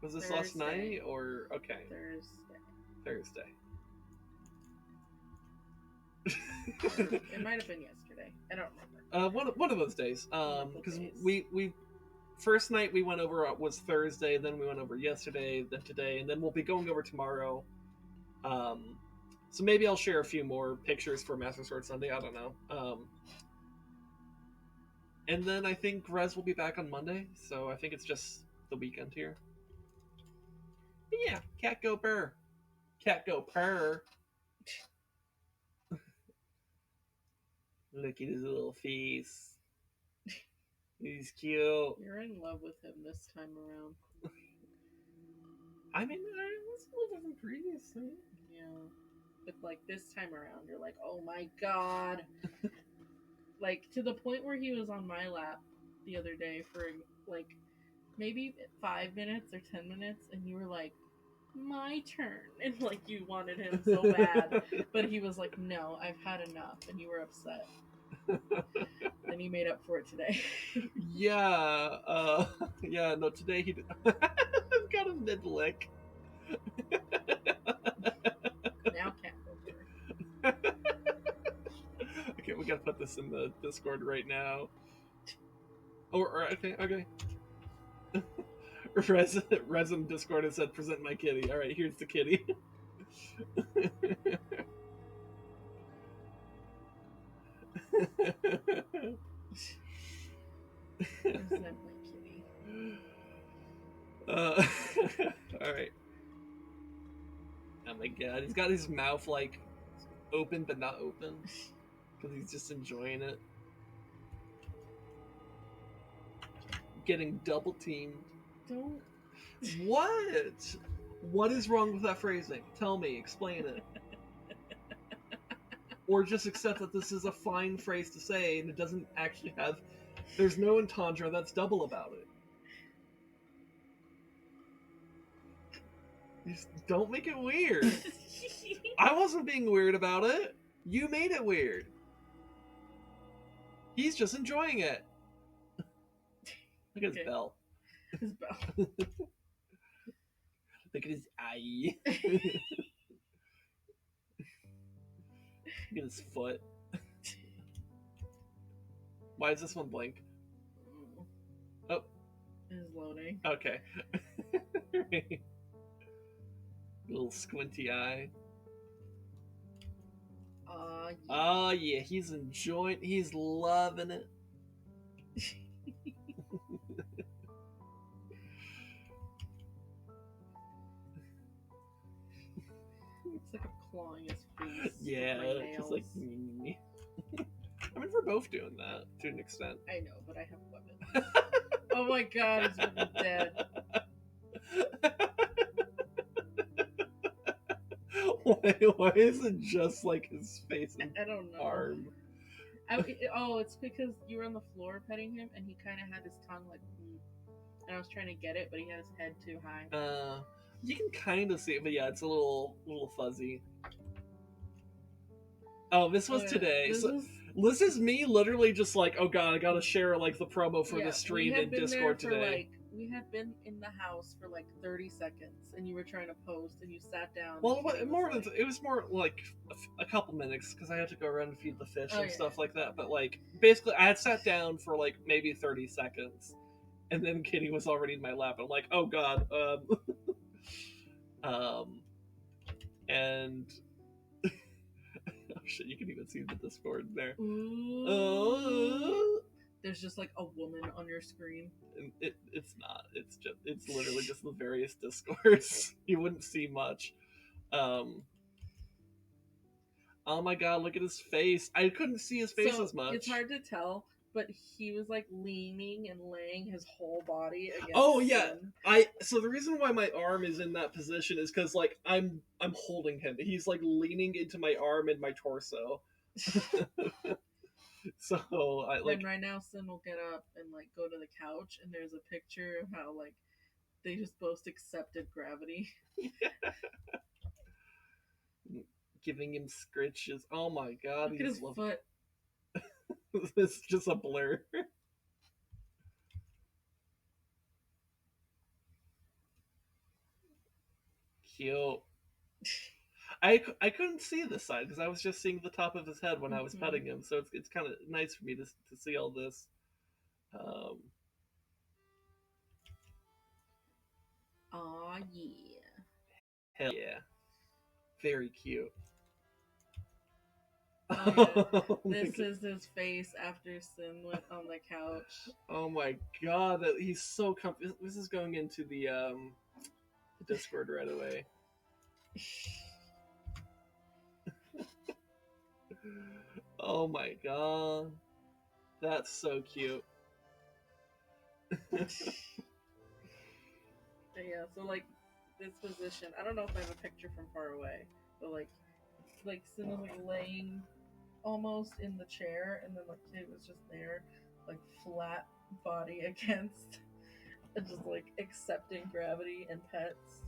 Was this Thursday. Last night or okay? Thursday. It might have been yesterday. I don't remember. One of those days. Because we first night we went over was Thursday, then we went over yesterday, then today, and then we'll be going over tomorrow. So maybe I'll share a few more pictures for Master Sword Sunday. I don't know. And then I think Rez will be back on Monday, so I think it's just the weekend here. But yeah, cat go purr. Cat go purr. Look at his little face. He's cute. You're in love with him this time around. I mean, I was in love with him previously. Yeah. But like this time around, you're like, oh my god. Like to the point where he was on my lap the other day for like maybe 5 minutes or 10 minutes, and you were like, my turn, and like you wanted him so bad, but he was like, no, I've had enough, and you were upset. Then he made up for it today. Yeah, no, today he got a mid lick. Now can't go over. Okay, we gotta put this in the Discord right now. Okay. Resin Discord has said, present my kitty. Alright, here's the kitty. Present my kitty. Alright. Oh my god, he's got his mouth like open but not open. Because he's just enjoying it. Getting double teamed. Don't. What? What is wrong with that phrasing? Tell me, explain it. Or just accept that this is a fine phrase to say and it doesn't actually have... There's no entendre that's double about it. Just don't make it weird. I wasn't being weird about it. You made it weird. He's just enjoying it. Look at his bell. His bell. Look at his eye. Look at his foot. Why is this one blank? Oh. It's loading. Okay. Little squinty eye. Yeah. Oh yeah, he's enjoying. He's loving it. It's like I'm clawing his face. Yeah, with my just nails. like. I mean, we're both doing that to an extent. I know, but I have weapons. Oh my god, he's fucking dead. Why is it just like his face and I don't know. arm? It's because you were on the floor petting him, and he kind of had his tongue like, and I was trying to get it, but he had his head too high. You can kind of see it, but yeah, it's a little fuzzy. Oh, this was today. This is me literally just like, oh god, I gotta share like the promo for the stream in Discord today. We had been in the house for like 30 seconds, and you were trying to post, and you sat down. Well, it was more like a couple minutes because I had to go around and feed the fish and stuff like that. But like, basically, I had sat down for like maybe 30 seconds, and then Kitty was already in my lap. I'm like, oh god, and oh shit, you can even see the Discord there. There's just like a woman on your screen. It's not. It's literally just the various Discords. You wouldn't see much. Oh my god, look at his face. I couldn't see his face as much. It's hard to tell, but he was like leaning and laying his whole body against. Oh yeah, so the reason why my arm is in that position is because like I'm holding him. He's like leaning into my arm and my torso. So I like. And right now, Sin will get up and like go to the couch, and there's a picture of how like they just both accepted gravity. Giving him scritches. Oh my god, look at his foot. It's just a blur. Cute. I couldn't see this side because I was just seeing the top of his head when I was petting him, so it's kind of nice for me to see all this. Aw, yeah. Hell yeah. Very cute. Oh, yeah. This is his face after Sin went on the couch. Oh my god, he's so comfy. This is going into the Discord right away. Oh my god. That's so cute. Yeah, so like this position, I don't know if I have a picture from far away, but like Sin was like laying almost in the chair, and then like Kid was just there, like flat body against, and just like accepting gravity and pets.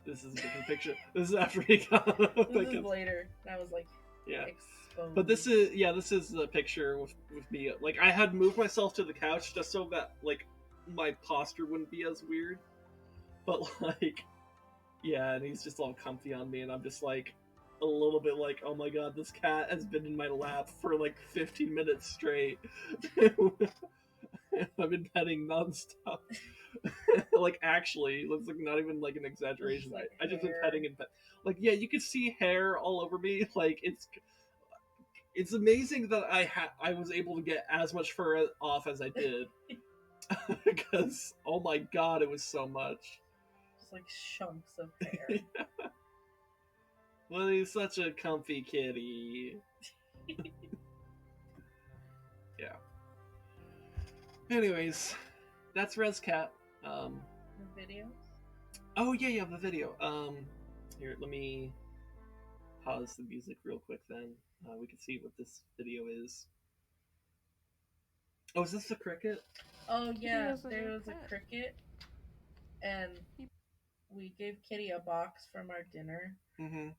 This is a different picture. This is after he got. This is later. I was like, yeah. Exposed. But this is the picture with me. Like I had moved myself to the couch just so that like my posture wouldn't be as weird. But like, yeah, and he's just all comfy on me, and I'm just like a little bit like, oh my god, this cat has been in my lap for like 15 minutes straight. I've been petting nonstop. Like actually, it's like not even like an exaggeration. Like I just been petting and like yeah, you could see hair all over me. Like it's amazing that I was able to get as much fur off as I did. Because oh my god, it was so much. Just like chunks of hair. Yeah. Well, he's such a comfy kitty. Yeah. Anyways, that's RezKat. The video? Oh yeah, the video. Here, let me pause the music real quick. Then we can see what this video is. Oh, is this the cricket? Oh yeah, there was a cricket, and we gave Kitty a box from our dinner. And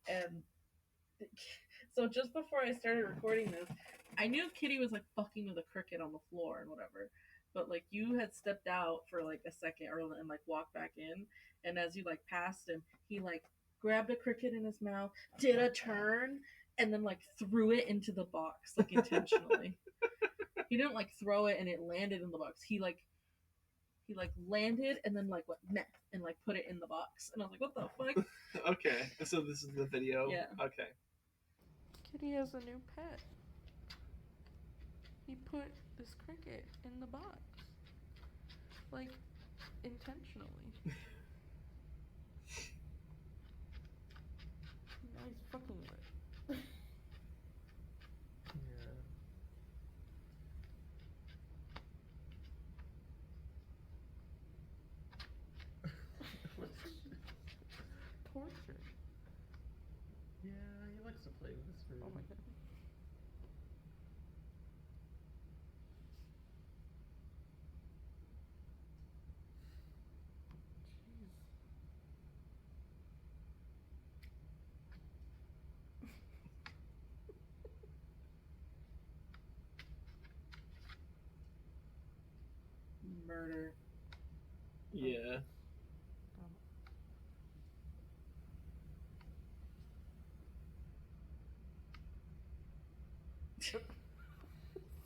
so just before I started recording this, I knew Kitty was like fucking with a cricket on the floor and whatever. But like you had stepped out for like a second and like walked back in, and as you like passed him, he like grabbed a cricket in his mouth, did a turn, and then like threw it into the box like intentionally. He didn't like throw it and it landed in the box. He landed and then like went meh and like put it in the box, and I was like, what the fuck? Okay, so this is the video. Yeah. Okay. Kitty has a new pet. He put this cricket in the box. Like, intentionally. playing this Oh my god. Murder. Yeah.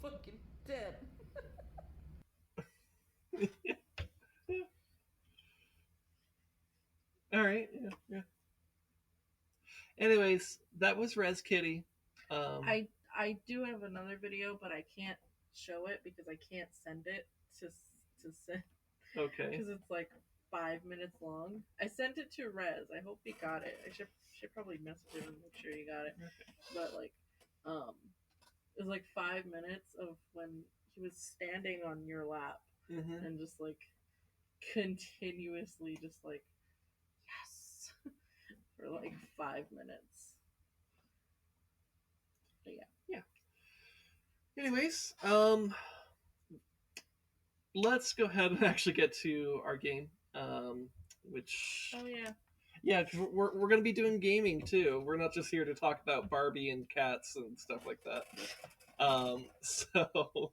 Fucking dead. All right. Yeah. Anyways, that was RezKitty. I do have another video, but I can't show it because I can't send it to send Okay. because it's like 5 minutes long. I sent it to Rez. I hope he got it. I should probably message him and make sure he got it. Okay. But like, it was like 5 minutes of when he was standing on your lap Mm-hmm. and just like continuously just like yes for like 5 minutes. But yeah. Anyways, let's go ahead and actually get to our game. Which Oh yeah. yeah, because we're gonna be doing gaming too. We're not just here to talk about Barbie and cats and stuff like that. So,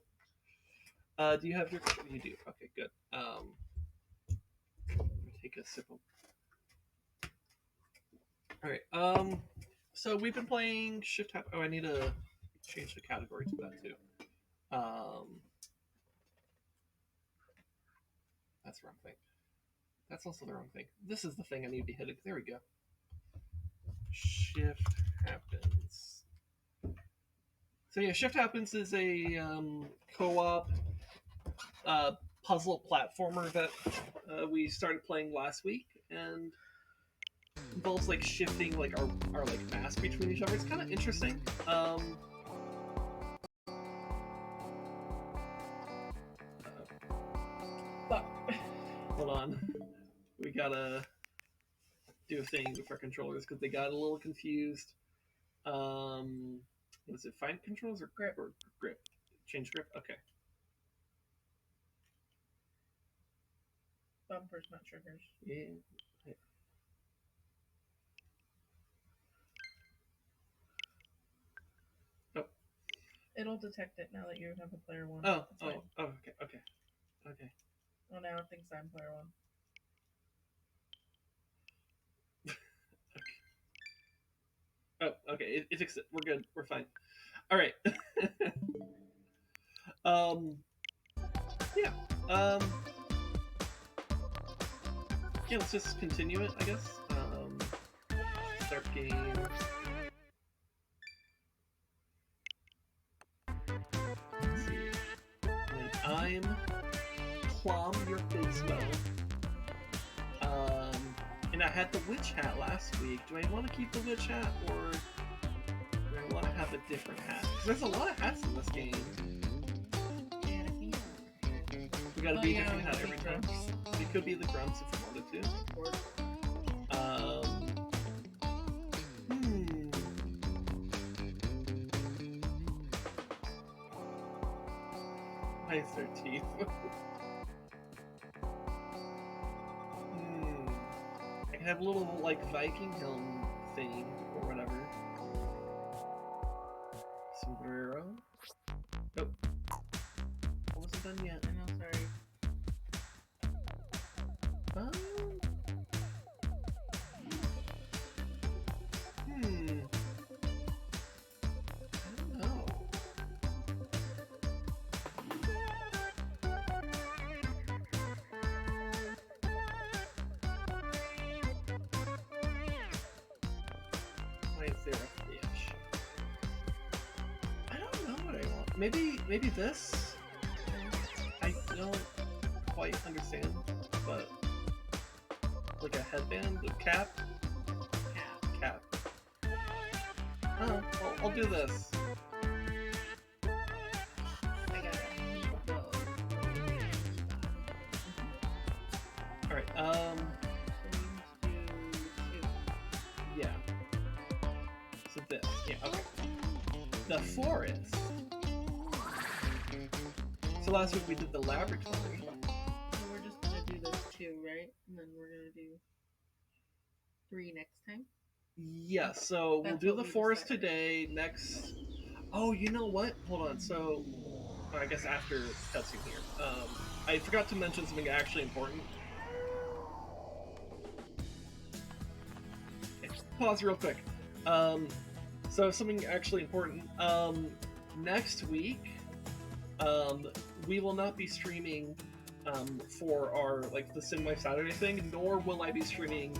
do you have your? You do. Okay, good. Take a sip of. All right. So we've been playing Shift Tap. Oh, I need to change the category to that too. That's the wrong thing. That's also the wrong thing. This is the thing I need to be hitting. There we go. Shift Happens. So yeah, Shift Happens is a co-op puzzle platformer that we started playing last week, and involves like shifting like our like mask between each other. It's kind of interesting. Hold on, we gotta do a thing with our controllers because they got a little confused. Was it find controls or grip? Change grip. Okay. Bumpers, not triggers. Yeah. Oh. It'll detect it now that you have a player one. Oh. Okay. Well, now it thinks I'm player one. Oh, okay. It fixed it. We're good. We're fine. All right. Yeah. Yeah. Let's just continue it, I guess. Start game. Let's see. And I'm Plum, your Bizmo. And I had the witch hat last week. Do I want to keep the witch hat, or do I want to have a different hat? Because there's a lot of hats in this game. We gotta be a different hat every time. We could be the grunts if we wanted to. Why is there teeth? I can have a little like Viking helm thing or whatever. Sombrero. Oh. I wasn't done yet. I know, sorry. I don't know. Why is there a fish? I don't know what I want. Maybe this? I don't quite understand, but like a headband, a cap? Cap. Oh, well, I'll do this. I got it. Alright, So we need to do two. yeah. So this, yeah, the forest. So last week we did the laboratory. So we're just gonna do those 2, right? And then we're gonna do 3 next time. Yeah, so we'll That's do what the we forest decided. today. Next. Oh, you know what? Hold on. So, I guess after cutscene here. I forgot to mention something actually important. Okay, pause real quick. So something actually important. Next week, we will not be streaming for our the SinWife Saturday thing, nor will I be streaming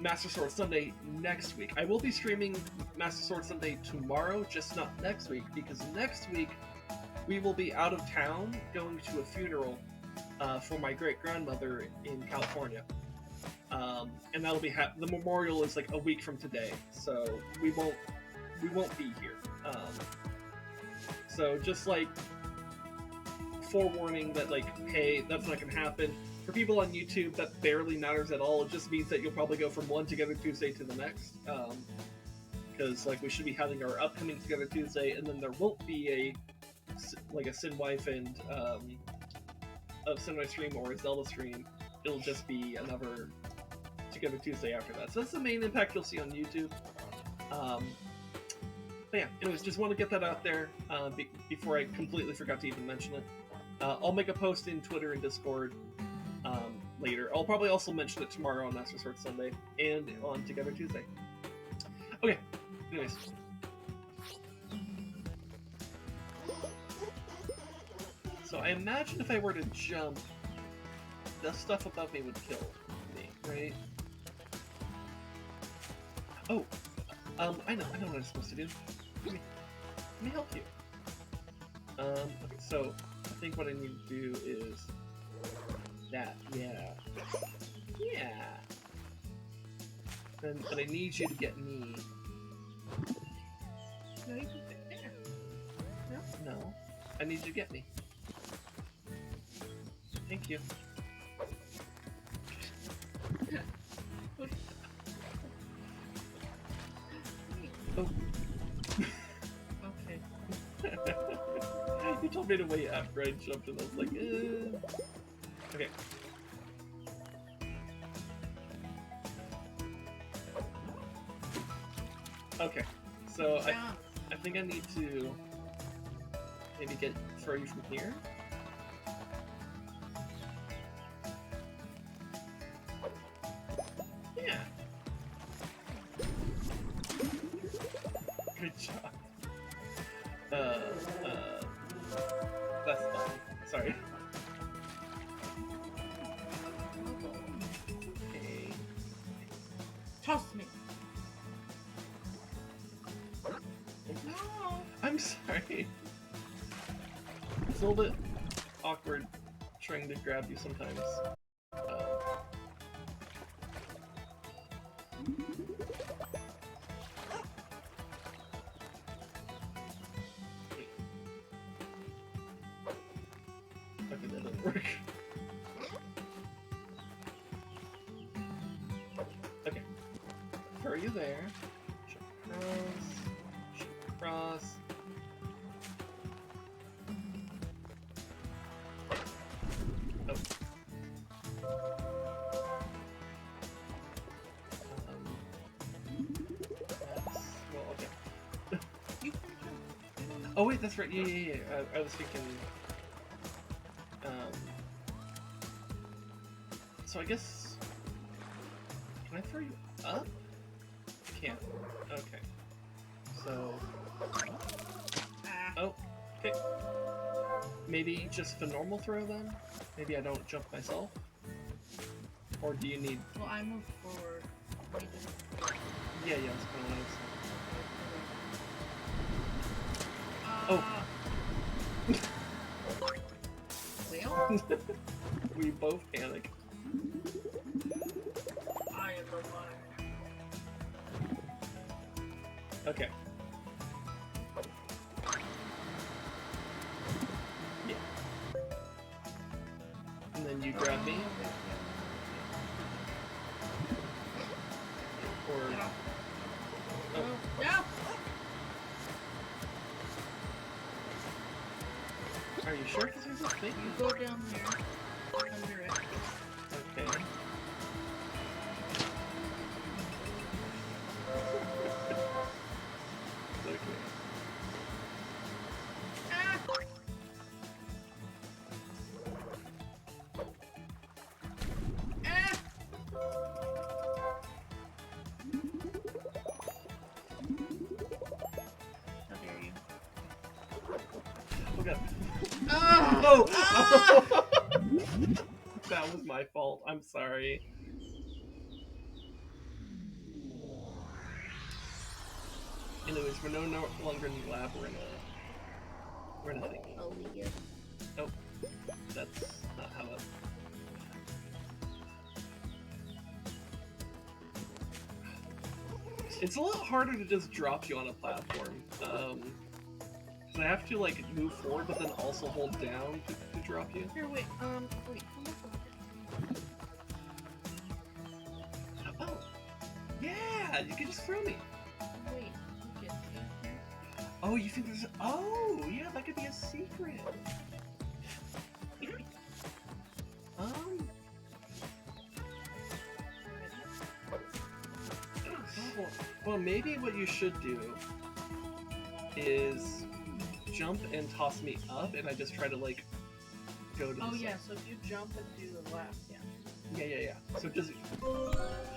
Master Sword Sunday next week. I will be streaming Master Sword Sunday tomorrow, just not next week, because next week we will be out of town going to a funeral for my great-grandmother in California. And that'll be the memorial is a week from today, so we won't be here. So just forewarning that hey, that's not gonna happen. For people on YouTube, that barely matters at all. It just means that you'll probably go from one Together Tuesday to the next, because we should be having our upcoming Together Tuesday, and then there won't be a SinWife and a SinWife stream or a Zelda stream. It'll just be another Together Tuesday after that. So that's the main impact you'll see on YouTube. But yeah, anyways, just want to get that out there before I completely forgot to even mention it. I'll make a post in Twitter and Discord later. I'll probably also mention it tomorrow on Master Sword Sunday and on Together Tuesday. Okay, anyways. So I imagine if I were to jump, the stuff above me would kill me, right? Oh, I know what I'm supposed to do. Let me help you. Okay, so I think what I need to do is that, yeah. But I need you to get me. No, you can fit there. No, I need you to get me. Thank you. Oh. Okay. You told me to wait after I jumped, and I was like, Okay. Okay. So I think I need to maybe throw you from here. Yeah. Good job. That's fine. Sorry. Okay. Toss me. No. I'm sorry. It's a little bit awkward trying to grab you sometimes. Okay, that didn't work. Okay. Throw you there. Jump across. Oh. Well, okay. Oh wait, that's right. Yeah. I was thinking. So I guess. Can I throw you up? Can't. Okay. So. Oh. Okay. Maybe just the normal throw then? Maybe I don't jump myself? Or do you need... Well, I moved forward. Yeah, that's kind of what I was saying. Well, We both panic. I am the one. Okay. Yeah. And then you grab me. Or... Yeah. Oh. Yeah. Are you sure? Because there's a thing. You go down there, under it. Okay. Okay. Ah! Ah! How dare you? Oh god. Ah! Oh! Ah! That was my fault. I'm sorry. Anyways, we're no longer in the lab. We're in a thing. I'll leave. Oh, that's not how it. It's a lot harder to just drop you on a platform. Because I have to like move forward, but then also hold down to drop you. Here, wait, wait, come back over Oh, yeah, you can just throw me. here. Wait, you get me here? Oh, you think there's? Oh, yeah, that could be a secret. Well, maybe what you should do is jump and toss me up, and I just try to like go to. Oh the yeah, side. so if you jump and do the left, yeah. Yeah. So just.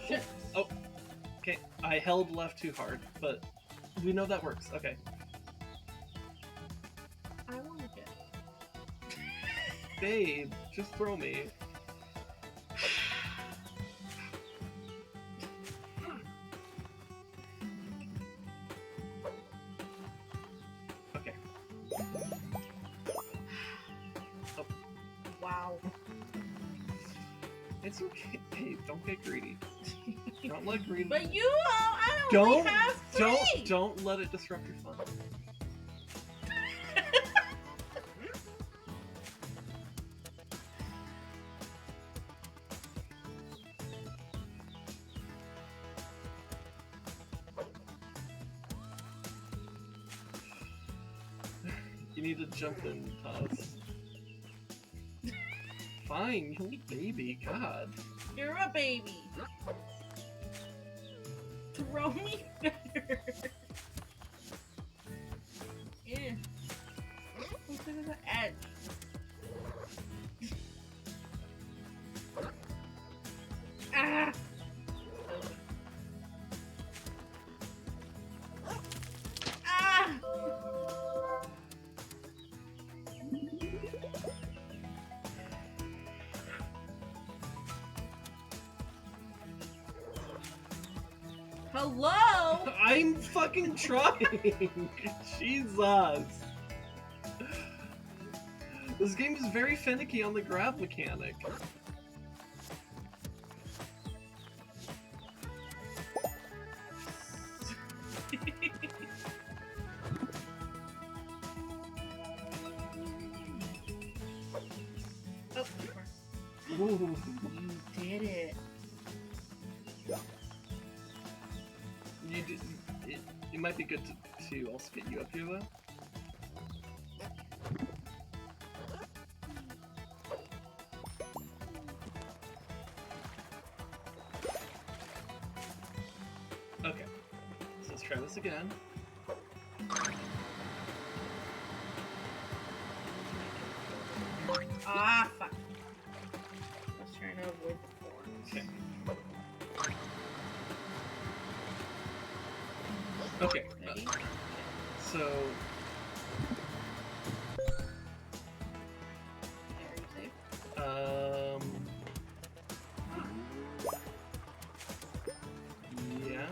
Shit. Oh. Okay, I held left too hard, but we know that works. Okay. I want to get. Babe, just throw me. Okay. Oh, Wow. it's okay. Babe, don't get greedy. Don't let greed. But you, I only Don't, have three. don't let it disrupt your fun. You need to jump and toss. Fine, you baby, God. You're a baby. Throw me better. Yeah. Look at the edge. Ah! Ah! Hello? I'm fucking trying! Jesus! This game is very finicky on the grab mechanic. Oh, Ooh. you did it. You did, it might be good to also get you up here though. Okay, so let's try this again. Ah, fuck. I was trying to avoid the thorns. Okay. Okay, Ready? so Okay, are you safe? Yeah.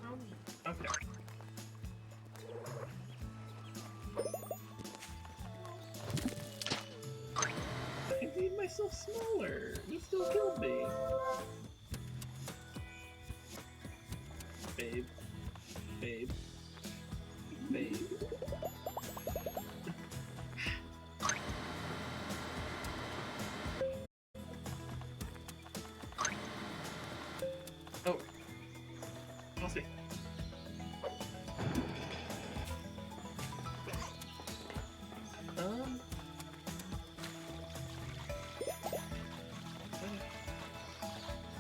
Throw me. Okay. I made myself smaller. You still killed me. Babe. Babe. Babe. Toss me.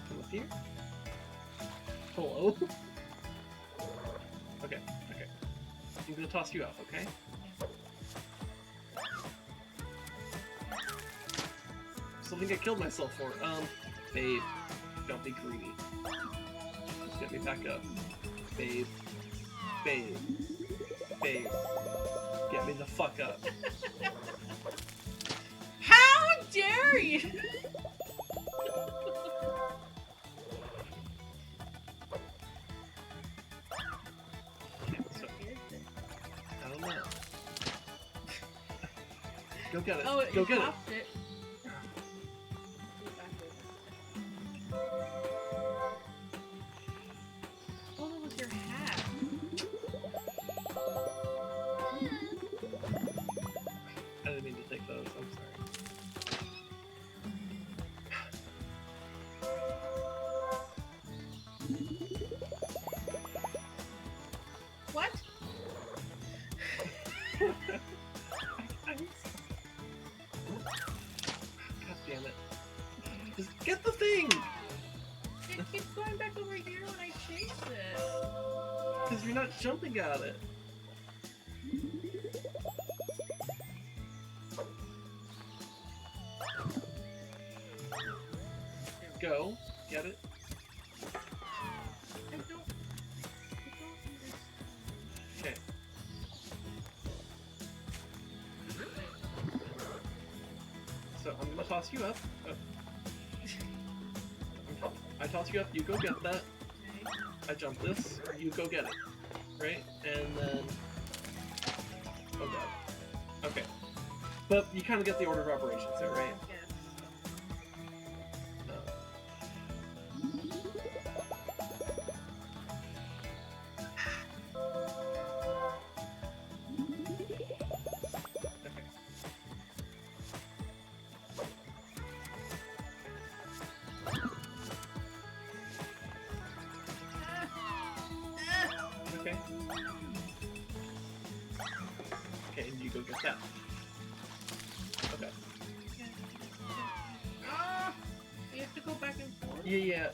Come up here. Hello? Okay, okay. I'm gonna toss you up, okay? Something I killed myself for. Babe, don't be greedy. Just get me back up. Babe. Babe. Babe. Get me the fuck up. How dare you? Okay, so, I don't know. Go get it. Oh, Go you get it. dropped it. Oh, that was your hat. I didn't mean to take those. I'm sorry. What? God damn it. Just get the thing! It keeps going back over here when I chase it. Because you're not jumping at it. Go. Get it. I don't Okay. So I'm gonna toss you up. I toss you up, you go get that. I jump this, you go get it. Right? And then... Oh god. Okay. But you kind of get the order of operations there, right? Yes. Okay. Okay. Okay, and you go get that. Okay. Ah! You have to go back and forth. Yeah.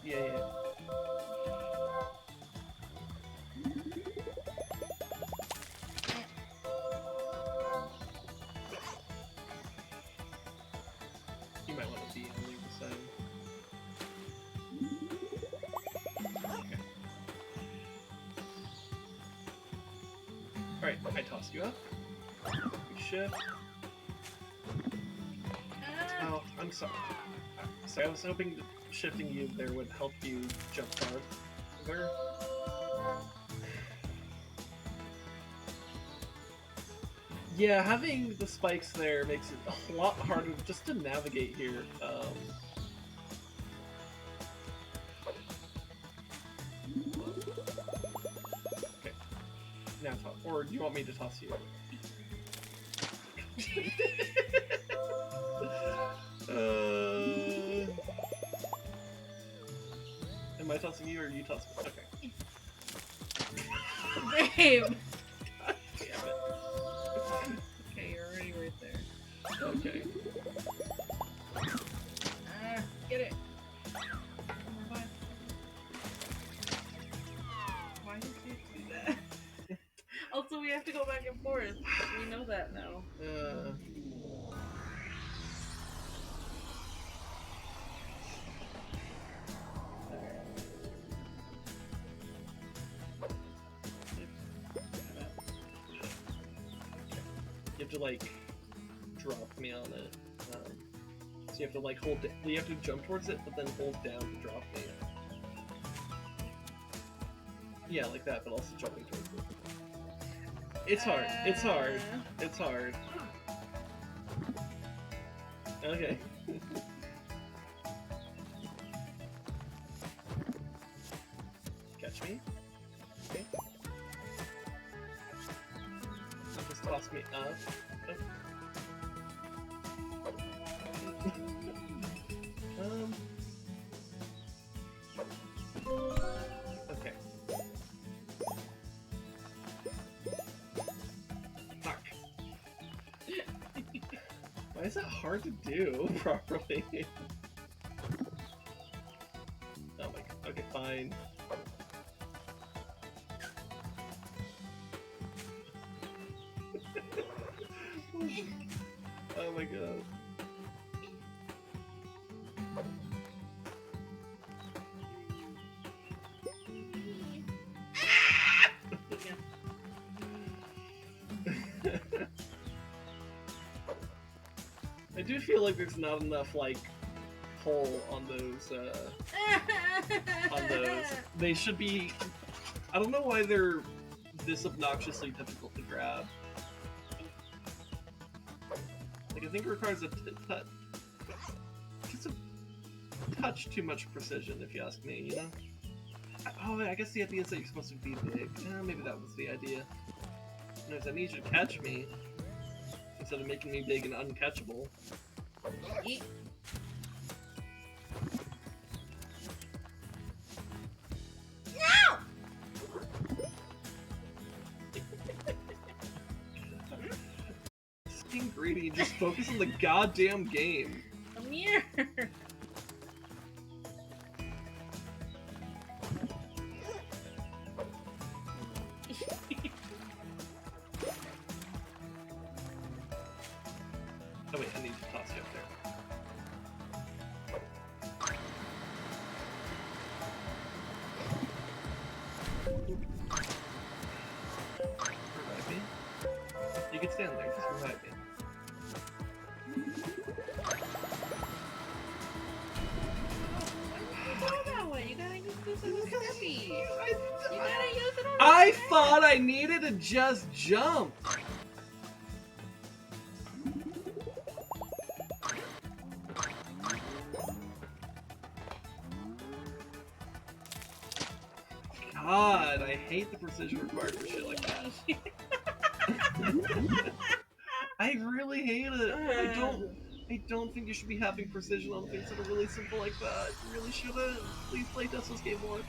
You might want to be on the other side. Okay. Alright, I tossed you up. We shift. Ah! Oh, I'm sorry. So I was hoping that shifting you there would help you jump farther. Yeah, having the spikes there makes it a lot harder just to navigate here. Okay. Now toss. Or do you want me to toss you? Am I tossing you or are you tossing me? Okay. Babe! God damn it. Okay, you're already right there. Okay. Ah, get it. Why did you do that? Also, we have to go back and forth. We know that now. You have to like drop me on it. So you have to like hold it. You have to jump towards it, but then hold down to drop me. Yeah, like that, but also jumping towards it. It's hard. It's hard. It's hard. Okay. Catch me. Okay. Just toss me up. Okay. is that hard to do properly? Oh my god. Okay, fine. Oh my god. I do feel like there's not enough, like, pull on those, They should be... I don't know why they're this obnoxiously difficult to grab. Like, I think it requires just a touch too much precision, if you ask me, you know? Oh, I guess the idea is that you're supposed to be big. Maybe that was the idea. Anyways, I need you to catch me, instead of making me big and uncatchable. Eat. No! Being greedy, just focus on the goddamn game. Come here. Oh wait, I need to toss you up there. Revive me? You can stand there, just revive me. Go that way. You gotta use this as a Slurpee. You gotta use it on I thought I needed to just jump! God, I hate the precision required for shit like that. I really hate it. I don't think you should be having precision on things that are really simple like that. You really shouldn't. Please play Tesla's game more.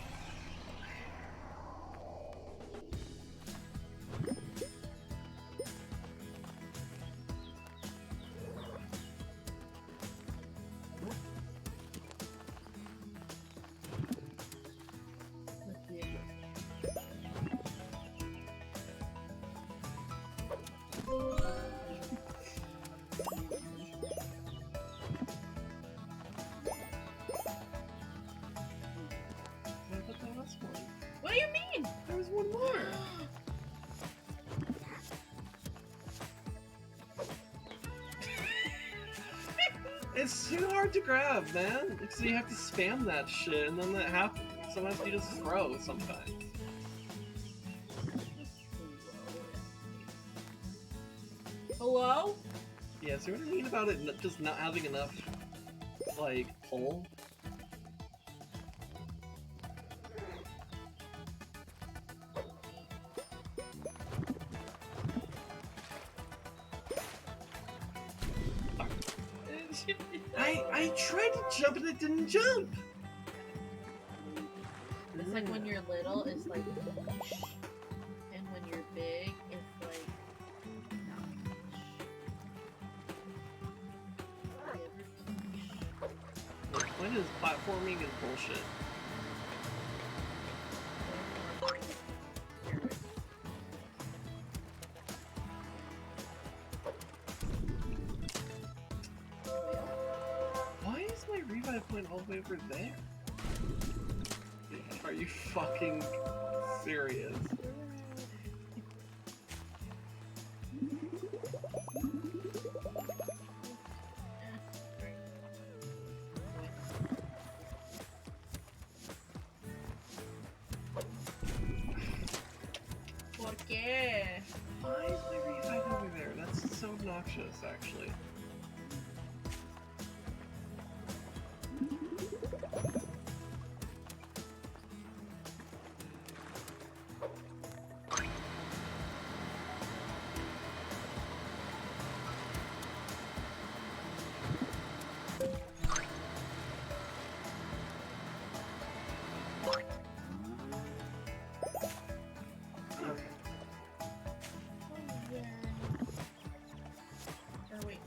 What do you mean? There was one more. It's too hard to grab, man. So you have to spam that shit, and then that happens. Sometimes you just throw. Sometimes. Hello? Yeah. See what I mean about it? Just not having enough, like, pull. I tried to jump and it didn't jump! It's like when you're little, it's like whoosh. And when you're big, it's like The point is, platforming is bullshit. Why is my revive point all the way over there? Are you fucking serious? ¿Por qué? Why is my revive over there? That's so obnoxious, actually. Or wait.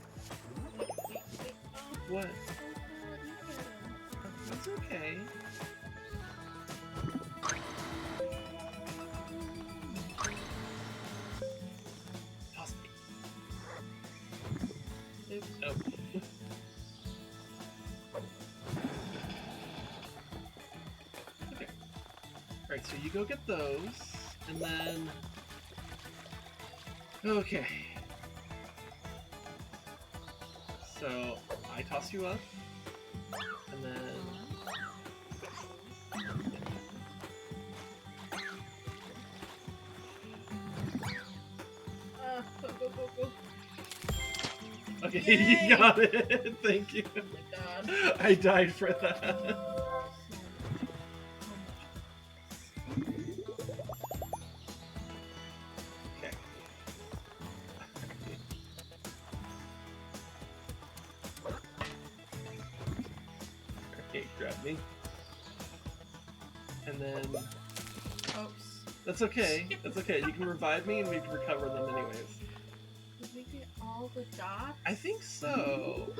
What? Let me get him. It's okay. Toss me. Oops. Oh. Okay. Alright, so you go get those, and then... Okay. So, I toss you up, and then... Go, go, go, go. Okay, Yay! you got it! Thank you. Oh my god. I died for that. Okay. Okay, grab me. And then... Oops. That's okay. That's okay. You can revive me and we can recover them anyways. Did we get all the dots? I think so.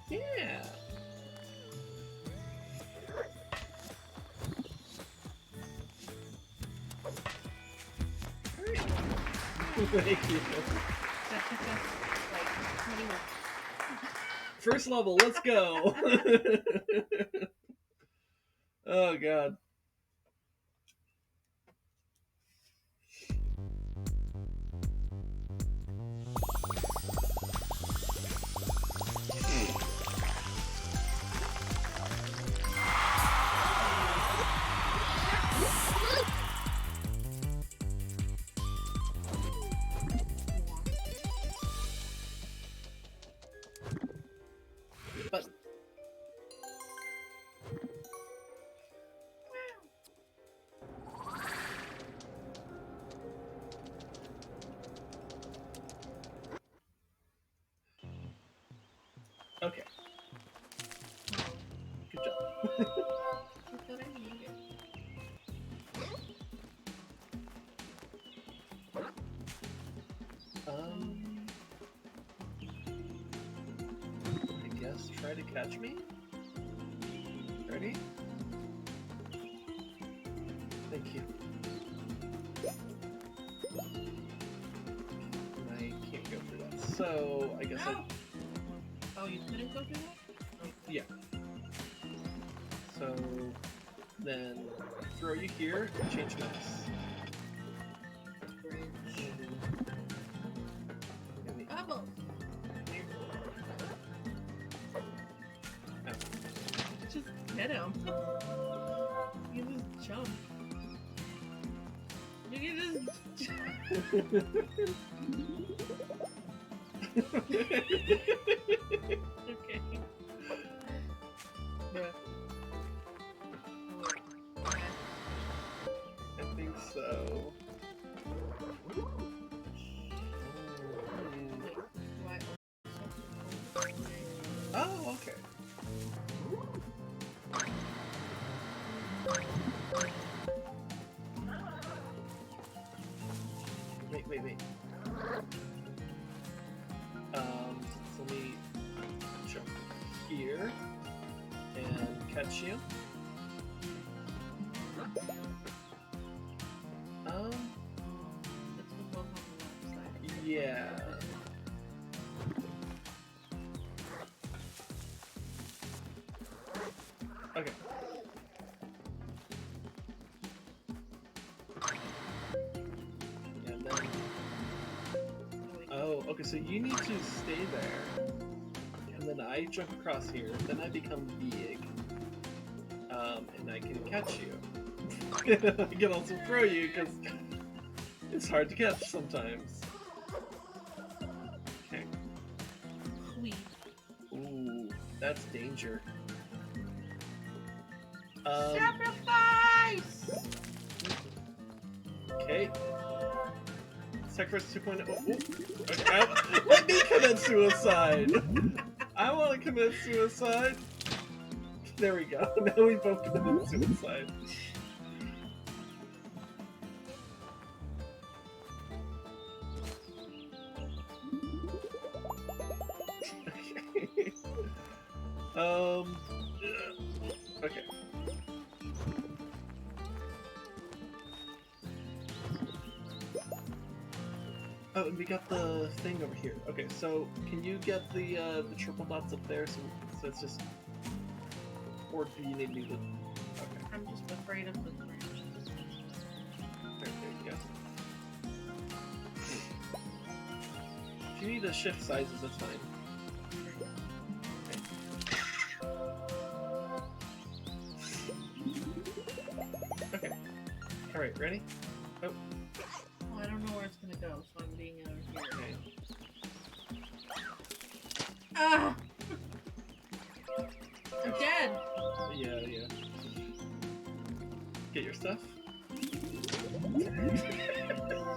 Yeah. Alright. Thank you. That took us like 20 minutes. First level, let's go. Oh god. But okay. Good job. I thought I needed it. I guess try to catch me. Ready? Thank you. And I can't go through that. So I guess No. Oh, you couldn't go through that? yeah. So then throw you here and change mouse. Bubbles. Just hit him. You can just jump. You can just okay. Bruh. I think so. Wait, do I open something? Oh, okay. Wait. So let me jump here and catch you. It's the one on the left side. Yeah. Okay. And then... Oh, okay, so you need to stay there. And then I jump across here, then I become big. And I can catch you. I can also throw you, because it's hard to catch sometimes. Okay. Sweet. Ooh, that's danger. Sacrifice! Okay. Sacrifice 2.0. Oh, okay. Let me commit suicide! I want to commit suicide! There we go. Now we both committed suicide. Okay. Okay. Oh, and we got the thing over here. Okay, so can you get the triple dots up there? So it's just, or do you need me to? Okay. I'm just afraid of the branches. There you go. If you need to shift sizes, that's fine. Okay. Alright, ready? Oh. Oh, I don't know where it's gonna go, so I'm being over here. Okay. Ah! I'm dead! Yeah. Get your stuff.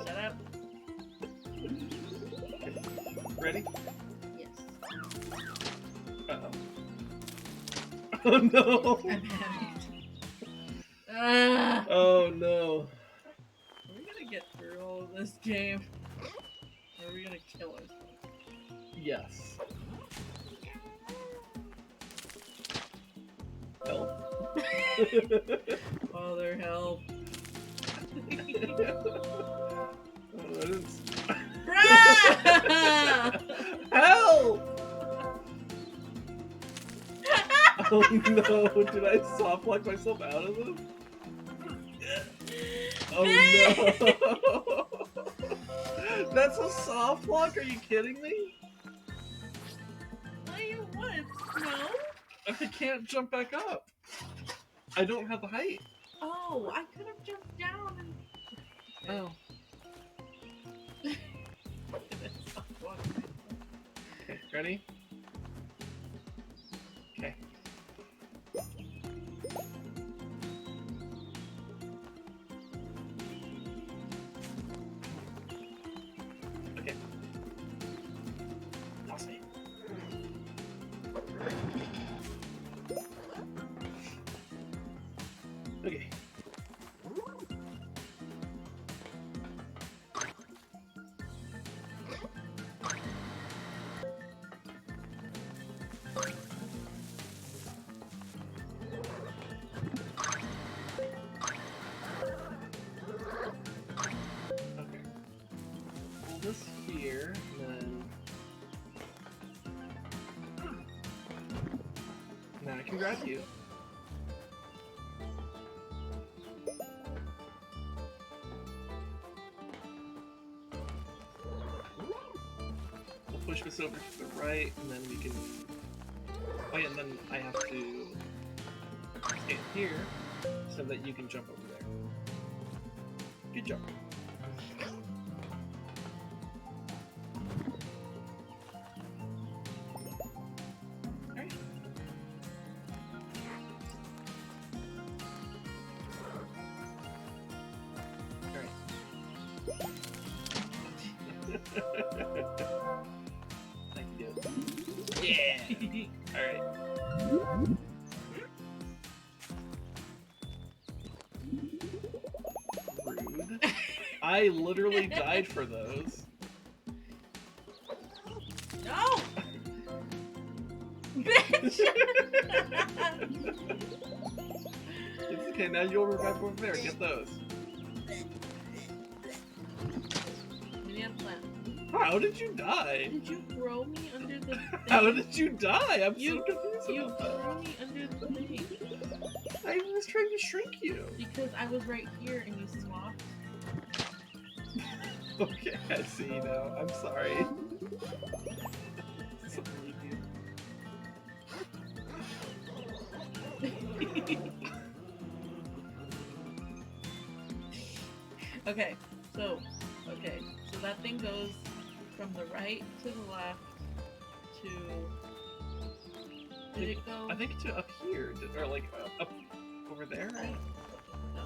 Shut up. Okay. Ready? Yes. Uh-oh. Oh no! I'm panicked. Ah! Oh no. Are we gonna get through all of this game? Or are we gonna kill ourselves? Yes. Help. Father, help. Oh, that is... Bruh! Help! Oh no, did I soft lock myself out of this? Oh no! That's a soft lock? Are you kidding me? What do you want? No? I can't jump back up. I don't have the height. Oh, I could have jumped down and. Oh. Okay, ready? Okay. Okay. I'll see. Okay. Okay. Pull this here, and then... Now I can grab you. We'll push this over to the right, and then we can... Oh yeah, and then I have to stand here so that you can jump over there. Good job. Alright. I can do it. Yeah! Alright. Rude. I literally died for those. No! Bitch! It's okay, now you'll revive over there. Get those. We need a plan. How did you die? Did you throw me under the thing? How did you die? I'm You- so confused You about that. threw me under the thing. I was trying to shrink you. Because I was right here and you swapped. Okay, I see now. I'm sorry. So Okay, so that thing goes from the right to the left to. Did it go? I think to up here, or like up over there, right? No.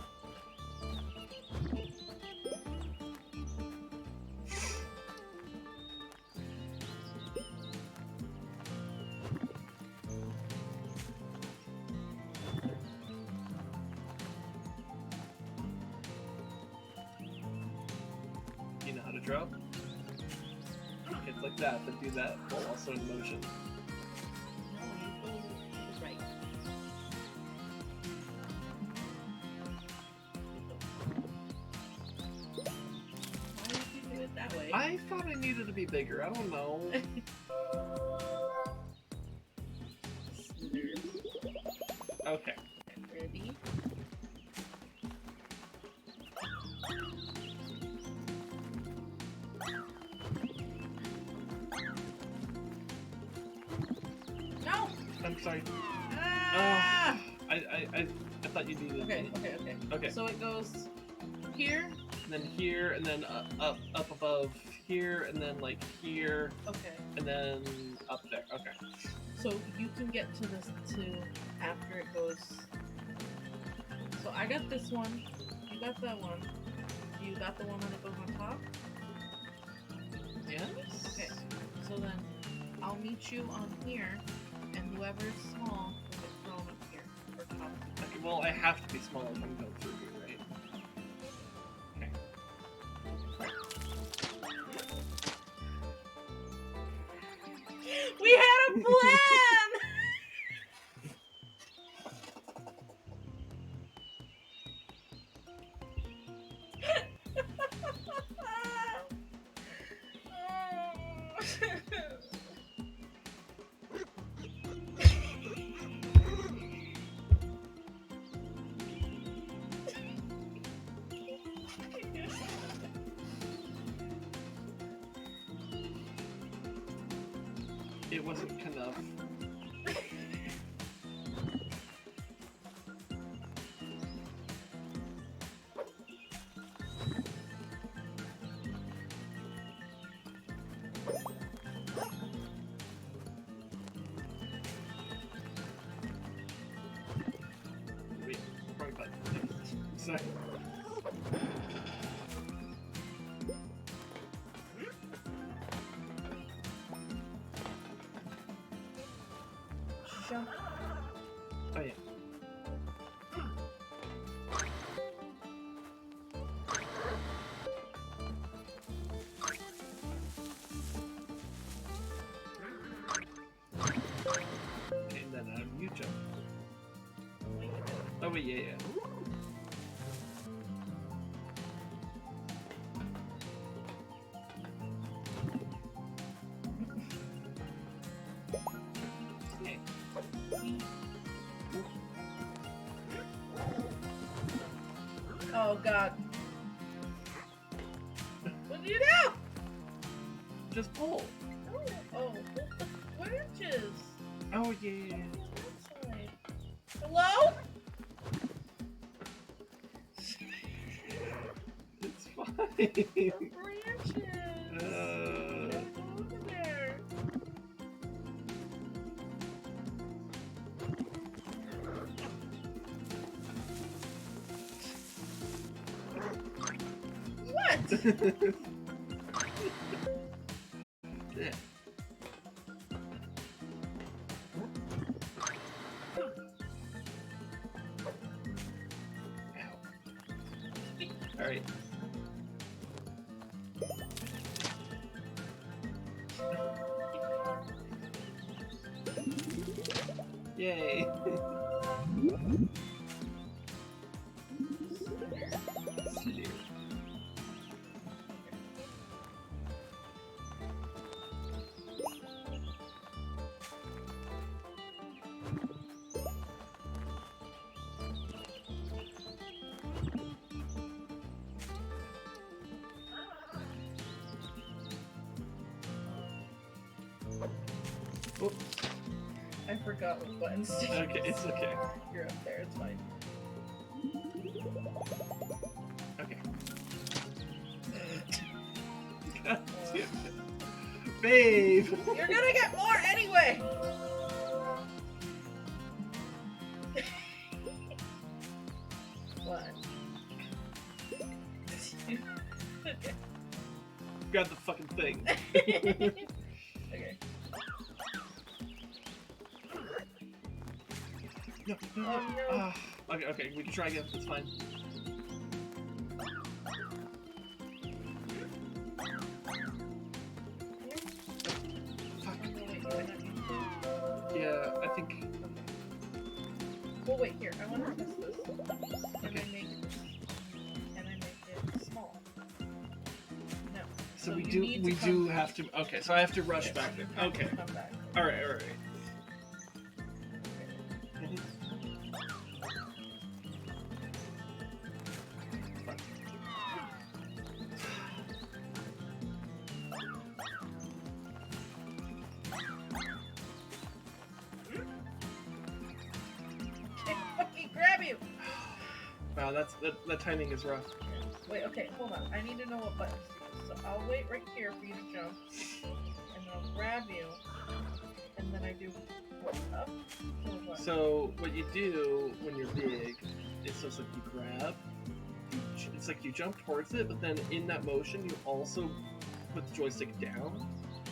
You know how to draw? It's like that, but do that while also in motion. No, you go I thought I needed to be bigger. I don't know. Okay. Ready? No! I'm sorry. Ah! I thought you needed. Okay. So it goes here. And then here, and then up above here, and then like here, Okay. and then up there. Okay. So you can get to this too after it goes. So I got this one. You got that one. You got the one that goes on top. Yes. Okay. So then I'll meet you on here, and whoever's small will get thrown up here or top. Okay. Well, I have to be smaller if I'm going through here, right? We had a plan! It wasn't enough. Wait, wrong button. Sorry. Jump. Oh yeah. Okay, and then you jump. Oh wait, yeah. Okay. Oh god. What do you do? Just pull. Oh, the branches. Oh yeah. Outside. Hello? It's fine. The branches. Over there. What? Yeah. Ow. Alright. Yay! Slew. Oops. I forgot what buttons to Okay, it's okay. You're up there, it's fine. Okay. God damn it. Babe! You're gonna get more anyway! What? Okay. Grab the fucking thing. Okay. No, no, Oh, no. Okay, we can try again. It's fine. Fuck. Oh, no, wait, do I not need to? Yeah, I think. Well, wait, here. I want to test this. Can Okay. I make it small? No. So So we you do need we to do come- have to. Okay, so I have to rush Yes, back there. you have to Okay. Come back. All right. All right. Mhm. Can't fucking grab you. Wow, that timing is rough. Wait, okay, hold on. I need to know what buttons to use. So I'll wait right here for you to jump, and then I'll grab you, and then I do what, up or what? So what you do when you're big is just like you grab. It's like you jump towards it, but then in that motion you also put the joystick down,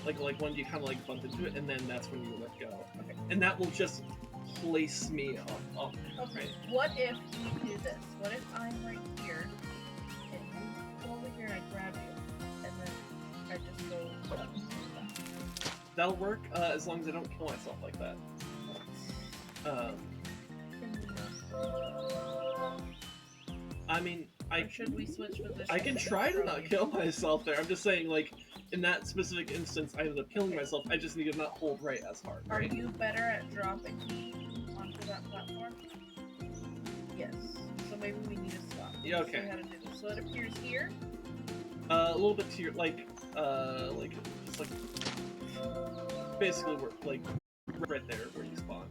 like when you kind of like bump into it, and then that's when you let go. Okay. And that will just place me off. Okay. Right. What if we do this? What if I'm right here, and you go over here and I grab you, and then I just go up? That'll work as long as I don't kill myself like that. I mean, Or should we switch positions? I can try to not kill myself there. I'm just saying, like, in that specific instance, I ended up killing myself. I just need to not hold right as hard. Are Right? you better at dropping me onto that platform? Yes. So maybe we need to swap. Yeah, okay. So, how to do this. So it appears here. A little bit to your just like basically we're like right there where you spawn.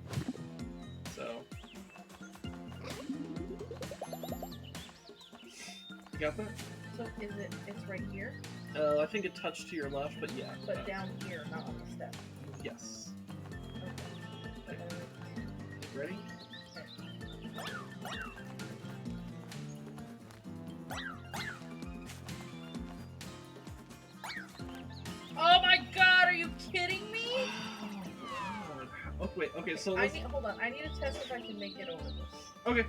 So you got that? So it's right here, I think it touched to your left, but yeah. but down here, not on the step. Yes. Okay. Ready? Oh my god, are you kidding me? Oh wait, okay, so Hold on, I need to test if I can make it over this. okay,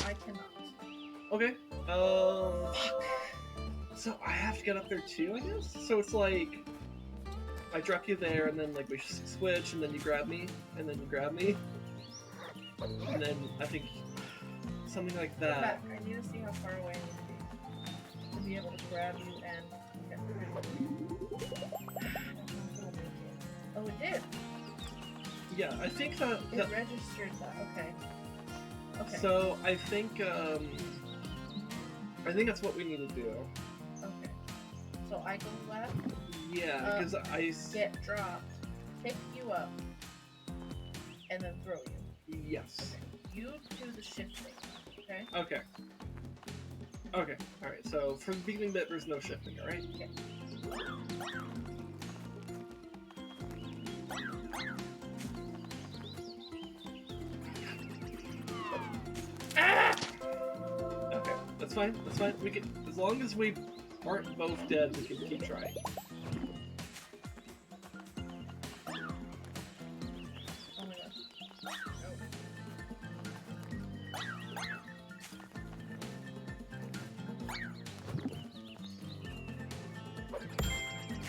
I cannot. okay. So I have to get up there too, I guess? So it's like I drop you there and then like we switch and then you grab me and then you grab me. And then I think something like that. Back. I need to see how far away I need to be able to grab you and get Oh, it did. Yeah, I think that, It registered that. Okay. Okay. So I think that's what we need to do. Okay. So I go left, Yeah, because get dropped, pick you up, and then throw you. yes. Okay. You do the shifting. Okay. Okay. Okay. All right. So for the beginning bit, there's no shifting. All right. Okay. Ah! Okay. That's fine. That's fine. We can, as long as we aren't both dead, we can keep trying. Oh my gosh.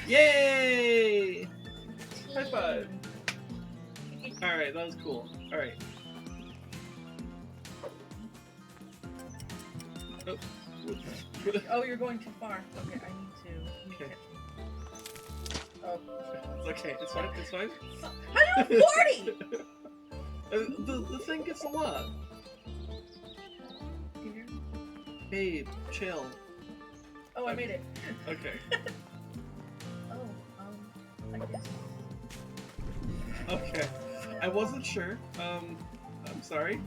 Yay! High five. Team. All right. That was cool. All right. Oh. whoops. Oh, you're going too far. Okay, I need to. Okay. Oh. It's okay. It's fine. It's fine. 140! The thing gets a lot. Here. Babe, chill. Oh, I made it. Okay. Oh, I guess. Okay. I wasn't sure. I'm sorry.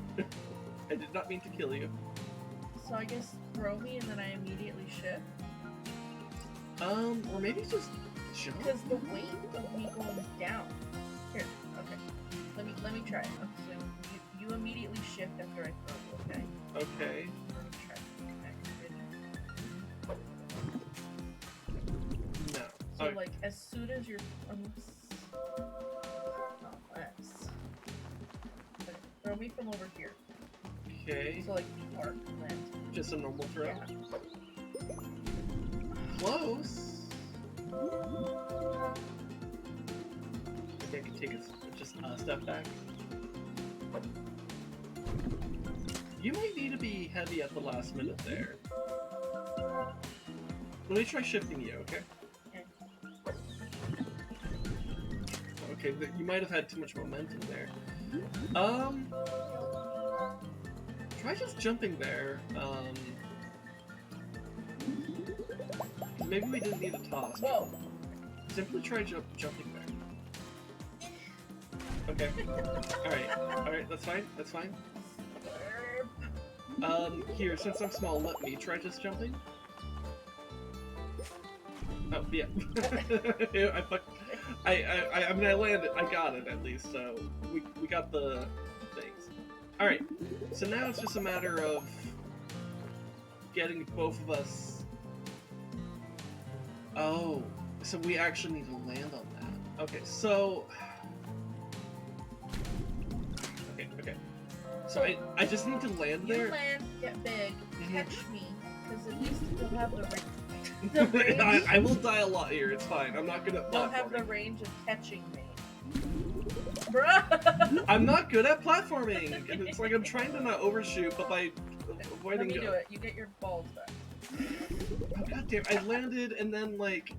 I did not mean to kill you. So I guess throw me and then I immediately shift. Or maybe just jump. Because the weight of me going down. Here, okay. Let me try it. Okay, so you immediately shift after I throw you, okay? Okay. Let me try it. No. So Okay. like as soon as you're okay, throw me from over here. Okay. So like the arc land. Just a normal throw. Yeah. Close. Okay, I can take just a step back. You might need to be heavy at the last minute there. Let me try shifting you, okay? Okay, you might have had too much momentum there. Try just jumping there. Maybe we didn't need a toss. Whoa! Simply try jumping there. Okay. Alright, that's fine, that's fine. Here, since I'm small, let me try just jumping. Oh, yeah. I mean, I landed, I got it at least, so we got the things. Alright, so now it's just a matter of getting both of us. Oh, so we actually need to land on that. Okay, so. Okay. So I just need to land there. You land, get big, catch me, because at least you'll have the range. I will die a lot here, it's fine. I'm not good at platforming. You'll have the range of catching me. Bruh! I'm not good at platforming! And it's like I'm trying to not overshoot, but by avoiding Let me do it. You get your balls back. Oh goddamn, I landed and then like...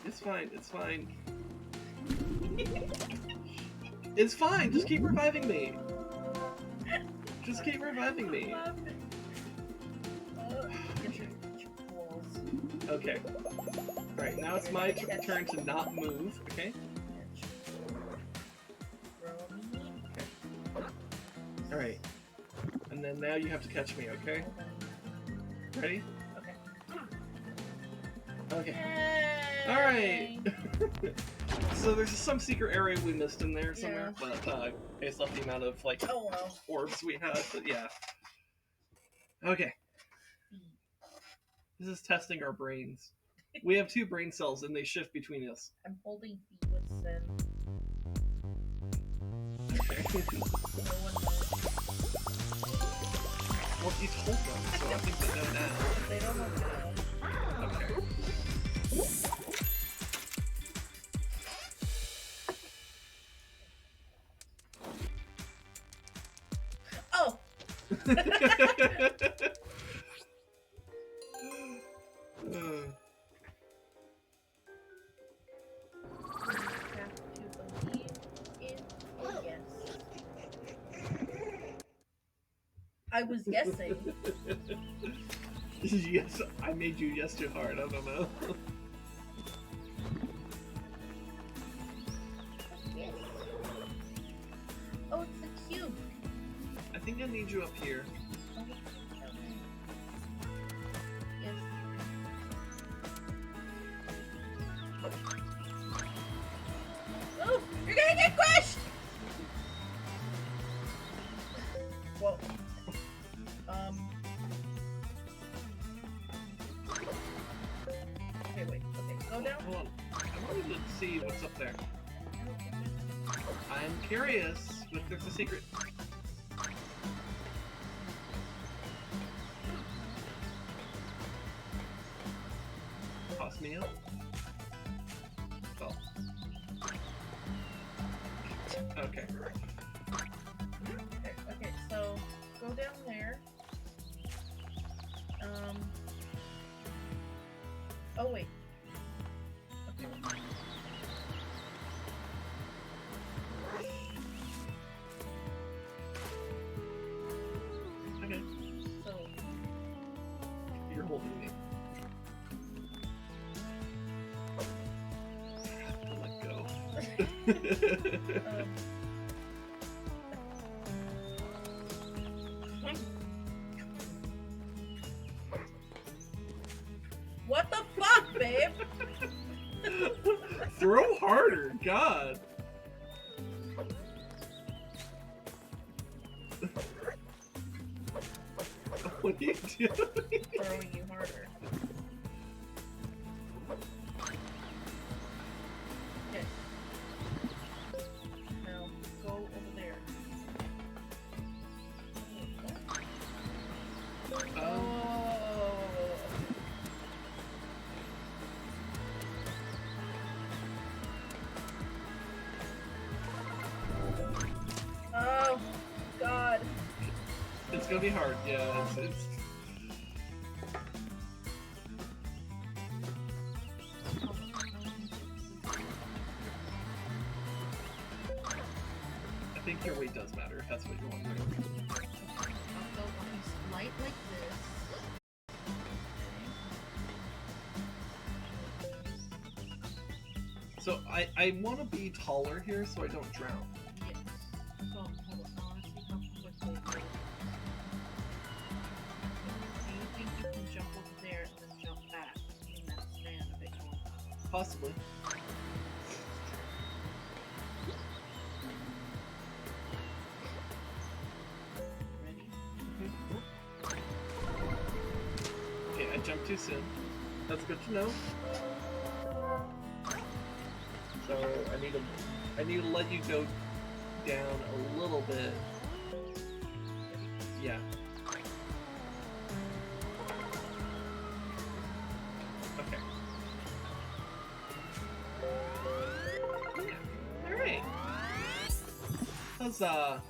It's fine, it's fine. It's fine, just keep reviving me. Just keep reviving me. Okay. Alright, now it's my turn to not move, okay? Alright. And then now you have to catch me, okay? Ready? Okay. Alright! So there's some secret area we missed in there somewhere, but based off the amount of, like, orbs we had, but yeah. Okay. This is testing our brains. We have 2 brain cells and they shift between us. I'm holding feet with Sin. Okay. No one knows. Well, you told them, so I think they know now. They don't know now. Okay. Oh! I was guessing. Yes, I made you yes too hard, I don't know. Yes. Oh, it's the cube. I think I need you up here. Yes. Oh, you're gonna get crushed! Whoa. Okay, wait. Okay, go down. Hold on. I wanted to see what's up there. I'm curious if there's a secret. Toss me up. Oh. Okay. Okay, so go down there. Oh wait. Okay. Okay. So You're holding me. Let go. what the fuck, babe? Throw harder, God. What are you doing? Throwing you harder. Okay. Now go over there. Oh God. It's gonna be hard, yeah. It's... think your weight does matter, if that's what you're wondering. I'll go on this light like this. So I want to be taller here so I don't drown. Yes. So hold on, I want to see how quickly it goes. Do you think you can jump over there and then jump back in that span of it going up? Possibly. Ready? Okay, I jumped too soon. That's good to know. So I need to let you go down a little bit. Yeah. Okay. All right. Huzzah!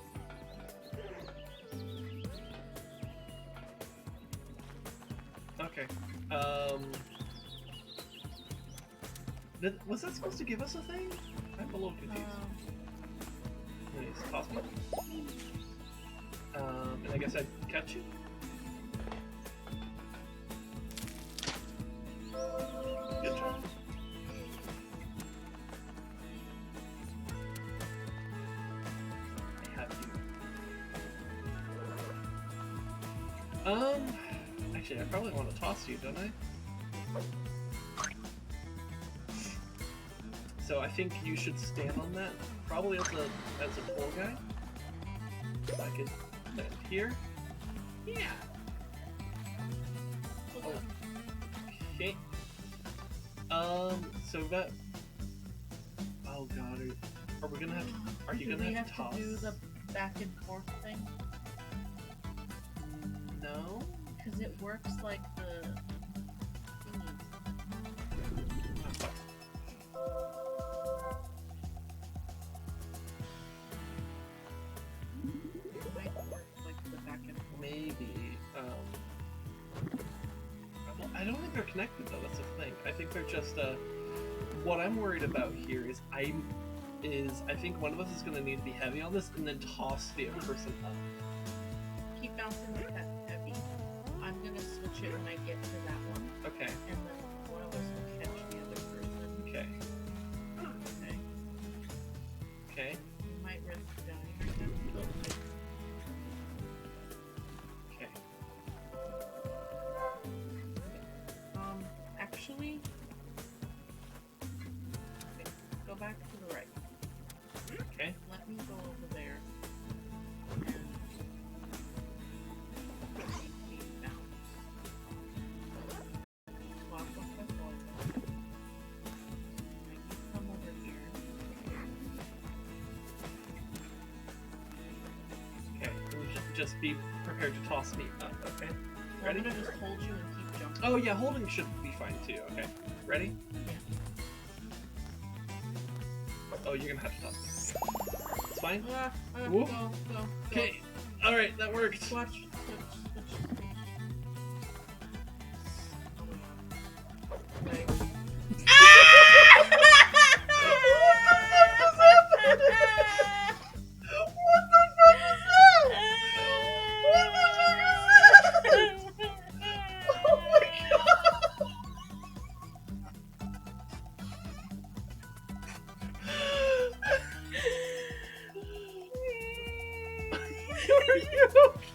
Okay. Was that supposed to give us a thing? I'm a little confused. Anyways, possible. And I guess I'd catch you. Good job. I have you. Actually, I probably want to toss you, don't I? So I think you should stand on that, probably as a pull guy. So I could land here. Yeah. Oh. Okay. So that. Oh god, are we gonna have? Are you gonna have to toss? Do we have to do the back and forth thing? No. Because it works like the thingy. It might work like the back and forth. Maybe. I don't think they're connected though. That's the thing. I think they're just. What I'm worried about here is I think one of us is going to need to be heavy on this and then toss the other person up. Keep bouncing like that heavy. I'm gonna switch it when I get to that one. Okay. And then one of us will catch the other person. Okay. Okay. Okay. You might risk dying right now. Okay. Actually, okay, go back to the right. Okay. Let me go over there and bounce. Swap with my ball. Now you come over here. Okay. Just be prepared to toss me up. Okay. I'm gonna just hold you and keep jumping. Oh yeah, holding should be fine too. Okay. Ready? Yeah. Oh, you're gonna have to toss me. It's fine. Go. Okay. All right, that worked. Watch. Switch. Like. Are you okay?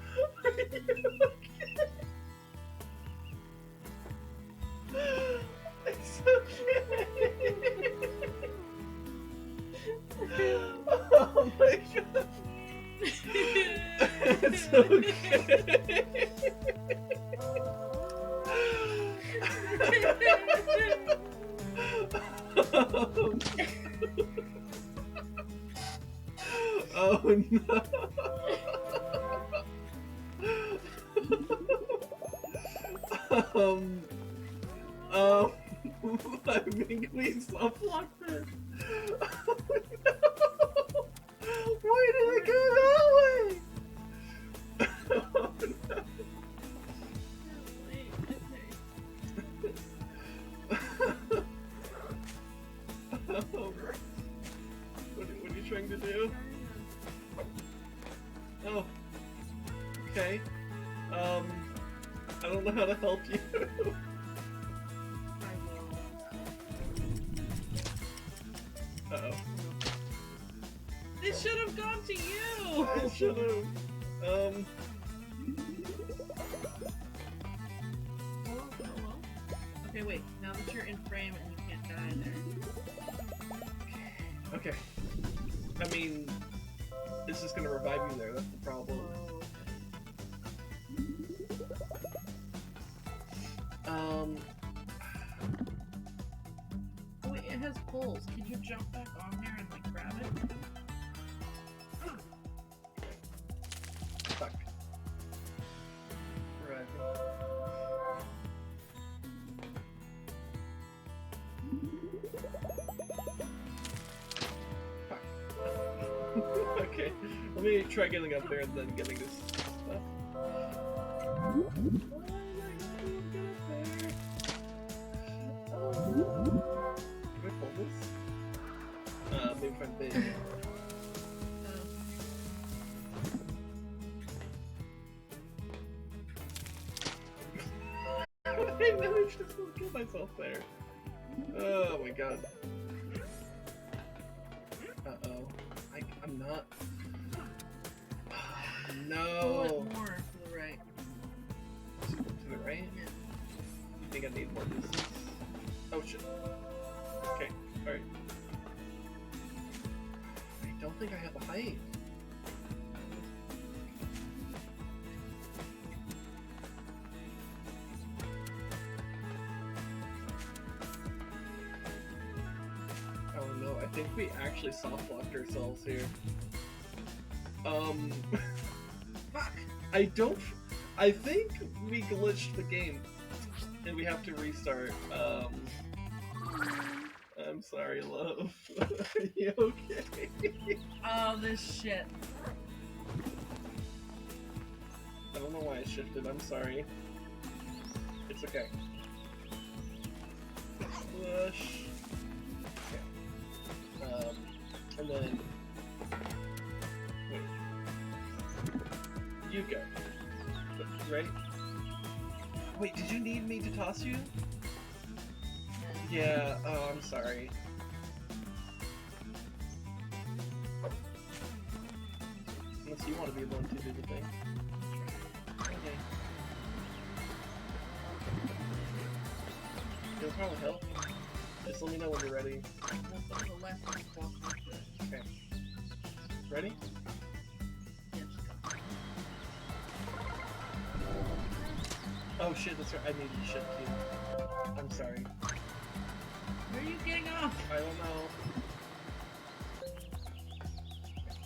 Are you okay? It's okay. Oh my god. It's okay. Oh no! I think we soft locked this. Oh no! Why did it go that way? Oh no! Okay. I don't know how to help you. I will. Uh-oh. This should have gone to you! I should have. Hello? Okay, wait. Now that you're in frame and you can't die there. Okay. I mean, it's just gonna revive you there, that's the problem. Oh, wait, it has poles. Can you jump back on there and like grab it? Fuck. Right. Fuck. Okay, let me try getting up there and then getting this stuff. Can I pull this? Maybe if I'm big. I managed to still kill myself there. Oh my god. Uh-oh. I'm not... No! Pull it more to the right. To the right? Yeah. I think I need more distance. Oh shit. Okay, alright. I don't think I have the height. Oh no, I think we actually soft-locked ourselves here. Fuck! I think we glitched the game. And we have to restart. I'm sorry, love. Are you okay? Oh, this shit. I don't know why I shifted, I'm sorry. It's okay. Push. Okay. And then... Wait. You go. Ready? Wait, did you need me to toss you? Yeah, oh, I'm sorry. Unless you want to be the one to do the thing. Okay. It'll probably help. Just let me know when you're ready. We'll go to the left and walk like this. Okay. Ready? Yeah, just go. Oh shit, that's right. I need to shift you. I'm sorry. Where are you getting off? I don't know.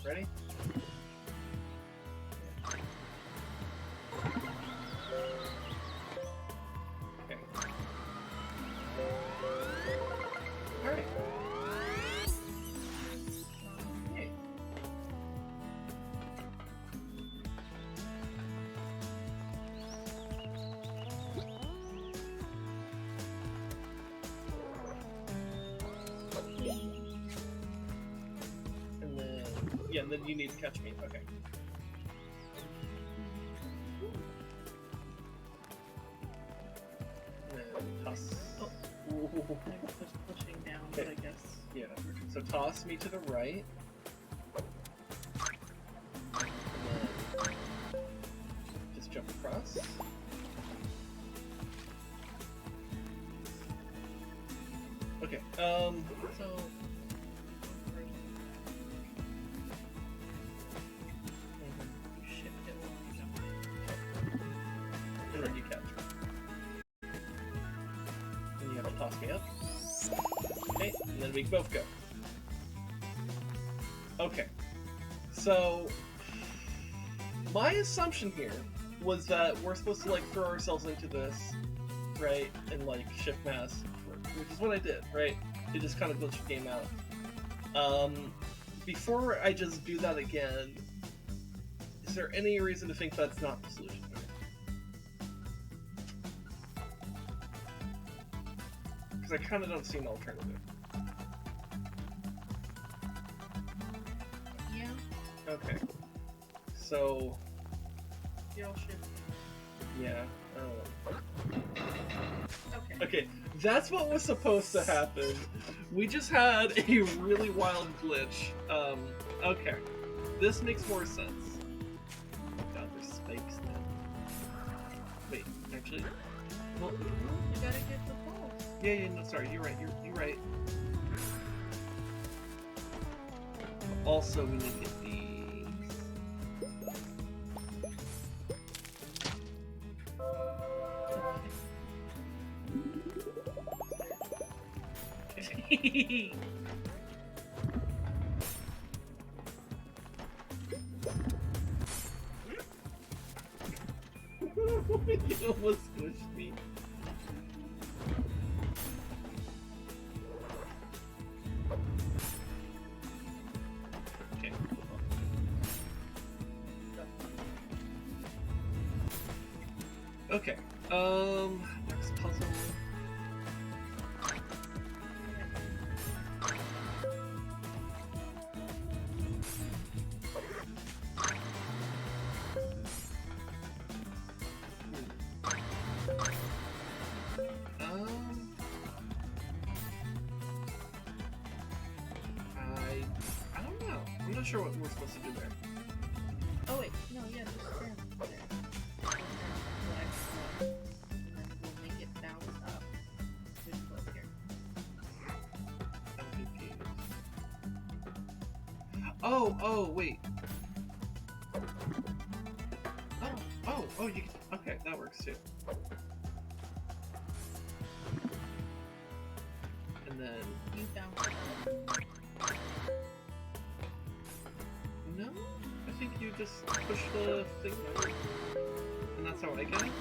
Ready? Okay. Alright. Hey. And then, yeah, and then you need to catch me. Okay. And then toss. Oh. Ooh. I'm just pushing down, but Okay. I guess. Yeah. So toss me to the right. And then just jump across. Okay. So. You shift it while I'm jumping. And then you catch me. And you have to toss me up. Okay, and then we both go. Okay. So my assumption here was that we're supposed to like throw ourselves into this, right? And like shift mass, which is what I did, right? It just kind of glitched the game out. Before I just do that again, is there any reason to think that's not the solution here? Because I kind of don't see an alternative. Yeah. Okay. So You're all shit. Yeah. Okay. Okay, that's what was supposed to happen. We just had a really wild glitch. Okay. This makes more sense. Oh god, there's spikes now. Wait, actually... Well, You gotta get the balls. yeah, no, sorry, you're right, you're right. Also, we need to get these. You almost squished me. Okay. Okay. Next puzzle. I don't know. I'm not sure what we're supposed to do there. Oh wait, no, yeah, just stand there. And then we'll make it bounce up. Just go up here. I'm confused. Oh, wait. Oh, you can, okay, that works too. And then, You bounce up. no, I think you just push the thing there. And that's how I get it.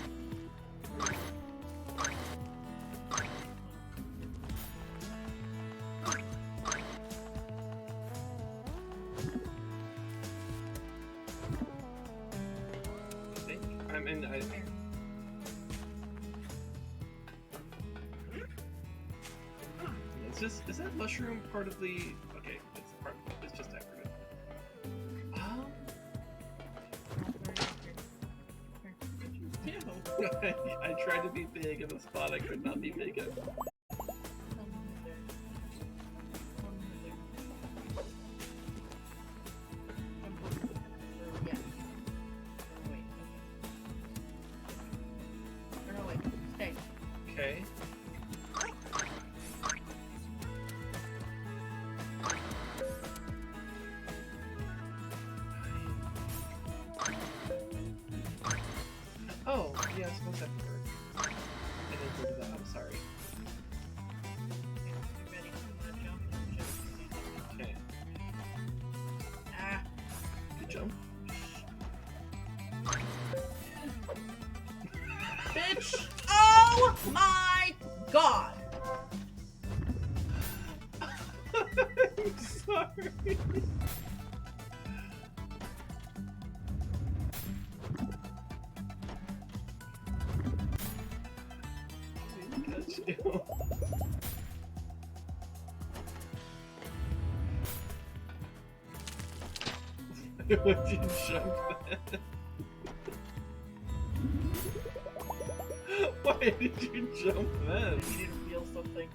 Is that mushroom part of the... Okay, it's part. It's just decorative. I tried to be big in the spot I could not be big in. Okay. Oh, yeah, I suppose that worked. I didn't think of that, I'm sorry. Okay. Ah. Good jump. Bitch! Oh my god! I'm sorry. Would you jump then? Why did you jump then? I needed to feel something.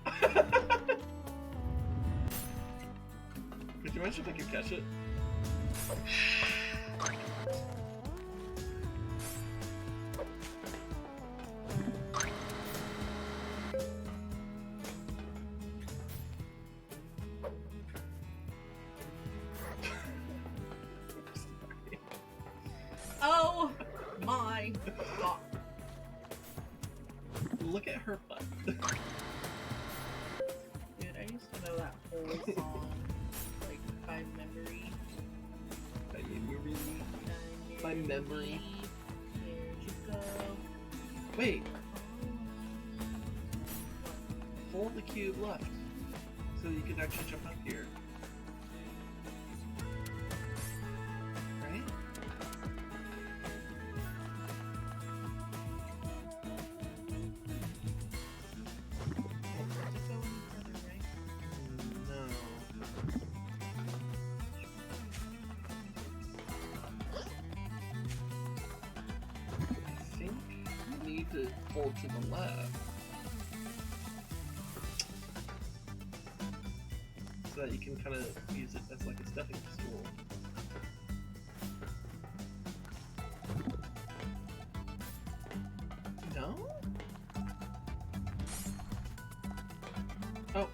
Could you mention if I could catch it? Oh my god. Look at her butt. Dude, I used to know that whole song, like, by memory. By memory. Here you go. Wait. Hold the cube left. So you can actually jump up here. Right? No. need to hold to the left. So that you can kind of use it as like a stepping stool. No? Oh.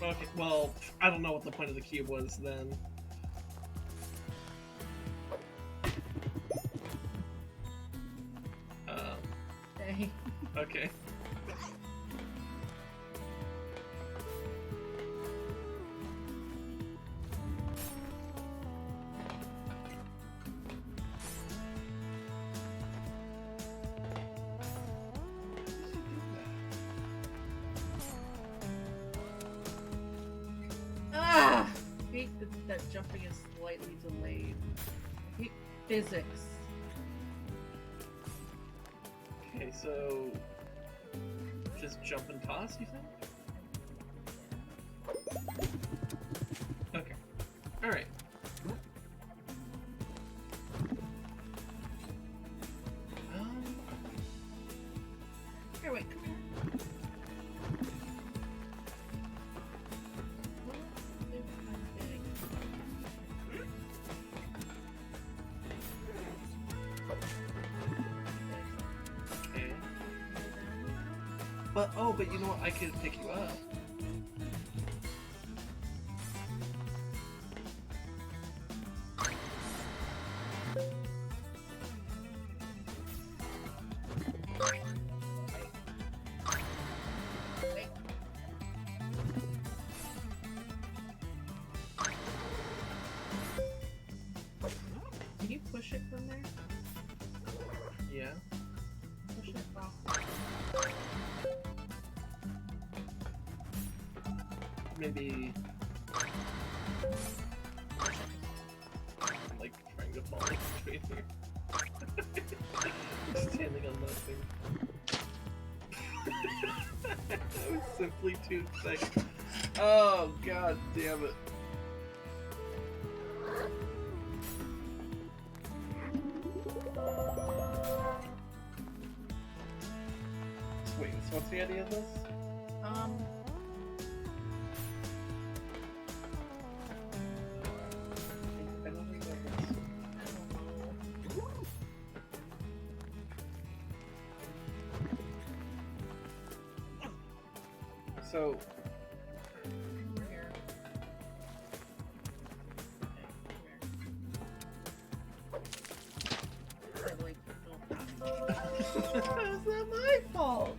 Okay, well, I don't know what the point of the cube was then. Dang. Okay. Ah! I hate that jumping is slightly delayed. I hate physics. Okay, so just jump and toss, you think? Okay. Alright. Here, wait, come here. Okay. But you know what? I could pick you up. Can you push it from there? Yeah. Push it off. Maybe. I'm like trying to fall in between here. Standing on nothing. That was simply too thick. Oh god damn it. Wait, so what's the idea of this? I don't think that was... So... Over here. Okay, come here. I like don't How's that my fault?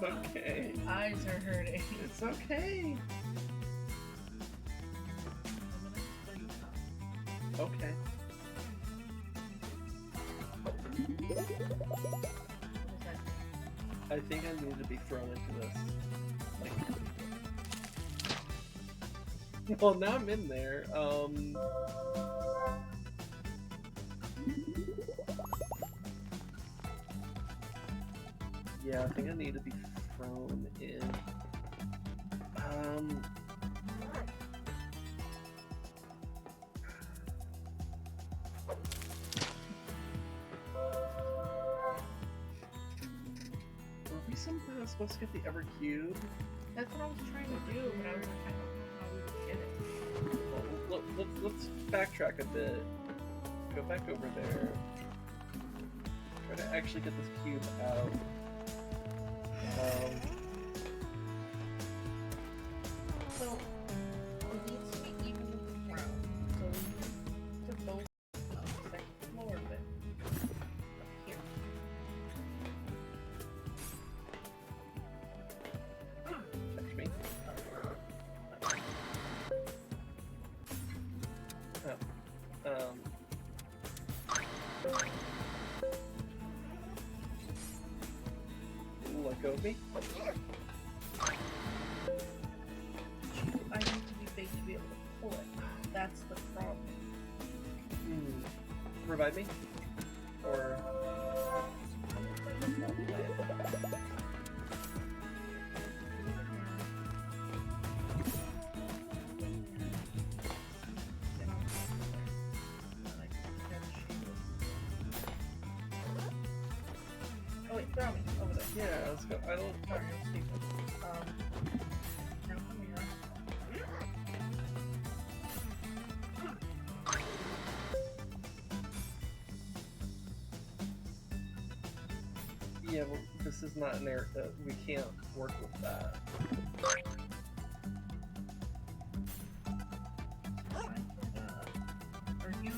Okay. Eyes are hurting. It's okay. Okay. I think I need to be thrown into this. Like... Well, now I'm in there. Yeah, I think I need to be thrown in. Were we somehow supposed to get the Ever Cube? That's what I was trying to do, but I don't know how we would get it. Well, let's backtrack a bit. Go back over there. Try to actually get this cube out. So, it needs to be even with the ground. So, we need to go up the second floor of it. Up here. Catch me. Let go of me. I need to be big to be able to pull it. That's the problem. revive me? Or... Oh wait, throw me over there. Yeah, let's go. I don't... Sorry, I'm stupid. Now come here. Yeah, well, this is not an area that we can't work with that. Are you?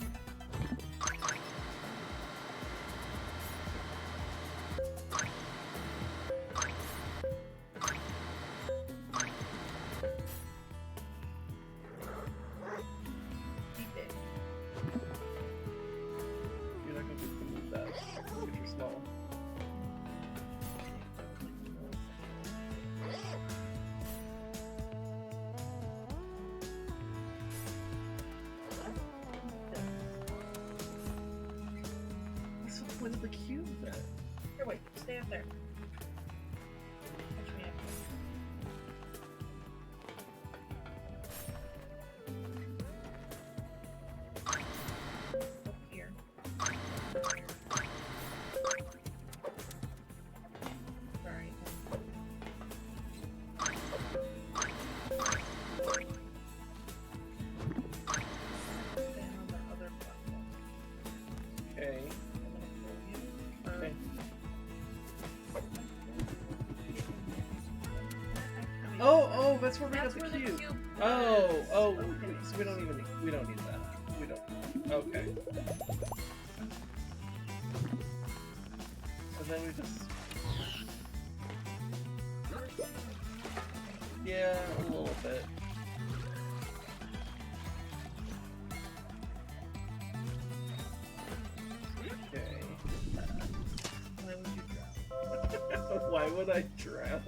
Keep it. You're not gonna be able to move that if you're small. What's the point of the cube then? Here, wait, stay up there. Catch me up. Up here. Sorry. Stay on the other platform. Okay. I'm gonna pull you. Okay. Oh, that's where we got That's the where cube. the cube Oh, was. so we don't need that. We don't. Okay. So then we just. Yeah, a little bit. Okay. Why would you drown? Why would I drown?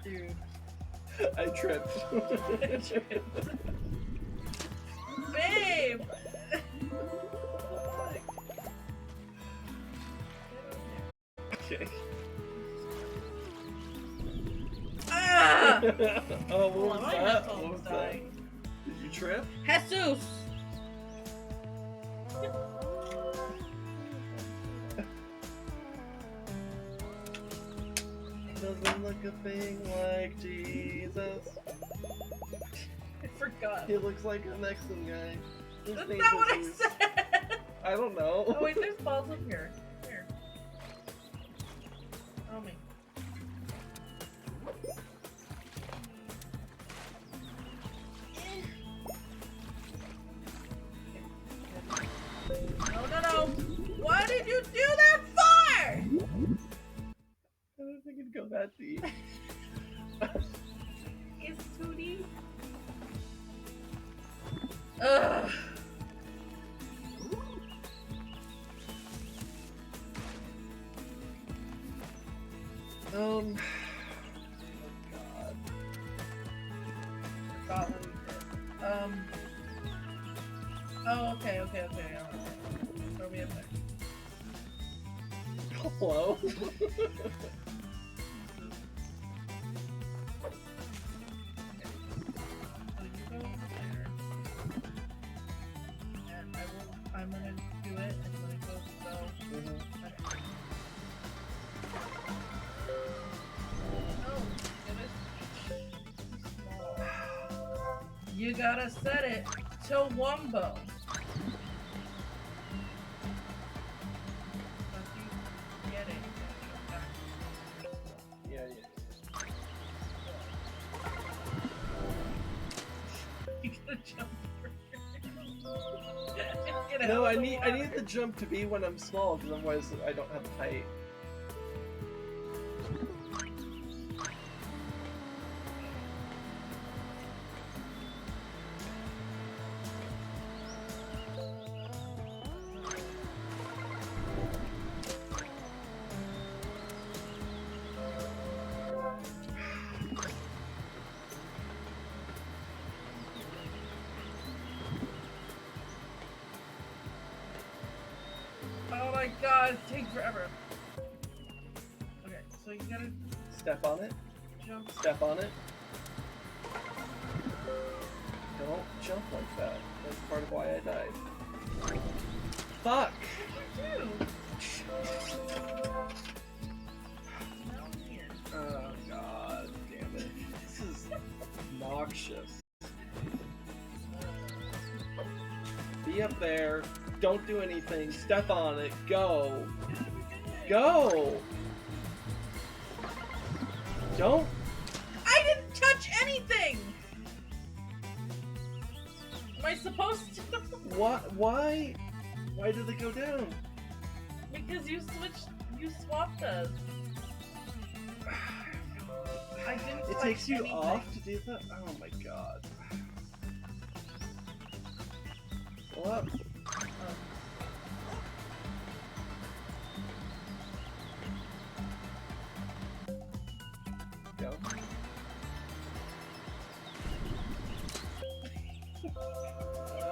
Dude. I tripped. Babe! Okay. Ah! Oh, Hold what on, was my that? headphones What was that? died. Did you trip? Jesus! Doesn't look a thing like Jesus. I forgot. He looks like a Mexican guy. His That's name not what I is- said! I don't know. Oh wait, there's balls up here. Here. Oh me. No. What did you do that for? I don't think it'd go that deep. It's 2D. Ugh. Oh God. Forgot what we did. Oh, okay. Throw me up there. Hello? So you go over there. And I'm gonna do it, and when it goes go. Okay. Oh, you gotta set it to Wumbo. Get it. Yeah. You gotta jump No, I need the jump to be when I'm small, because otherwise I don't have height. gonna take forever. Okay, so you gotta Step on it. jump. Step on it. Don't jump like that. That's part of why I died. Fuck! Oh god damn it. This is noxious. Be up there. Don't do anything. Step on it. Go. Go! Don't. I didn't touch anything! Am I supposed to? What? Why? Why did they go down? Because you swapped us. I didn't It touch takes you anything. off to do that? Oh my god. Go up. Go.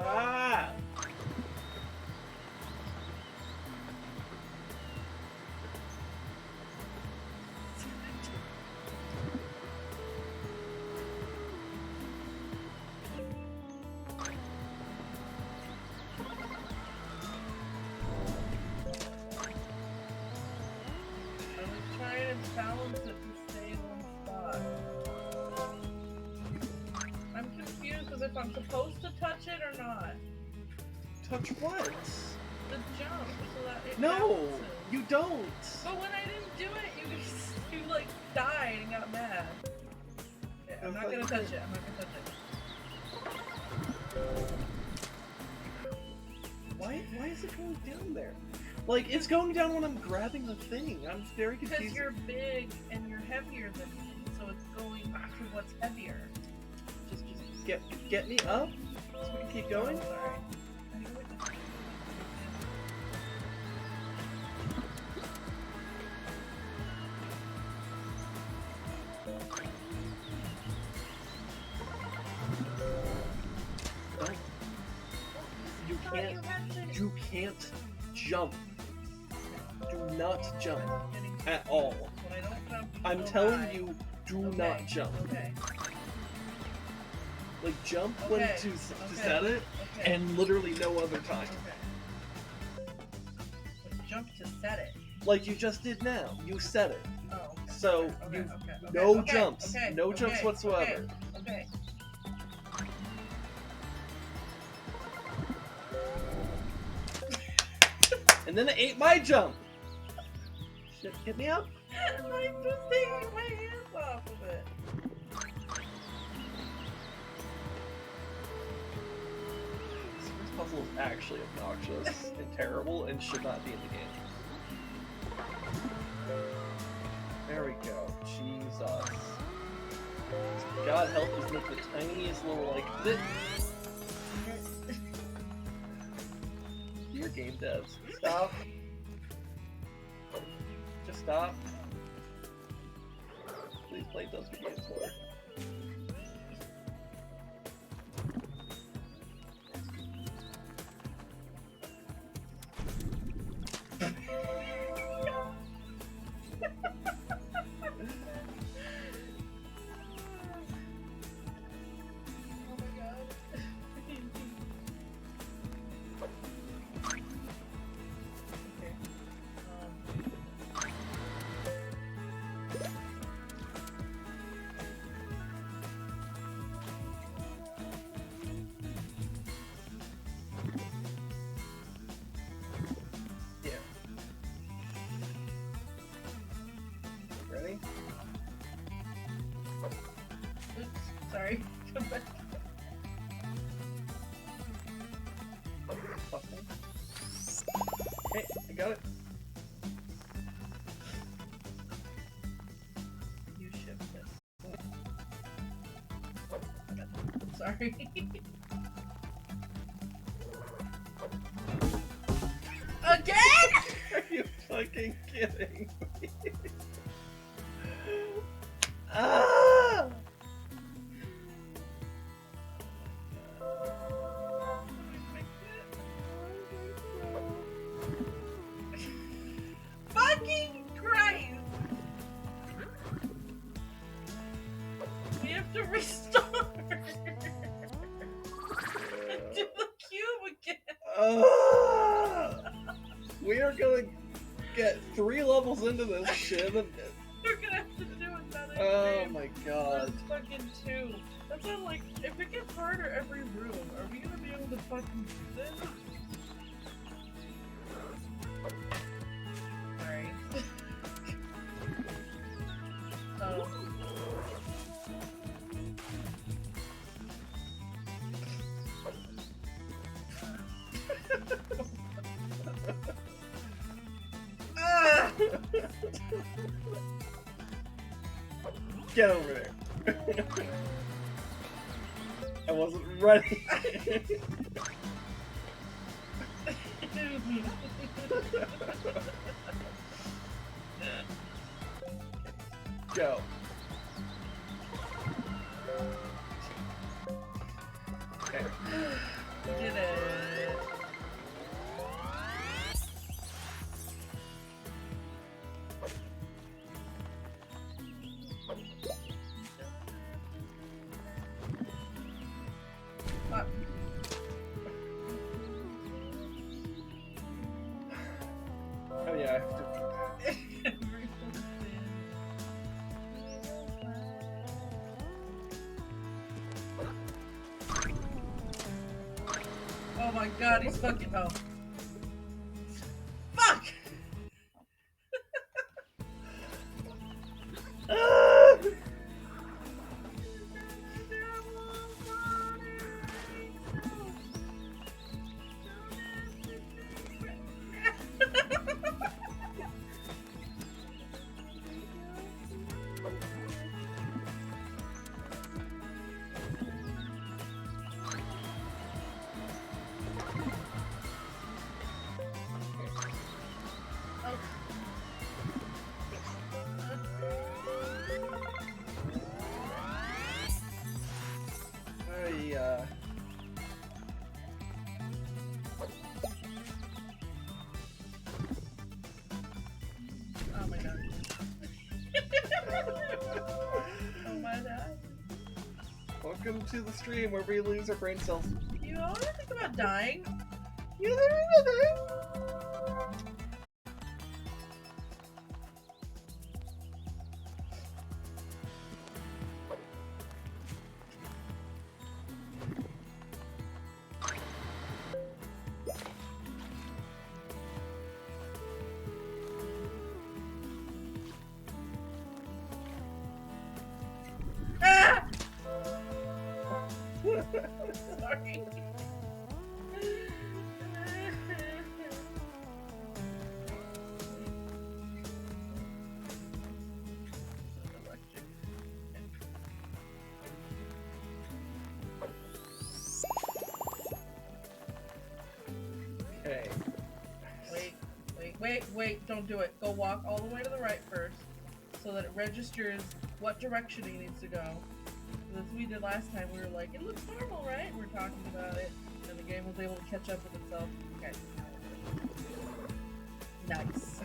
Ah! I was trying to balance it to stay in one spot. I'm confused as if I'm supposed to touch it or not. Touch what? The jump, so that it No! balances. You don't! But when I didn't do it, you like died and got mad. Okay, I'm not gonna touch it. I'm not gonna touch it. Why is it going down there? Like, it's going down when I'm grabbing the thing. I'm very Because confused. you're big and you're heavier than me, so it's going to what's heavier. Just get me up so we can keep going. Sorry. Don't. You can't. You can't jump. Do not jump at all. When I don't jump, I'm go telling high. you, do Okay, not jump. Okay. Like jump Okay, when to okay, set it, Okay. and literally no other time. Okay. But jump to set it. Like you just did now. You set it. Oh. Okay. So Okay, you okay, okay, no okay, jumps. okay, No okay, jumps whatsoever. Okay. And then it ate my jump. Shit, get me up. I'm just taking my hands off of it. This first puzzle is actually obnoxious and terrible and should not be in the game. There we go. Jesus. God help us make the tiniest little like this. Your game devs. Stop. Just stop. Please play those games more. Oh my god. Okay. Yeah. Ready? Oops. Sorry. Come back. Okay, I got it. You shift this. Sorry. Again? Are you fucking kidding me? Ah! We are gonna get 3 levels into this shit. We're gonna have to do another Oh game. my god. That's fucking 2. That's not like, if it gets harder every room, are we gonna be able to fucking do this? Sorry. Get over there. I wasn't ready. Go. Okay. Did it. Oh yeah, I have to. Oh my god, he's fucking. Oh. Fuck! Oh my god. Oh my god. Welcome to the stream where we lose our brain cells. You always think about dying? You literally Ah! Sorry. Okay. Wait, don't do it. Go walk all the way to the right first so that it registers what direction he needs to go. As we did last time, we were like, it looks normal, right? We're talking about it, and the game was able to catch up with itself. Okay. Nice.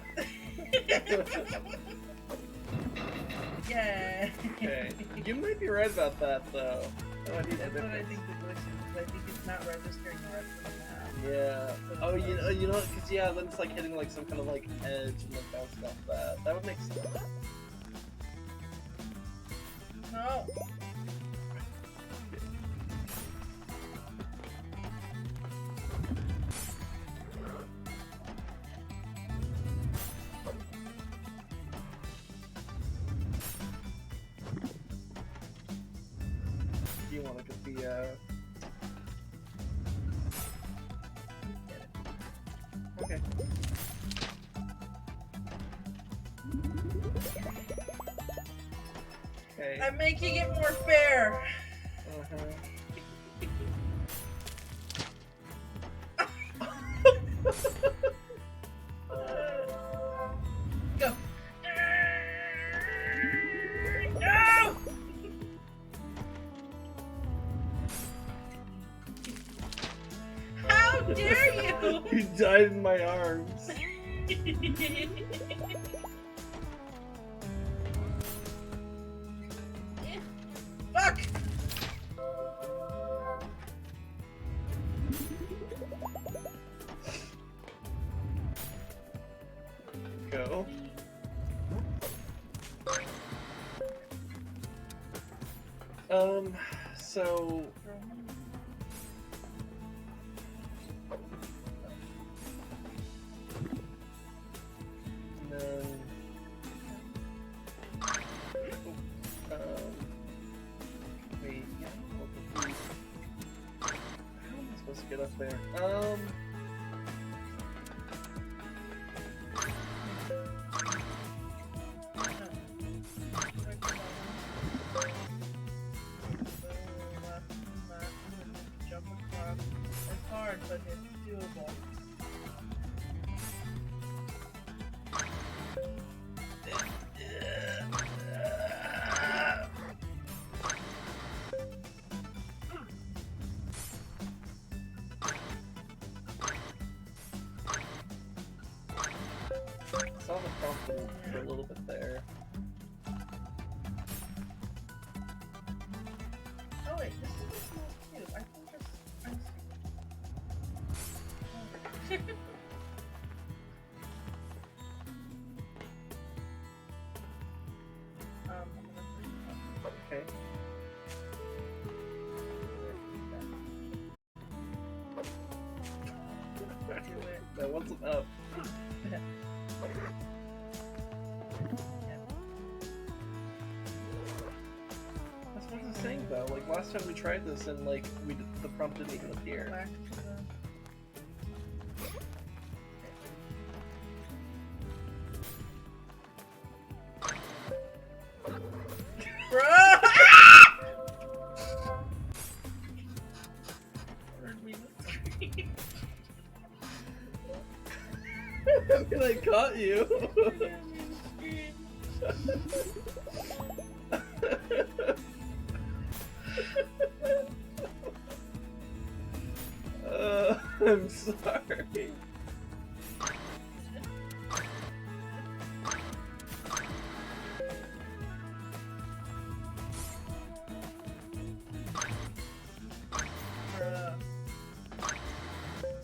Yay! Okay. You might be right about that though. Oh, I need That's the what I difference. think the glitch is. I think it's not registering the rest of the map. Yeah. Oh, you know, because yeah, then it's like hitting like some kind of like edge and then bouncing off that. That would make sense. No. You want to get the Okay. Okay. I'm making it more fair. Go. No! How dare you? You died in my arms. Fuck! go. So and then wait, yeah, how am I supposed to get up there? Jump across. It's hard, but it's doable. Saw the prompt for a little bit there. Oh wait, this is a small cube. I think that's... Okay. Do it. That wasn't up. That's what I was saying though. Like last time we tried this and like the prompt didn't even appear. Back to the... How can I caught you? I'm sorry.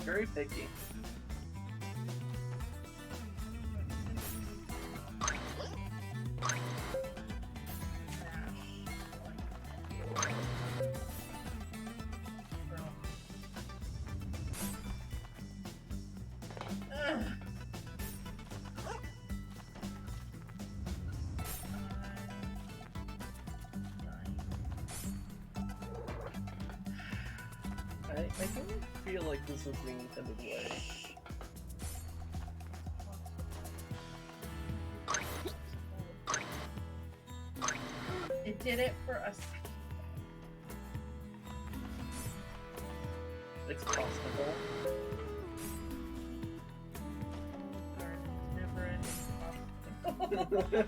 Very picky. I don't feel like this was the intended way. It did it for a second. It's possible. Never ending possible.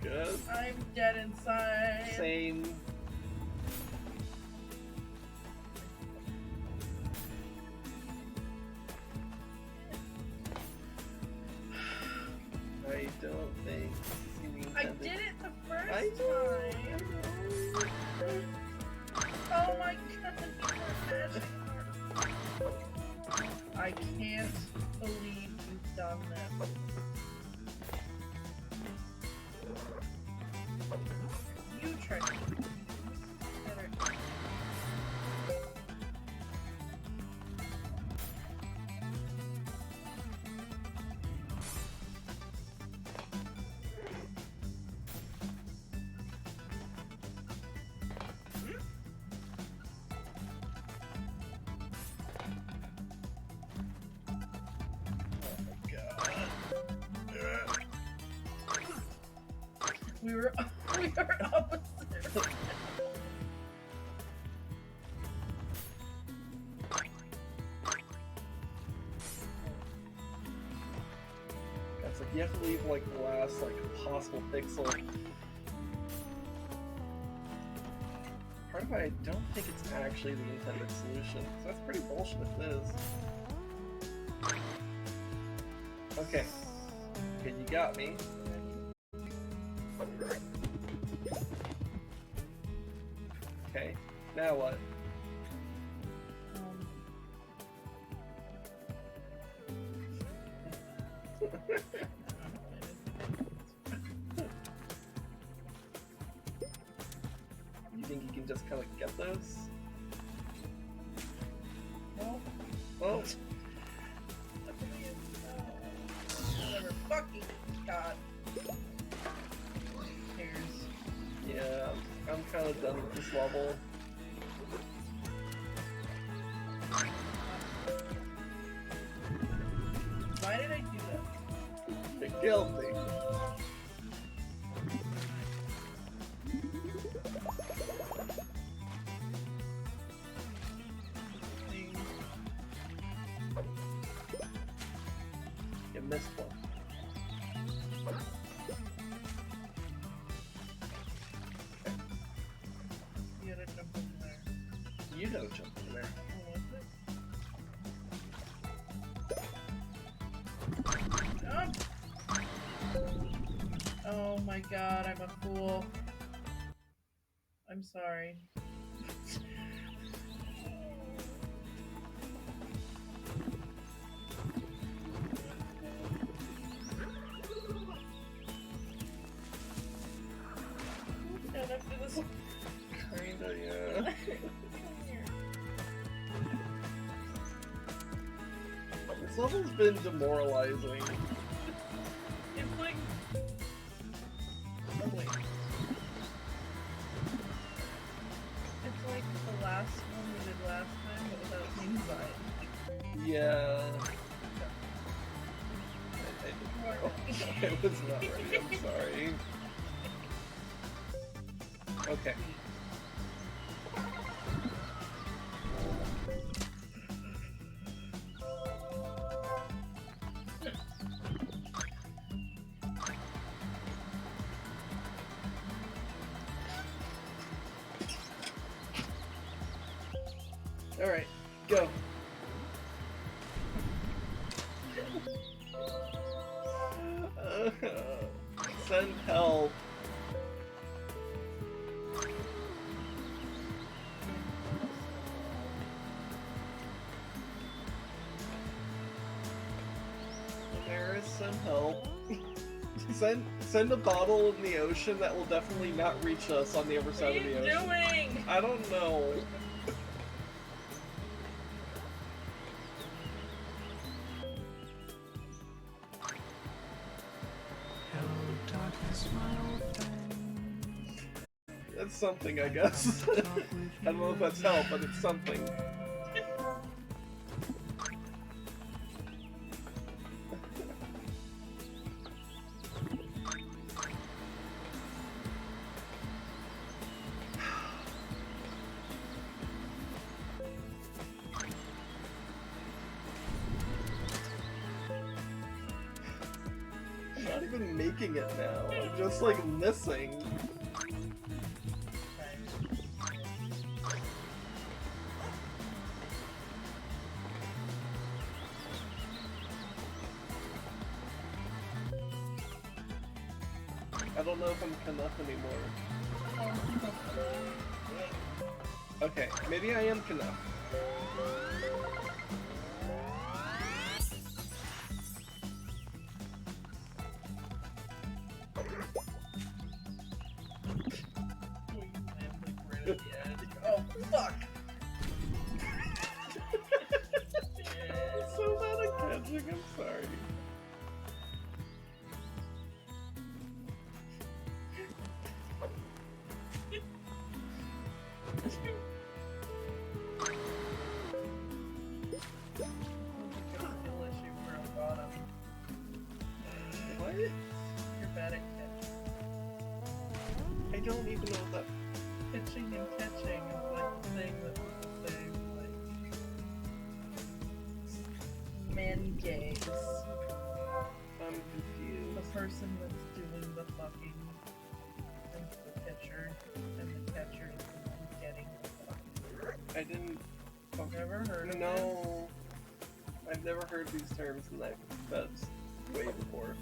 Good. I'm dead inside. Same. I don't think I did it the first I time. Oh my god, you are mashing. I can't believe you've done this. You tricked me. Better. We were opposite. That's a You have to leave like the last like possible pixel. Part of it, I don't think it's actually the intended solution. So that's pretty bullshit if it is. Okay. Okay, you got me. Okay, now what? You think you can just kind of get those? No. Well, Whatever. Fucking God. Who cares? yeah, I'm kind of done with this level. Why did I do that? It killed me. You missed one. You gotta jump in there. You know jump in there. Oh my God, I'm a fool. I'm sorry. And after this, Kinda, yeah. This level's been demoralizing. it's like. Oh wait. It's like the last one we did last time, but without inside. Yeah. I was not ready, I'm sorry. Okay. Alright, go. Send help. There is some help. Send a bottle in the ocean that will definitely not reach us on the other side of the ocean. What are you doing? I don't know. That's something, I guess. I don't know if that's help, but it's something. I'm not even making it now. I'm just like missing. I don't know if I'm enough anymore. Okay, maybe I am enough. Oh, fuck! I'm so bad at catching, I'm sorry. What? You're bad at catching. I don't even know what that... Pitching and catching is like the thing that people say, like... Men gays. I'm confused. person that's doing the fucking into the pitcher, and the catcher is the one getting the fuck. I didn't. Never heard of it? No. I've never heard these terms, and that's way before.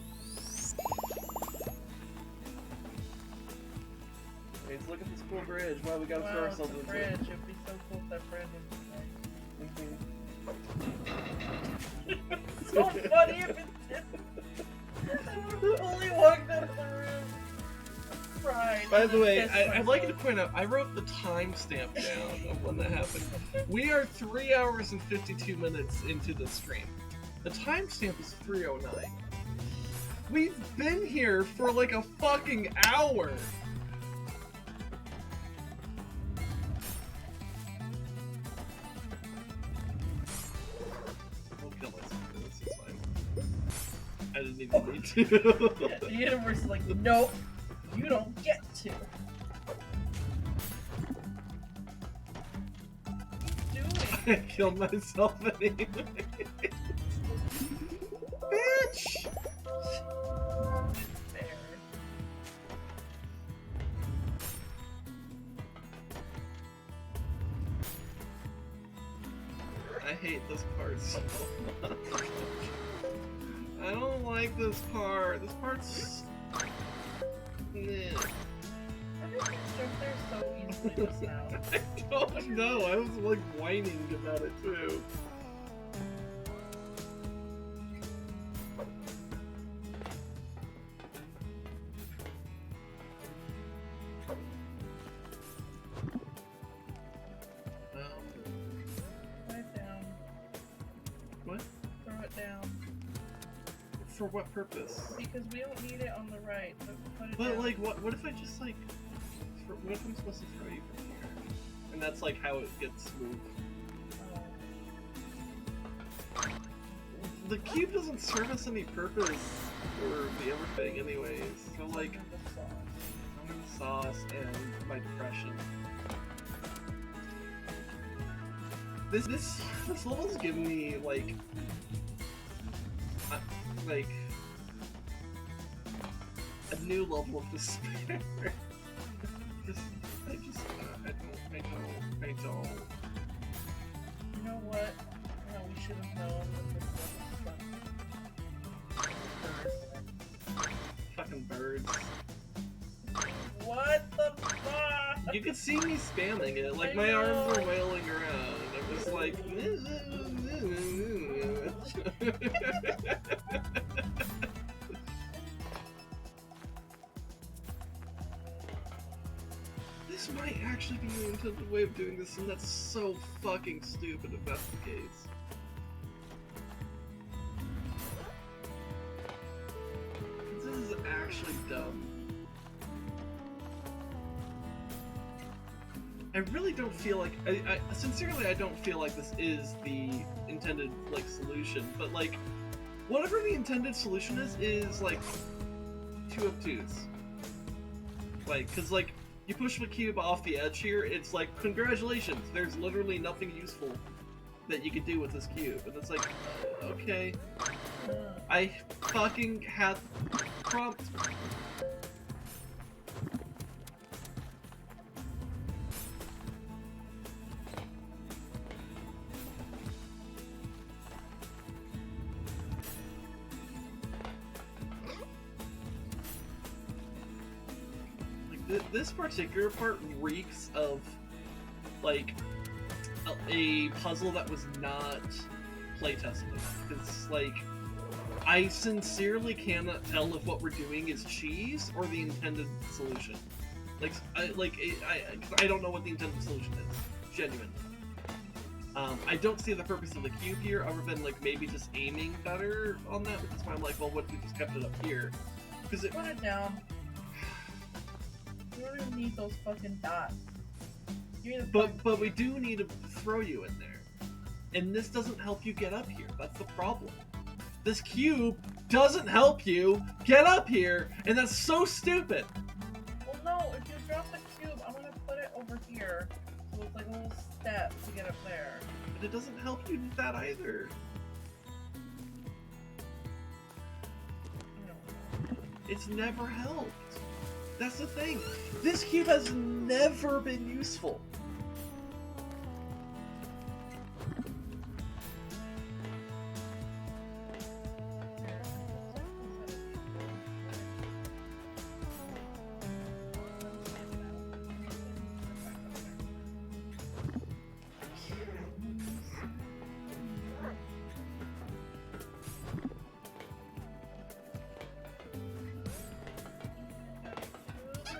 Hey, let's look at this cool bridge. Wow, we gotta throw ourselves into bridge. it. It'd be so cool if that Brandon was like. Mm-hmm. So funny if it did. Only walked out of the room. Cried. By the way, I'd like to point out, I wrote the timestamp down of when that happened. We are 3 hours and 52 minutes into the stream. The timestamp is 3:09. We've been here for like a fucking hour! I'll kill myself for this, it's fine. I didn't even need to. The universe is like, nope, you don't get to. I killed myself anyway. Bitch! Fair. I hate this part so much. I don't like this part. This part's... Nah. Everything's just there so easily just now. I don't know. I was like whining about it too. Put it down. What? Throw it down. For what purpose? Because we don't need it on the right, so put it But down. like, what if I just like... What if I'm supposed to throw you from here? And that's like how it gets moved. The cube doesn't serve us any purpose for the other thing anyways. So like, I'm in the sauce and my depression. This level's giving me like a new level of despair. I don't. You know what? No, we should have known that this was Fucking birds. What the fuck? You could see me spamming it, like I my know. arms were wailing around. It was like. This might actually be the intended way of doing this, and that's so fucking stupid if that's the case. This is actually dumb. I really don't feel like sincerely I don't feel like this is the intended like solution, but like whatever the intended solution is like 2 obtuse. Like, cause like you push the cube off the edge here, it's like congratulations, there's literally nothing useful that you could do with this cube, and it's like okay, I fucking had prompt. This particular part reeks of, like, a puzzle that was not playtested enough. It's like, I sincerely cannot tell if what we're doing is cheese or the intended solution. Like, I don't know what the intended solution is. Genuinely. I don't see the purpose of the cube here, other than, like, maybe just aiming better on that, which is why I'm like, well, what if we just kept it up here? Because it... Put it down. You don't even need those fucking dots. You need But we do need to throw you in there. And this doesn't help you get up here. That's the problem. This cube doesn't help you get up here, and that's so stupid. Well, no, if you drop the cube, I'm gonna put it over here. So it's like a little step to get up there. But it doesn't help you with that either. I don't know. It's never helped. That's the thing. This cube has never been useful.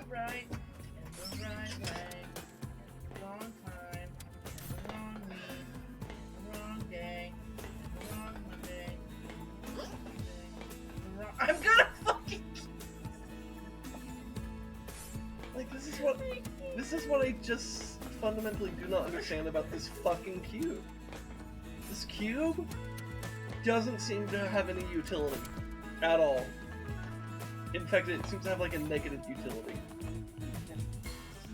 Right, in the right way, in the wrong time, in the wrong week, in the wrong day, in the wrong Monday, in the wrong... I'm gonna fucking... Like, this is what I just fundamentally do not understand about this fucking cube. This cube doesn't seem to have any utility at all. In fact, it seems to have like a negative utility.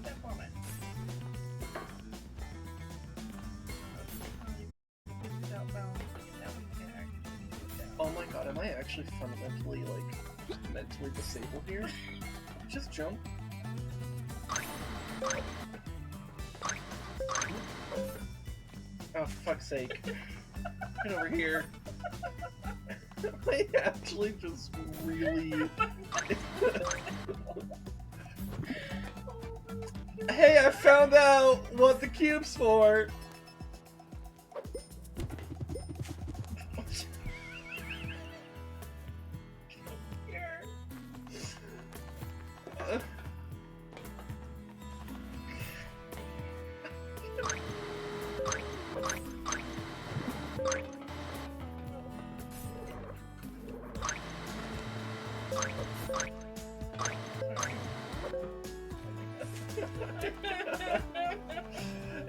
Step on it. Without balancing it, that way you can actually move it down. Oh my god, am I actually fundamentally, like, mentally disabled here? Just jump. Oh, for fuck's sake. Get over here. I actually just really... Hey, I found out what the cube's for! Here.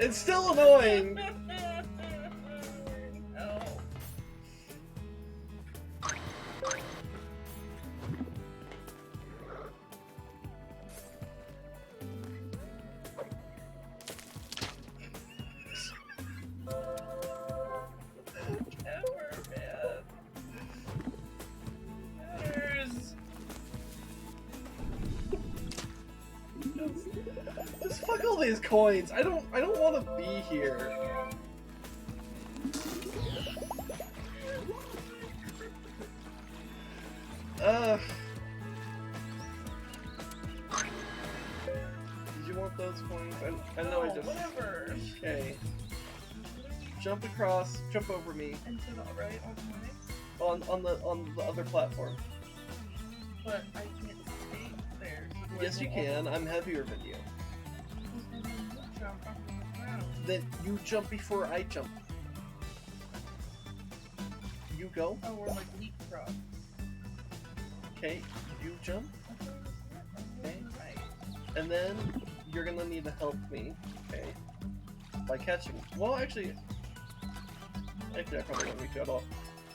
It's still annoying! Oh. Ever, man. Matters. Just fuck all these coins. I don't want to be here. Did you want those coins? I know I just... Whatever. Okay. Jump across, jump over me. And to the right on the way. On the other platform. But I can't stay there. So do I Yes, go you up? can. I'm heavier than you. And then you jump up on the ground. Then you jump before I jump. You go. Oh, we're like leapfrog. Okay. You jump. Okay. Right. And then you're gonna need to help me. Okay. By catching. Well, actually, I probably won't reach you at all.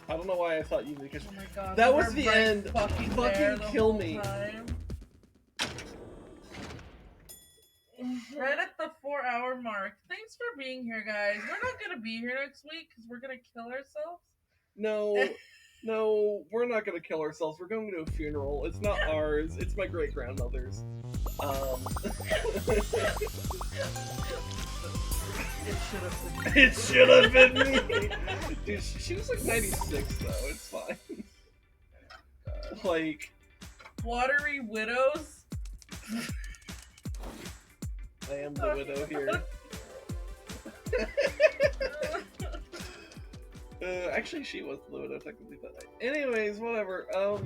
I don't know why I thought you would catch. Oh my god. That we was were the right end. Fucking Fucking kill me. Time. Right at the 4-hour mark. Thanks for being here, guys. We're not gonna be here next week because we're gonna kill ourselves. No, no, we're not gonna kill ourselves. We're going to a funeral. It's not ours. It's my great grandmother's. It should have been me. Dude, she was like 96 though. It's fine. Like, Watery widows. I am the widow here. Actually, she was the widow technically, but anyways, whatever. I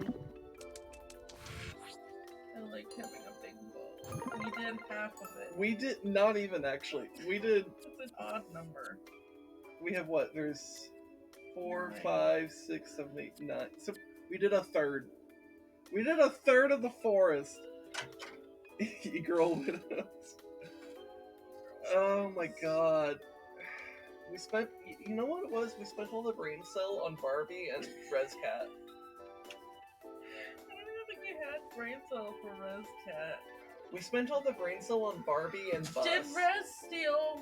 like having a big bow. And you did half of it. We did not even actually. We did. It's an odd number. We have what? There's 4, 9. 5, 6, 7, 8, 9. So we did a third. We did a third of the forest. You girl widows. Oh my god. We spent. You know what it was? We spent all the brain cell on Barbie and RezKat. I don't even think we had brain cell for RezKat. We spent all the brain cell on Barbie and Bus. Did Rez steal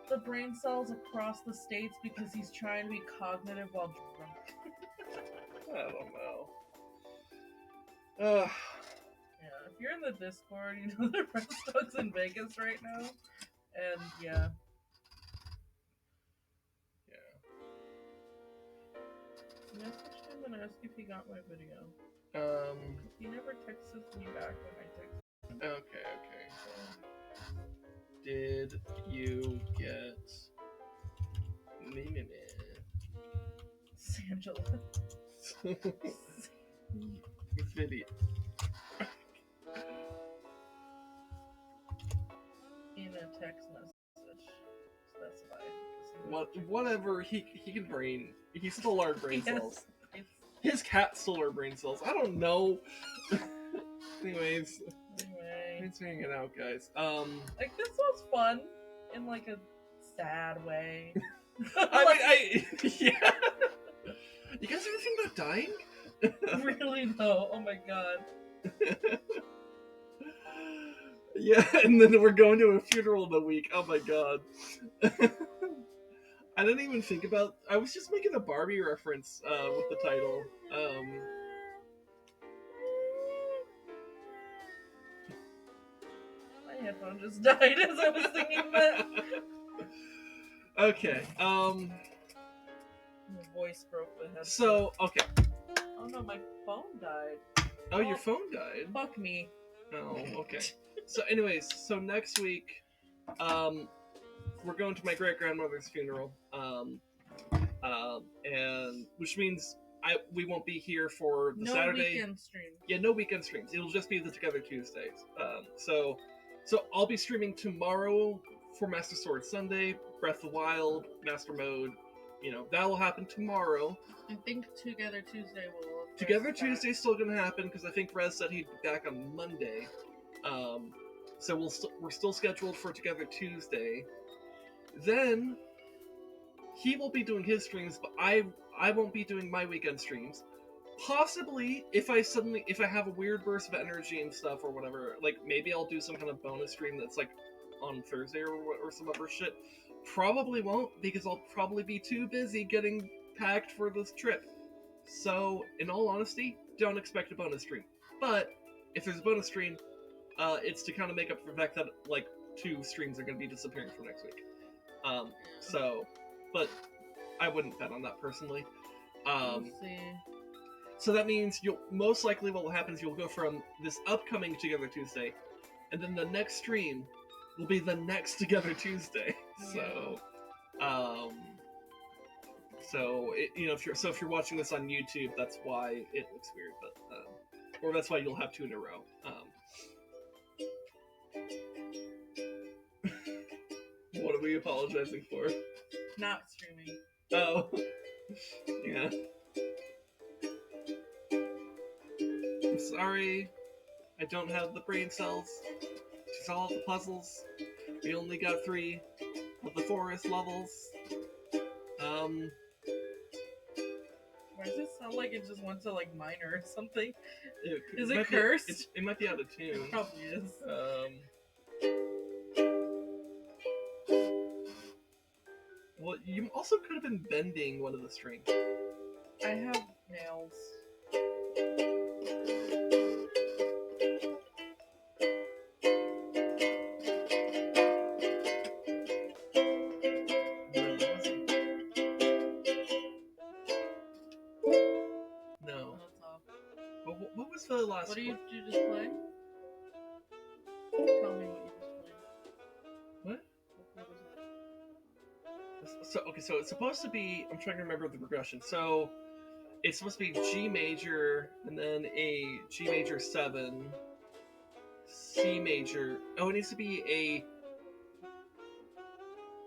the brain cells across the states because he's trying to be cognitive while drunk? I don't know. Uh, Yeah, if you're in the Discord, you know that RezDog's in Vegas right now. And yeah. Message him and ask if he got my video. He never texts me back when I text him. Okay. Did you get me? Sangela. Video. In a text message. Specified. Whatever, he can brain. He stole our brain Yes. cells. His cat stole our brain cells. I don't know. Anyways, thanks for hanging out, guys. Like, this was fun in like a sad way. Yeah. You guys ever think about dying? Really though. Oh my god. Yeah, and then we're going to a funeral in a week. Oh my god. I didn't even think about. I was just making a Barbie reference with the title. My headphone just died as I was singing that. Okay. My voice broke the headphone. So okay. Oh no, my phone died. Oh, your phone died. Fuck me. Oh, okay. So, anyways, next week, we're going to my great grandmother's funeral, and which means we won't be here for the Saturday. No weekend streams. Yeah, no weekend streams. It'll just be the Together Tuesdays. So I'll be streaming tomorrow for Master Sword Sunday, Breath of the Wild, Master Mode. You know, that'll happen tomorrow. I think Together Tuesday will. Together Tuesday's still gonna happen because I think Rez said he'd be back on Monday. So we're still scheduled for Together Tuesday. Then he will be doing his streams, but I won't be doing my weekend streams. Possibly, if I have a weird burst of energy and stuff or whatever, like maybe I'll do some kind of bonus stream that's like on Thursday or some other shit. Probably won't because I'll probably be too busy getting packed for this trip. So, in all honesty, don't expect a bonus stream. But if there's a bonus stream, it's to kind of make up for the fact that like 2 streams are going to be disappearing for next week. But I wouldn't bet on that personally. We'll see. So that means you'll most likely what will happen is you'll go from this upcoming Together Tuesday, and then the next stream will be the next Together Tuesday. So, if you're watching this on YouTube, that's why it looks weird, but or that's why you'll have 2 in a row. What are we apologizing for? Not streaming. Oh, yeah. I'm sorry. I don't have the brain cells to solve the puzzles. We only got 3 of the forest levels. Why does it sound like it just went to like minor or something? Is it might cursed? It might be out of tune. It probably is. Well, you also could have been bending one of the strings. I have nails. No. That's all. What was the last What did one? you just play? Tell me what you just played. What? What was it? So it's supposed to be. I'm trying to remember the progression. So it's supposed to be G major and then a G major 7, C major. Oh, it needs to be a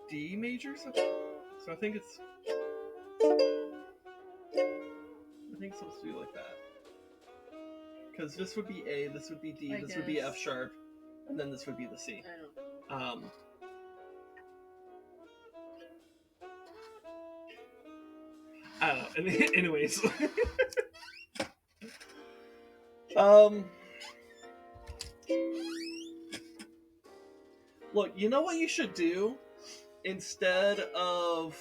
D major 7. So I think it's supposed to be like that. Because this would be A, this would be D, this would be F sharp, and then this would be the C. I don't know. I don't know. Anyways. Look, you know what you should do? Instead of,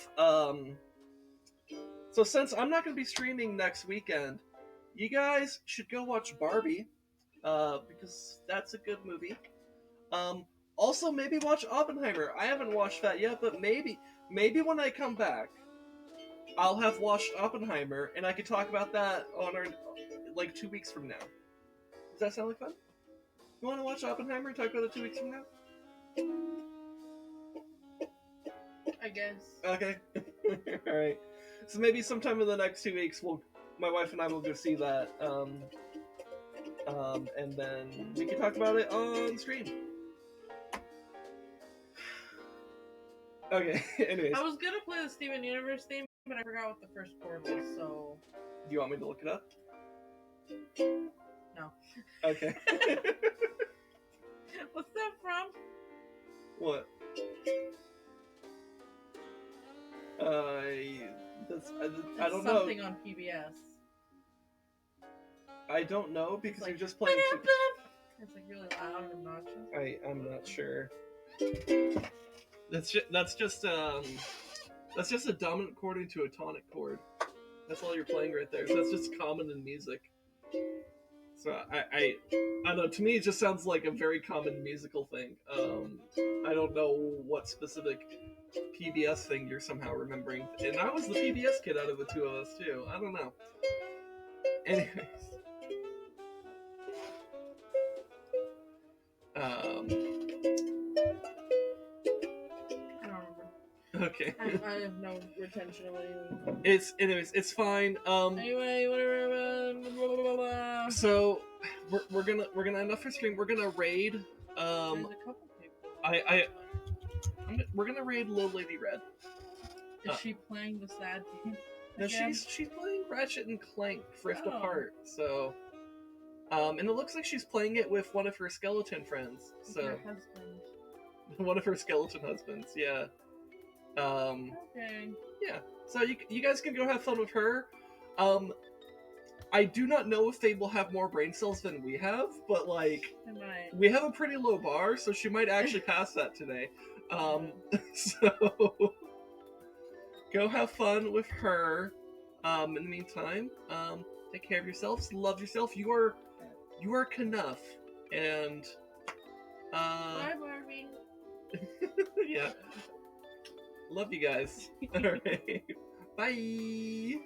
so since I'm not going to be streaming next weekend, you guys should go watch Barbie, because that's a good movie. Also, maybe watch Oppenheimer. I haven't watched that yet, but maybe when I come back, I'll have watched Oppenheimer, and I could talk about that on our, like, 2 weeks from now. Does that sound like fun? You want to watch Oppenheimer and talk about it 2 weeks from now? I guess. Okay. Alright. So maybe sometime in the next 2 weeks, my wife and I will go see that, and then we can talk about it on stream. Okay, anyways. I was gonna play the Steven Universe theme, but I forgot what the first chord was, so... Do you want me to look it up? No. Okay. What's that from? What? I don't know. Something on PBS. I don't know because It's you're like, just playing. It's like really loud and obnoxious. I'm not sure. That's just a dominant chord into a tonic chord. That's all you're playing right there. So that's just common in music. So I don't know. To me, it just sounds like a very common musical thing. I don't know what specific PBS thing you're somehow remembering. And I was the PBS kid out of the two of us too. I don't know. Anyways. I don't remember. Okay. I have no retention of anything. It's fine. Anyway, whatever. Blah, blah, blah, blah. So we're gonna end off our stream. We're gonna raid. There's a couple people. We're gonna raid Low Lady Red. Is she playing the sad game? No, again? she's playing Ratchet and Clank Rift Oh. Apart. So, and it looks like she's playing it with one of her skeleton friends. With So her husband. one of her skeleton husbands. Yeah. Okay. Yeah. So you guys can go have fun with her. I do not know if they will have more brain cells than we have, but like I might. we have a pretty low bar, so she might actually pass that today. So go have fun with her. In the meantime, take care of yourselves, love yourself. You are enough, and Bye, Barbie. yeah, love you guys. All right, bye.